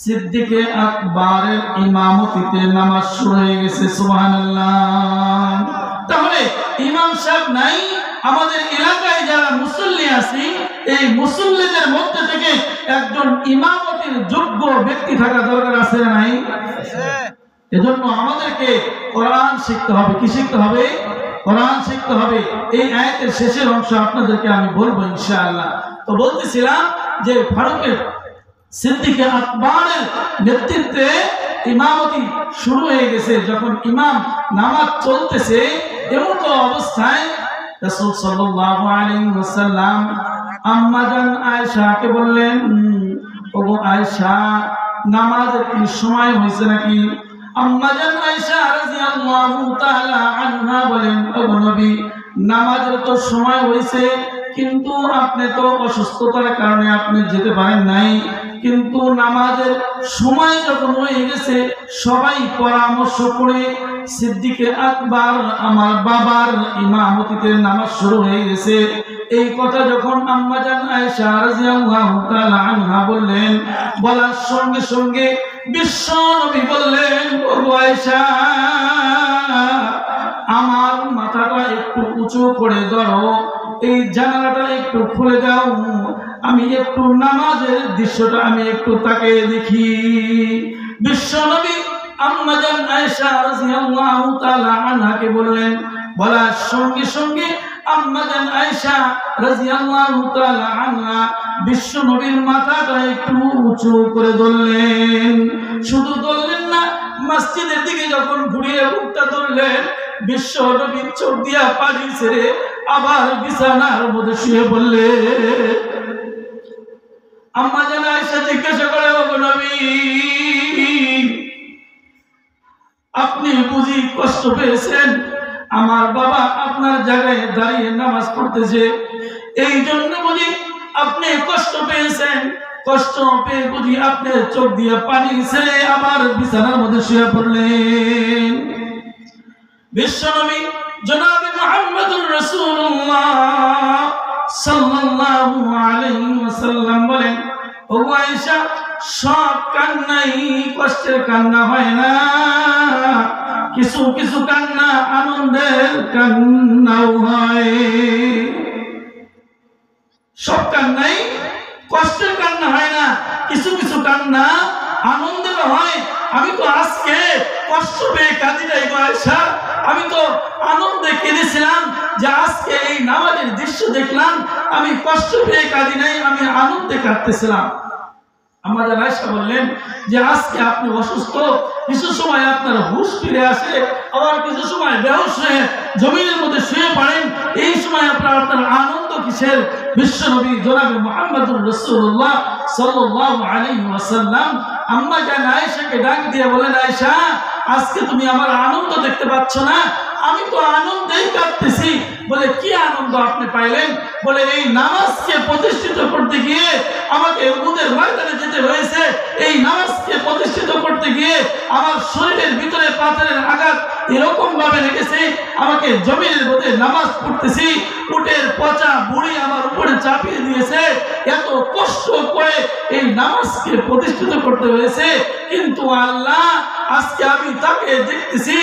সিদ্দিকে আকবরের ইমামতিতে নামাজ শুরু হয়ে গেছে। সুবহানাল্লাহ। তাহলে ইমাম সাহেব নাই, আমাদের এলাকায় যারা মুসল্লি আছে, এই মুসল্লিদের মধ্যে থেকে একজন ইমামতির যোগ্য ব্যক্তি থাকা দরকার আছে না নাই? এজন্য আমাদেরকে কোরআন শিখতে হবে। কি শিখতে হবে? কোরআন শিখতে হবে। এই আয়াতের শেষের অংশ আপনাদেরকে আমি বলবো ইনশাআল্লাহ। তো বলতেছিলাম যে ফারুকের সিদ্দিকে আকবরের নেতৃত্বে ইমামতি শুরু হয়ে গেছে। যখন ইমাম নামাজ চলতেছে, এমন তো অবস্থায় রাসূল সাল্লাল্লাহু আলাইহি ওয়াসাল্লাম আম্মা জান আয়েশাকে বললেন, ওগো আয়েশা, নামাজের কি সময় হয়েছে নাকি? আম্মা জান আয়েশা রাদিয়াল্লাহু তাআলা আনহা বলেন, ওগো নবী, নামাজের তো সময় হয়েছে, কিন্তু আপনি তো অসুস্থতার কারণে আপনি যেতে পারেন নাই। কিন্তু নামাজের সময় যখন হয়ে গেছে, সবাই পরামর্শ করে সিদ্দিকে আকবর আমার বাবার ইমামতিতে নামাজ শুরু হয়ে গেছে। এই কথা যখন আম্মা জান আয়েশা রাদিয়াল্লাহু তাআলা আনহা বললেন, বলার সঙ্গে সঙ্গে বিশ্ব নবী বললেন, ওগো আয়েশা, আমার মাথাটা একটু উঁচু করে ধরো, এই জানালাটা একটু খুলে দাও, আমি একটু নামাজের দৃশ্যটা আমি একটু তাকিয়ে দেখি। বিশ্বনবী আম্মা জান আয়েশা রাদিয়াল্লাহু তাআলা আনহাকে বললেন, বলার সঙ্গে সঙ্গে আম্মা জান আয়েশা রাদিয়াল্লাহু তাআলা আনহা বিশ্বনবীর মাথাটা একটু উঁচু করে ধরলেন। শুধু ধরলেন না, মসজিদের দিকে যখন ঘুরিয়ে মুখটা ধরলেন, বিশ্বনবীর চোখ দিয়া পানি ছেড়ে আবার বিছানার মধ্যে শুয়ে পড়লেন। আম্মা জান আয়েশা জিজ্ঞাসা করে, ওগো নবী, আপনি বুঝি কষ্ট পেয়েছেন, আমার বাবা আপনার জায়গায় দাঁড়িয়ে নামাজ পড়তেছে, এই জন্য বুঝি আপনি কষ্ট পেয়েছেন। কষ্ট পেয়ে বুঝি আপনি চোখ দিয়ে পানি ছেড়ে আবার বিছানার মধ্যে শুয়ে পড়লেন। বিশ্বনবী জনাবে মুহাম্মদুর রাসূলুল্লাহ সাল্লাল্লাহু আলাইহি ওয়াসাল্লাম বলেন, ও আয়েশা, সব কান্নাই কষ্টের কান্না হয় না, কিছু কিছু কান্না আনন্দের কান্নাও হয়। সব কান্নাই কষ্টের কান্না হয় না, কিছু কিছু কান্না আনন্দের হয়। আমি তো আজকে কষ্ট পেয়ে কাঁদি নাই গো আয়েশা, আমি তো আনন্দে কেঁদেছিলাম যে আজকে এই নামাজের দৃশ্য দেখলাম, আমি কষ্ট পেয়ে কাঁদি নাই, আমি আনন্দে কাঁদতেছিলাম। আমাদের আয়েশা বললেন যে আজকে আপনি অসুস্থ, কিছু সময় আপনার হুঁশ ফিরে আসে, আবার কিছু সময় বেহুশ হয়ে জমিনের মধ্যে শুয়ে পড়েন, এই সময় আপনার আনন্দ কিসের? বিশ্বনবী জনাবে মুহাম্মদুর রাসূলুল্লাহ সাল্লাল্লাহু আলাইহি ওয়াসাল্লাম আম্মা জান আয়েশাকে ডাক দিয়ে বলেন, আয়েশা, আজকে তুমি আমার আনন্দ দেখতে পাচ্ছ না? আমি তো আনন্দেই কাঁদতেছি। বলে, কি আনন্দ আপনি পাইলেন? বলে, এই নামাজকে প্রতিষ্ঠিত করতে গিয়ে আমাকে উহুদের ময়দানে যেতে হয়েছে, এই নামাজকে প্রতিষ্ঠিত করতে গিয়ে আমার শরীরের ভিতরে পাথরের আঘাত এরকম ভাবে লেগেছে, আমাকে জমিনের মধ্যে নামাজ পড়তেছি, উটের পচা বুড়ি আমার উপরে চাপিয়ে দিয়েছে, এত কষ্ট করে এই নামাজকে প্রতিষ্ঠিত করতে হয়েছে, কিন্তু আল্লাহ আজকে আমি তাকে দেখতেছি।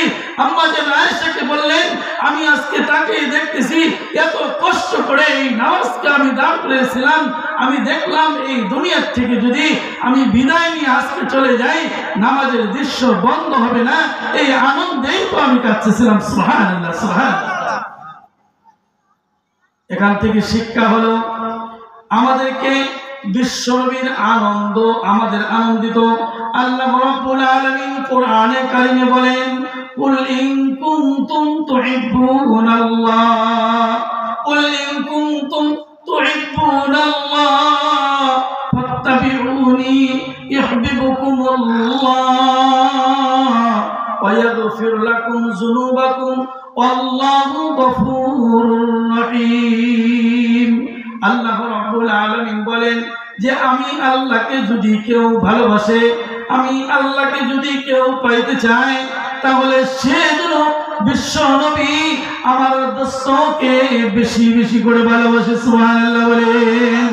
আম্মা জান আয়েশাকে বললেন, আমি আজকে তাকে দেখতেছি, এত কষ্ট করে এই নামাজকে আমি দাঁড় করেছিলাম, আমি দেখলাম এই দুনিয়ার থেকে যদি আমি বিদায় নিয়ে আজকে চলে যাই, নামাজের দৃশ্য বন্ধ হবে না, এই আনন্দেই তো আমি কাঁদতেছিলাম। সুবহানাল্লাহ, সুবহানাল্লাহ। এখান থেকে শিক্ষা হলো, আমাদেরকে বিশ্বনবীর আনন্দ আমাদের আনন্দিত। আল্লাহ রাব্বুল আলামিন কোরআনে কারিমে বলেন, কুল ইন কুনতুম তুহিব্বুনাল্লাহ, কুল ইন কুনতুম তুহিব্বুনাল্লাহ ফাত্তাবিউনি ইউহিব্বুকুমুল্লাহ ওয়া ইয়াগফির লাকুম যুনুবাকুম ওয়াল্লাহু গফুরুর রহিম। আল্লাহ রাব্বুল আলামিন বলেন যে আমি আল্লাহকে যদি কেউ ভালোবাসে, আমি আল্লাহকে যদি কেউ পাইতে চায়, তাহলে সে যেন বিশ্ব নবী আমার দোস্তকে বেশি বেশি করে ভালোবাসে। সুবহানাল্লাহ বলেন।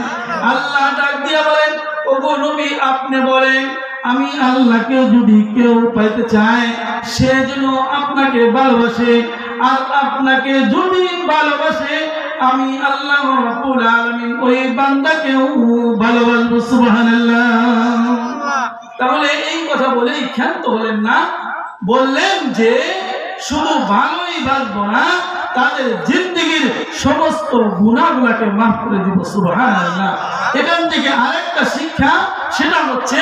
আল্লাহ ডাক দিয়া বলেন, ওগো নবী, আপনি বলেন আমি আল্লাহকে যদি কেউ পাইতে চায়, সে যেন আপনাকে ভালোবাসে, আর আপনাকে যদি ভালোবাসে, আমি আল্লাহ রাব্বুল আলামিন ওই বান্দাকেও ভালোবাসবো। সুবহানাল্লাহ। তাহলে এই কথা বলেই ক্ষান্ত হলেন না, বললেন যে শুধু ভালোই বাসবো না, তাদের জিন্দেগীর সমস্ত গুনাহগুলোকে মাফ করে দিব। সুবহানাল্লাহ। এখান থেকে আরেকটা শিক্ষা, সেটা হচ্ছে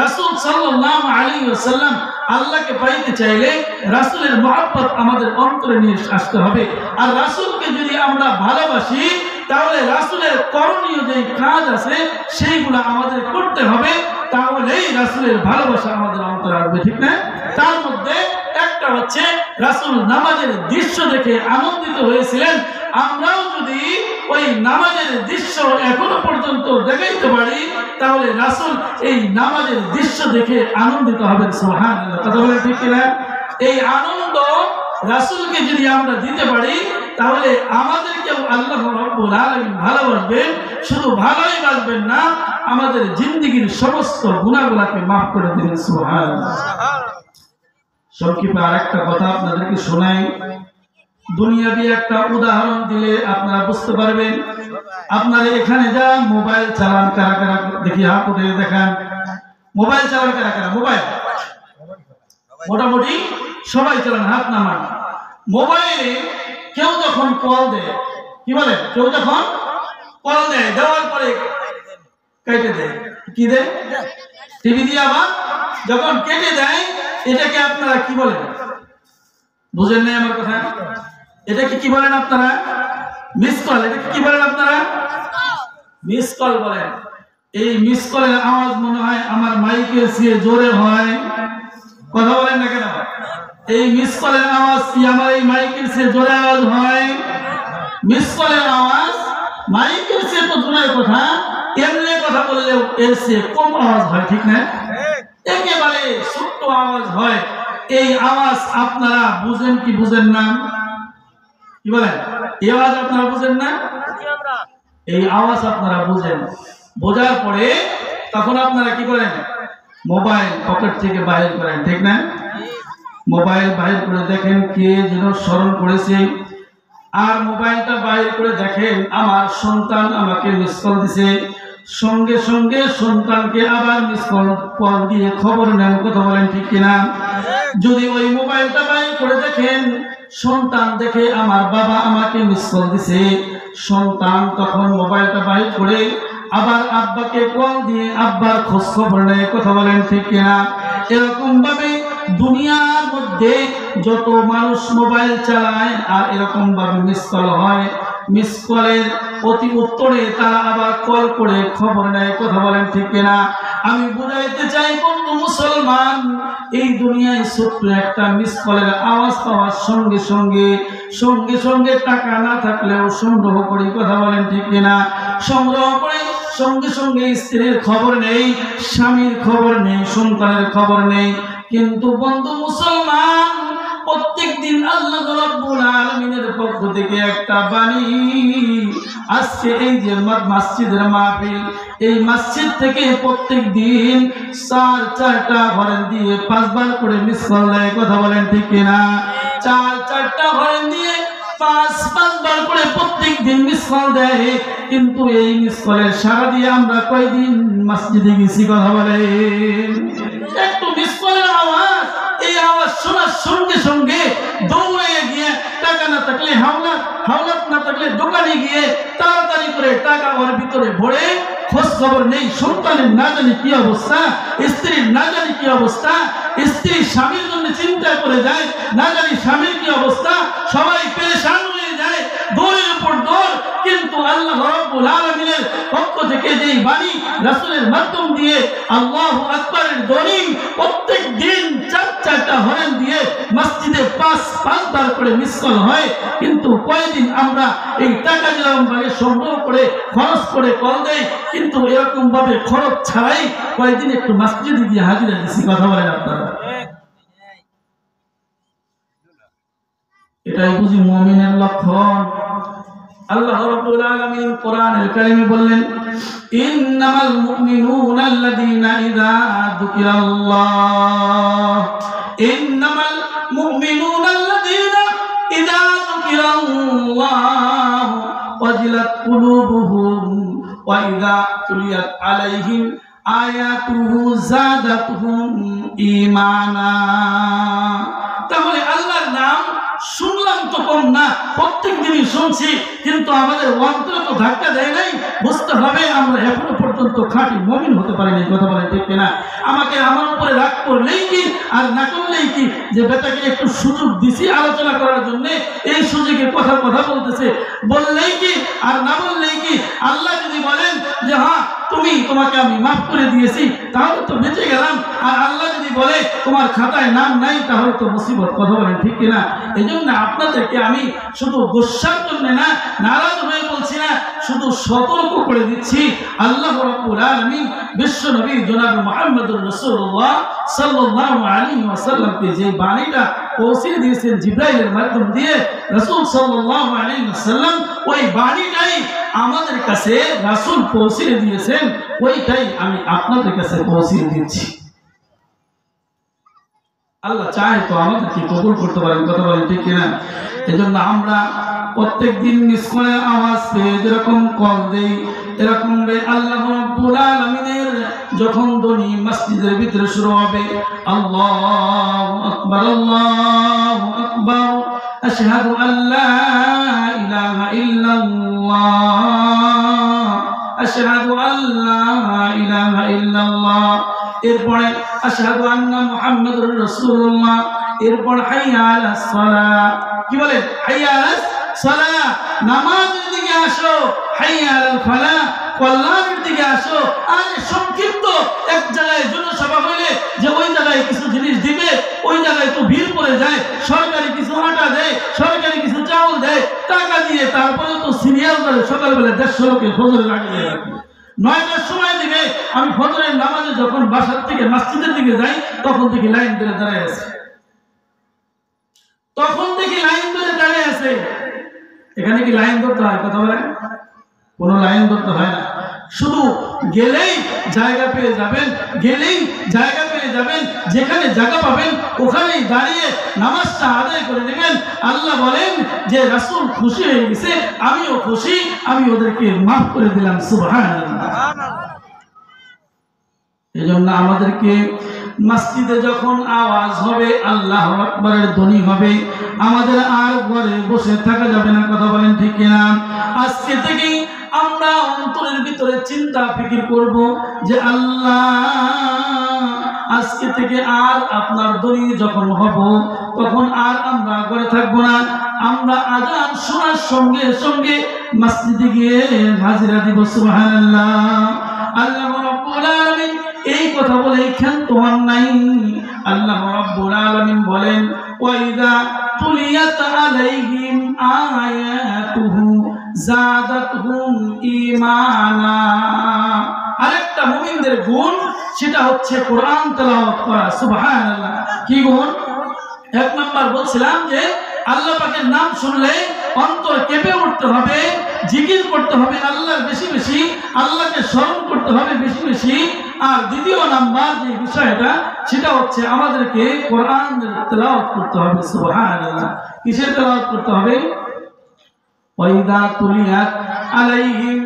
রাসূল সাল্লাল্লাহু আলাইহি ওয়াসাল্লাম আল্লাহকে পাইতে চাইলে রাসূলের মহব্বত আমাদের অন্তরে নিয়ে আসতে হবে। আর রাসূলকে যদি আমরা ভালোবাসি, তাহলে রাসূলের করণীয় যে কাজ আছে সেইগুলো আমাদের করতে হবে, তাহলেই রাসূলের ভালোবাসা আমাদের অন্তরে আসবে, ঠিক না? তার মধ্যে একটা হচ্ছে রাসূল নামাজের দৃশ্য দেখে আনন্দিত হয়েছিলেন। আমরাও যদি ওই নামাজের দৃশ্য এখনো পর্যন্ত দেখাইতে পারি, তাহলে রাসূল এই নামাজের দৃশ্য দেখে আনন্দিত হবেন। সুবহানাল্লাহ। কথা বলে ঠিক কিনা? এই আনন্দ রাসূলকে যদি আমরা দিতে পারি, তাহলে আমাদেরকে আল্লাহ রাব্বুল আলামিন ভালোবাসবেন। শুধু ভালোই বাসবেন না, আমাদের জিন্দেগীর সমস্ত গুনাহগুলোকে মাফ করে দিবেন। সুবহানাল্লাহ। সংক্ষেপে আরেকটা কথা আপনাদেরকে শোনাই, দুনিয়াবি একটা উদাহরণ দিলে আপনারা বুঝতে পারবেন। আপনারা এখানে যা মোবাইল চালান, কারা কারা দেখি হাত উঠে দেখান। মোবাইল চালান কারা কারা? মোবাইল মোটামুটি সবাই চালান, হাত নামান। মোবাইলে কেউ যখন কল দেয়, কি বলে, কেউ যখন কল দেয়, দেওয়ার পরে কেটে দেয়, কি দেয়? টিভি দিয়ে আবার যখন কেটে দেয়, এটাকে আপনারা কি বলেন? বুঝেন নাই আমার কথা? এটাকে কি বলেন আপনারা? Miss call. এটাকে কি বলেন আপনারা? মিস কল বলেন। এই মিস কলের আওয়াজ মনে হয় আমার মাইকের চেয়ে জোরে হয়। কথা বলেন না কেন? এই মিস কলের আওয়াজ কি আমার এই মাইকের চেয়ে জোরে আওয়াজ হয়? মিস কলের আওয়াজ মাইকের চেয়ে তো দূরের কথা, এমনি কথা বললেও এর চেয়ে কম আওয়াজ হয়, ঠিক না? একেবারে ছোট্ট আওয়াজ হয়। এই আওয়াজ আপনারা বুঝেন কি বুঝেন না? কি বলেন? এই আওয়াজ আপনারা বুঝেন না? এই আওয়াজ আপনারা বুঝেন, বোঝার পরে তখন আপনারা কি করেন? মোবাইল পকেট থেকে বাইর করেন, ঠিক না? মোবাইল বাইর করে দেখেন কে যেন স্মরণ করেছে, আর মোবাইলটা বাইর করে দেখেন আমার সন্তান আমাকে মিস কল দিছে, সঙ্গে সঙ্গে সন্তানকে আবার মিস কল দিয়ে খবর নেন। কথা বলেন ঠিক কিনা? যদি ওই মোবাইলটা বাইর করে দেখেন সন্তান দেখে আমার বাবা আমাকে মিস কল দিছে, সন্তান তখন মোবাইলটা বাইর করে আবার আব্বাকে কল দিয়ে আব্বার খোঁজ খবর নেয়। কথা বলেন ঠিক কিনা? এরকম ভাবে দুনিয়ার মধ্যে যত মানুষ মোবাইল চালায় আর এরকম ভাবে মিস কল হয়, মিস কলের অতি উত্তরে তারা আবার কল করে খবর নেয়। কথা বলেন ঠিক কিনা? আমি বুঝাইতে চাই বন্ধু মুসলমান, এই দুনিয়ায় ছোট্ট একটা মিস কলের আওয়াজ পাওয়ার সঙ্গে সঙ্গে সঙ্গে সঙ্গে টাকা না থাকলেও সংগ্রহ করি। কথা বলেন ঠিক কিনা? সংগ্রহ করে সঙ্গে সঙ্গে স্ত্রীর খবর নেই, স্বামীর খবর নেই, সন্তানের খবর নেই। কিন্তু বন্ধু মুসলমান, প্রত্যেক দিন আল্লাহ রাব্বুল আলামিনের পক্ষ থেকে একটা বাণী আজকে এই যে মসজিদের মাহফিল, এই মসজিদ থেকে প্রত্যেক দিন চারটা হরেন দিয়ে 5 বার করে মিস কল দেয়। কথা বলেন ঠিক কিনা? চারটা হরেন দিয়ে 5 বার করে প্রত্যেক দিন মিস কল দেয়। কিন্তু এই মিস কলের সারা দিয়ে আমরা কয়দিন মসজিদে গেছি? কথা বলেন। একটু মিস কলের আওয়াজ, এই আওয়াজ শোনার সঙ্গে সঙ্গে দৌড়ে গিয়ে টাকা না থাকলে হাওলাত না থাকলে দোকানে গিয়ে তাড়াতাড়ি করে টাকা ওর ভিতরে ভরে খোঁজ খবর নেই। সন্তানের না জানি কি অবস্থা, স্ত্রীর না জানি কি অবস্থা, স্ত্রী স্বামীর জন্য চিন্তা করে যায়, না জানি স্বামীর কি অবস্থা, সবাই পেরেশান হয়ে যায়, দৌড়ের উপর দৌড়। কিন্তু আল্লাহ রাব্বুল আলামিনের পক্ষ থেকে যেই বাণী রাসূলের মাধ্যম দিয়ে আল্লাহু আকবারের ধ্বনি প্রত্যেক দিন চারটা হরেন দিয়ে মসজিদে 5 বার করে মিস কল হয়। কিন্তু কয়দিন আমরা এই টাকা যেরকম ভাবে সংগ্রহ করে খরচ করে কল দেই, কিন্তু এরকম ভাবে খরচ ছাড়াই কয়দিন একটু মসজিদে গিয়ে হাজিরা দিছি। কথা বলেন আপনারা? এটাই বুঝি মুমিনের লক্ষণ। আল্লাহ রাব্বুল আলামিন কোরআনুল কারীমে বললেন, ইন্নামাল মুমিনুনা আল্লাযীনা ইযা যুকিরাল্লাহ, ইন্নামাল মুমিনুনা আল্লাযীনা ইযা যুকিরাল্লাহ ওয়াজিলাত কুলুবুহুম ওয়া ইযা তুলিয়াত আলাইহিম আয়াতুহু যাদাতুহুম ঈমানা। তাহলে আল্লাহর নাম শুনলাম তো কম না, প্রত্যেক দিনই শুনছি, কিন্তু আমাদের অন্তরে তো ধাক্কা দেয় নাই। বুঝতে হবে আমরা এখনো পর্যন্ত খাঁটি মুমিন হতে পারিনি। কথা বলেন ঠিক কিনা? আমাকে আমার উপরে রাগ করলেই কি আর না করলেই কি, যে বেটাকে একটু সুযোগ দিছি আলোচনা করার জন্য, এই সুযোগে কথা বলতেছে, বললেই কি আর না বললেই কি? আল্লাহ যদি বলেন যে হ্যাঁ তোমাকে আমি মাফ করে দিয়েছি, তাহলে তো বেঁচে গেলাম। আর আল্লাহ যদি বলে তোমার খাতায় নাম নাই, তাহলে তো মুসিবত। কথা বলেন ঠিক কিনা? এই জন্য আপনাদেরকে আমি শুধু গোসার জন্য না, নারাজ হয়ে বলছি না, শুধু সতর্ক করে দিচ্ছি। আল্লাহ রাব্বুল আলামিন বিশ্ব নবী জনাব মুহাম্মদুর রাসূলুল্লাহ সাল্লাল্লাহু আলাইহি ওয়াসাল্লামকে যে বাণীটা পৌঁছে দিয়েছেন জিবরাইলের মাধ্যম দিয়ে, রাসূল সাল্লাল্লাহু আলাইহি ওয়াসাল্লাম ওই বাণীটাই আমাদের কাছে রাসূল পৌঁছে দিয়েছেন, ওইটাই আমি আপনাদের কাছে পৌঁছে দিচ্ছি। আল্লাহ চায় তো আমাদেরকে কবুল করতে পারেন। কথা বলেন ঠিক কিনা? এজন্য আমরা প্রত্যেক দিন মিস কলের আওয়াজ পেয়ে যেরকম কল দেই, এরকম আল্লাহ রাব্বুল আলামিনের যখন ধ্বনি মসজিদের ভিতরে শুরু হবে, আল্লাহু আকবার, আল্লাহু আকবার, আশহাদু আল্লা ইলাহা ইল্লাল্লাহ, আশহাদু আল্লা ইলাহা ইল্লাল্লাহ, এরপরে আশহাদু আন্না মুহাম্মাদুর রাসূলুল্লাহ, এরপর হাইয়া আলাস সালাহ। কি বলে? হাইয়া আলাস সালাহ, নামাজের দিকে আসো। হাইয়া আলাল ফালাহ, কল্যাণের দিকে আসো। আর সংক্ষিপ্ত এক জায়গায় জনসভা হইলে যে ওই জায়গায় কিছু জিনিস দিবে, ওই জায়গায় তো ভিড় করে করে যায়, সরকারি কিছু আটা দেয়, সরকারি কিছু চাউল দেয়, টাকা দিয়ে তারপরে তো সিরিয়াল করে সকালবেলা 150 লোকে ফজরে লাগিয়ে রাখে। 9টার সময় দিবে, আমি ফজরের নামাজে যখন বাসার থেকে মসজিদের দিকে যাই তখন দেখি লাইন ধরে দাঁড়ায় আছে, এখানে কি লাইন ধরতে হয়? কথা বলেন, কোনো লাইন ধরতে হয় না, শুধু গেলেই জায়গা পেয়ে যাবেন, যেখানে জায়গা পাবেন ওখানেই দাঁড়িয়ে নামাজটা আদায় করে নেবেন। আল্লাহ বলেন যে রাসূল খুশি হয়ে গেছে, আমিও খুশি, আমি ওদেরকে মাফ করে দিলাম। সুবহানাল্লাহ। এজন্য আমাদেরকে মসজিদে যখন আওয়াজ হবে, আল্লাহু আকবারের ধ্বনি হবে, আমাদের আর ঘরে বসে থাকা যাবে না। কথা বলেন ঠিক কিনা? আজকে থেকেই আমরা অন্তরের ভিতরে চিন্তা ফিকির করব যে আল্লাহ, আজকে থেকে আর আপনার ধ্বনি যখন হব তখন আর আমরা ঘরে থাকবো না, আমরা আযান শোনার সঙ্গে সঙ্গে মসজিদে গিয়ে হাজিরা দিব। সুবহানাল্লাহ। আল্লাহ রাব্বুল আলামিন এই কথা বলে ক্ষান্ত হন নাই। আল্লাহ রাব্বুল আলামিন বলেন, ওয়াইদা তুলিয়াত আলাইহিম আয়াতুহু যাদাতহুম ঈমানা। আরেকটা মুমিনদের গুণ, সেটা হচ্ছে কোরআন তেলাওয়াত করা। সুবহানাল্লাহ। কি গুণ? 1 নাম্বার বলছিলাম যে আল্লাহ পাকের নাম শুনলে অন্তর কেঁপে উঠতে হবে, জিকির করতে হবে আল্লাহর বেশি বেশি, আল্লাহকে স্মরণ করতে হবে বেশি বেশি। আর দ্বিতীয় নাম্বার যে বিষয়টা, সেটা হচ্ছে আমাদেরকে কোরআন তেলাওয়াত করতে হবে। সুবহানাল্লাহ। কিসের তেলাওয়াত করতে হবে? ওয়াইদা তুলিয়াত আলাইহিম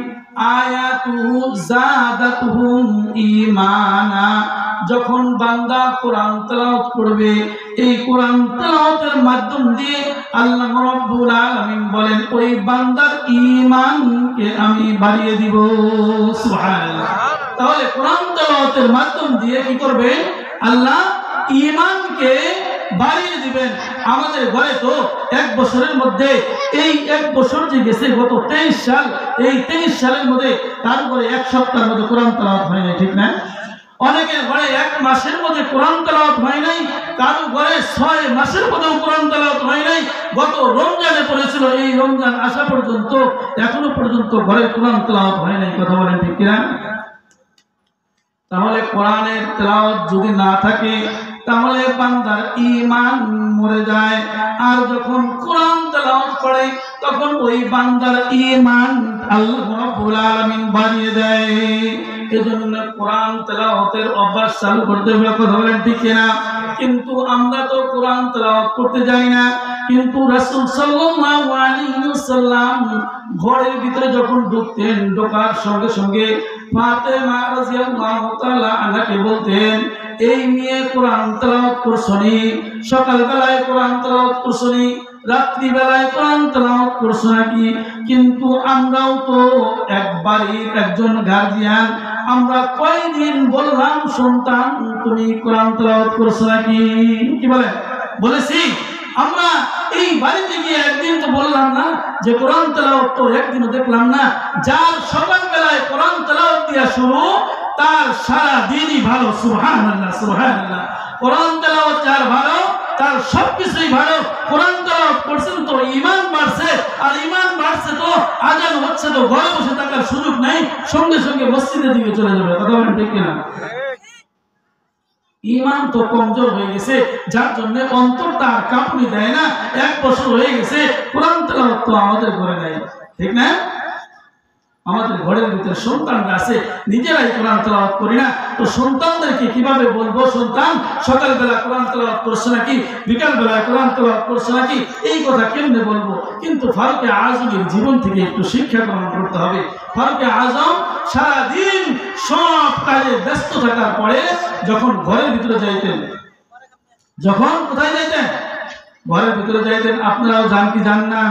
আয়াতুহু যাদাতহুম ঈমানা। যখন বান্দা কোরআন তেলাওয়াত করবে, এই কোরআন তেলাওয়াতের মাধ্যম দিয়ে আল্লাহ রাব্বুল আলামিন বলেন ওই বান্দার ঈমানকে আমি বাড়িয়ে দিব। সুবহানাল্লাহ। তাহলে কোরআন তেলাওয়াতের মাধ্যম দিয়ে কি করবে? আল্লাহ ঈমানকে বাড়িয়ে দিবেন। আমাদের ঘরে তো 1 বছরের মধ্যে, এই 1 বছর যে গেছে গত 23 সাল, এই 23 সালের মধ্যে তার ঘরে 1 সপ্তাহের মধ্যে কোরআন তেলাওয়াত হয় না, ঠিক না? অনেকের ঘরে 1 মাসের মধ্যে কোরআন তেলাওয়াত হয় নাই, কারো ঘরে 6 মাসের মধ্যেও কোরআন তেলাওয়াত হয় নাই। গত রমজানে পড়েছিল, এই রমজান আসা পর্যন্ত এখনো পর্যন্ত ঘরে কোরআন তেলাওয়াত হয় নাই। কথা বলেন ঠিক কিনা? তাহলে কোরআনের তেলাওয়াত যদি না থাকে তাহলে বান্দার ঈমান মরে যায়। আর যখন কোরআন তেলাওয়াত করে তখন ওই বান্দার ঈমান আল্লাহ রাব্বুল আলামিন বাড়িয়ে দেয়। এজন্য কোরআন তেলাওয়াতের অভ্যাস চালু করতে হবে। কথা বলেন ঠিক কিনা? কিন্তু আমরা তো কোরআন তেলাওয়াত করতে যাই না। কিন্তু রাসূল সাল্লাল্লাহু আলাইহি ওয়াসাল্লাম ঘরের ভিতরে যখন ঢুকতেন, ঢোকার সঙ্গে সঙ্গে ফাতেমা রাদিয়াল্লাহু তাআলা আনহাকে বলতেন, এই মেয়ে কোরআন তেলাওয়াত করছনি, সকালবেলায় কোরআন তেলাওয়াত করছনি, রাত্রি বেলায় কোরআন তেলাওয়াত করছো নাকি? কিন্তু আমরাও তো একবারই একজন গার্জিয়ান, আমরা কয়দিন বললাম সন্তান তুমি কোরআন তেলাওয়াত করছো নাকি? কি বলে? বলেছি। আমরা এই বাড়িতে গিয়ে একদিন তো বললাম না যে কোরআন তেলাওয়াত, তো একদিনও দেখলাম না। যার সকালবেলায় কোরআন তেলাওয়াত দিয়া শুরু, তার সারা দিনই ভালো। সুবহানাল্লাহ, সুবহানাল্লাহ। কোরআন তেলাওয়াত যার ভালো, তার সবকিছুই ভালো। কোরআন তেলাওয়াত করছেন তো ঈমান বাড়ছে, আর ঈমান বাড়ছে তো আযান হচ্ছে তো ঘরে বসে থাকার সুযোগ নাই, সঙ্গে সঙ্গে মসজিদের দিকে চলে যাবে। কথা বলেন ঠিক কিনা? ঈমান তো কমজোর হয়ে গেছে, যার জন্য অন্তরটা আর কাঁপুনি দেয় না। 1 বছর হয়ে গেছে, কোরআন তেলাওয়াত তো আমাদের ঘরে নাই, ঠিক না? আমাদের ঘরের ভিতরে সন্তানরা আছে, নিজেরাই কোরআন তেলাওয়াত করি না, তো সন্তানদেরকে কিভাবে বলবো সন্তান সকালবেলা কোরআন তেলাওয়াত করছে নাকি, বিকালবেলা কোরআন তেলাওয়াত করছে নাকি? এই কথা কেমনে বলবো? কিন্তু ফারুকে আজমের জীবন থেকে একটু শিক্ষা গ্রহণ করতে হবে। ফারুকে আজম সারাদিন সব কাজে ব্যস্ত থাকার পরে যখন ঘরের ভিতরে যাইতেন, যখন কোথায় যাইতেন? ঘরের ভিতরে যাইতেন। আপনারাও যান কি যান না?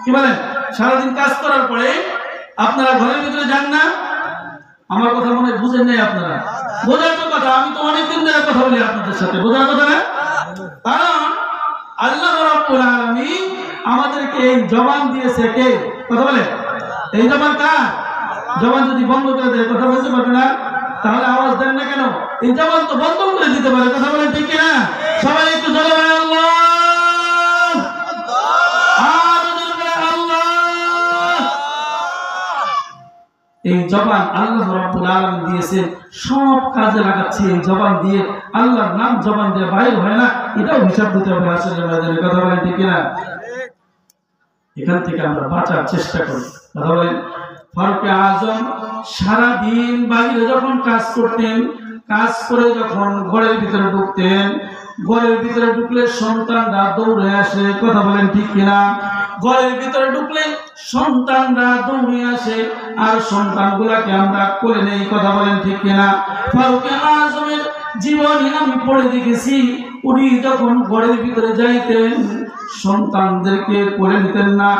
কি বলেন? সারাদিন কাজ করার পরে আপনারা ঘরের ভিতরে যান না? আমার কথা মনে বুঝেন নাই আপনারা? বোঝার তো কথা, আমি তো অনেকদিন ধরে কথা বলি আপনাদের সাথে, বোঝার কথা না? কারণ আল্লাহ রাব্বুল আলামিন আমাদেরকে এই জবান দিয়েছে কে? কথা বলে, এই জবান কার? জবান যদি বন্ধ করে দেয় কথা বলতে পারবে না, তাহলে আওয়াজ দেন না কেন? এই জবান তো বন্ধ করে দিতে পারে। কথা বলেন ঠিক কিনা? সবাই একটু জোরে বলেন আল্লাহ এই জবান আল্লাহ রাব্বুল আলামিন দিয়েছেন, সব কাজে লাগাচ্ছি এই জবান দিয়ে। আল্লাহর নাম জবান দিয়ে বাইর হয় না, এটাও হিসাব দিতে হবে। আসলে আমাদের কথা বলেন ঠিক কিনা? এখান থেকে আমরা বাঁচার চেষ্টা করি। কথা বলেন। ফারুক আজম সারাদিন বাইরে যখন কাজ করতেন, কাজ করে যখন ঘরের ভিতরে ঢুকতেন, ঘরের ভিতরে ঢুকলে সন্তানরা দৌড়ে আসে। কথা বলেন ঠিক কিনা? ঘরের ভিতরে ঢুকলে সন্তানরা দৌড়ে আসে আর সন্তানগুলাকে আমরা কোলে নেই। কথা বলেন ঠিক কিনা? ফারুক আজমের জীবনে আমি পড়ে দেখেছি, উনি যখন ঘরের ভিতরে যাইতেন সন্তানদেরকে কোলে নিতেন না,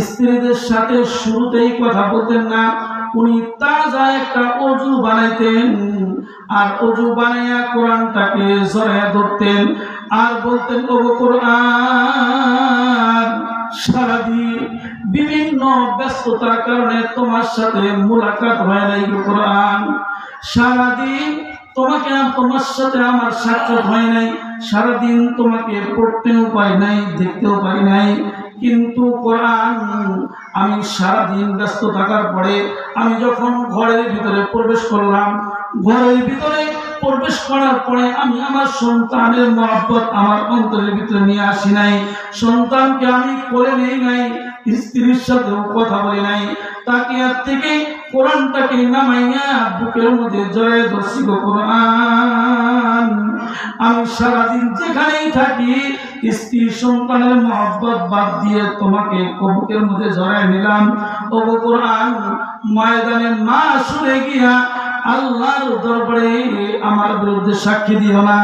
স্ত্রীদের সাথে শুরুতেই কথা বলতেন না। উনি তাজা একটা অজু বানাইতেন আর অজু বানাইয়া কোরআনটাকে জড়াইয়া ধরতেন আর বলতেন, ও কোরআন, সারাদিন বিভিন্ন ব্যস্ততার কারণে তোমার সাথে মুলাকাত হয় নাই গো কোরআন। সারাদিন তোমার সাথে আমার সাক্ষাৎ হয় নাই, সারাদিন তোমাকে পড়তেও পাই নাই, দেখতেও পাই নাই। কিন্তু কোরআন, আমি সারাদিন ব্যস্ত থাকার পরে আমি যখন ঘরের ভিতরে প্রবেশ করলাম, ঘরের ভিতরে প্রবেশ করার পরে আমি আমার সন্তানের মহব্বত আমার অন্তরের ভিতরে নিয়ে আসি নাই। সন্তানকে আমি কোলে নেই নাই, স্ত্রীর সাথেও কথা বলি নাই, তাকে আর থেকে কোরআনটাকে নামাইয়া বুকের মধ্যে জড়ায় ধরছি গো কোরআন। আমি সারাদিন যেখানেই থাকি স্ত্রী সন্তানের মহব্বত বাদ দিয়ে তোমাকে বুকের মধ্যে জড়ায় নিলাম। ও গো কোরআন, ময়দানে মা শুনে গিয়া আল্লাহর দরবারে আমার বিরুদ্ধে সাক্ষী দিও না।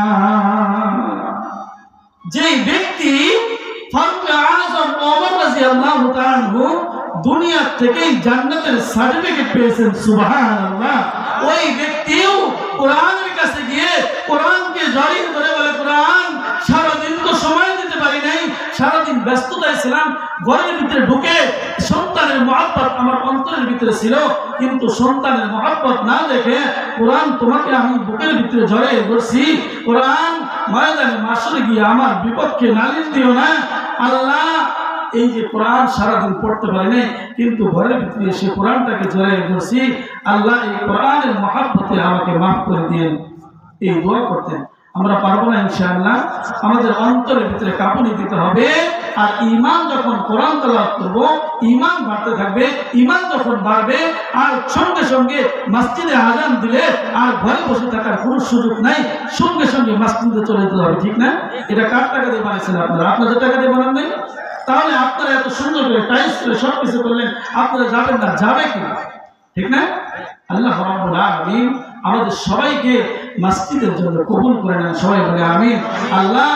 যে ব্যক্তি ফারুক আযম ওমর রাদিয়াল্লাহু তাআলা আনহু দুনিয়া থেকে জান্নাতের সার্টিফিকেট পেয়েছেন, সুবহানাল্লাহ, ওই ব্যক্তিও কোরআনের কাছে গিয়ে কোরআনকে জড়িয়ে ধরে বলে, কোরআন, সারাদিন তো সময় দিতে পারি নাই, সারাদিন ব্যস্ততায় ছিলাম, ঘরের ভিতরে ঢুকে সন্তানের মহব্বত আমার অন্তরের ভিতরে ছিল, কিন্তু সন্তানের মহব্বত না দেখে কোরআন তোমাকে আমি বুকের ভিতরে জড়িয়ে ধরছি। কোরআন, ময়দানে মাশরে গিয়ে আমার বিপক্ষে নালিশ দিও না। আল্লাহ, এই যে কোরআন সারাদিন পড়তে পারি নাই, কিন্তু ঘরের ভিতরে এসে কোরআনটাকে জড়িয়ে ধরছি, আল্লাহ এই কোরআনের মহব্বতে আমাকে মাফ করে দিয়েন। এই দোয়া করতেন। আমরা পারবো না ইনশাআল্লাহ, আমাদের অন্তরের ভিতরে কাঁপুনি দিতে হবে। আর ঈমান যখন কোরআন তেলাওয়াত করব, ঈমান বাড়তে থাকবে। ঈমান যখন বাড়বে আর সঙ্গে সঙ্গে মসজিদে আযান দিলে আর ঘরে বসে থাকার কোনো সুযোগ নাই, সঙ্গে সঙ্গে মসজিদে চলে যেতে হবে। ঠিক না? এটা কার টাকা দিয়ে বানাইছেন আপনারা? আপনাদের টাকা দিয়ে বানান নাই? তাহলে আপনারা এত সুন্দর করে টাইস করে সব কিছু করলেন, আপনারা যাবেন না? যাবে কি? ঠিক না? আল্লাহ রাব্বুল আলামিন আমাদের সবাইকে মসজিদের জন্য কবুল করে নেন। সবাই বলে আমিন। আল্লাহ,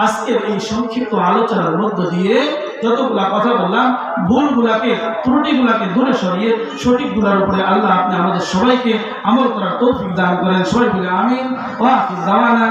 আজকের এই সংক্ষিপ্ত আলোচনার মধ্য দিয়ে যতগুলা কথা বললাম, ভুলগুলাকে ত্রুটিগুলাকে দূরে সরিয়ে সঠিকগুলোর উপরে আল্লাহ আপনি আমাদের সবাইকে আমল করার তৌফিক দান করেন। সবাই বলে আমিন। ওয়া আখির দাওয়ানা।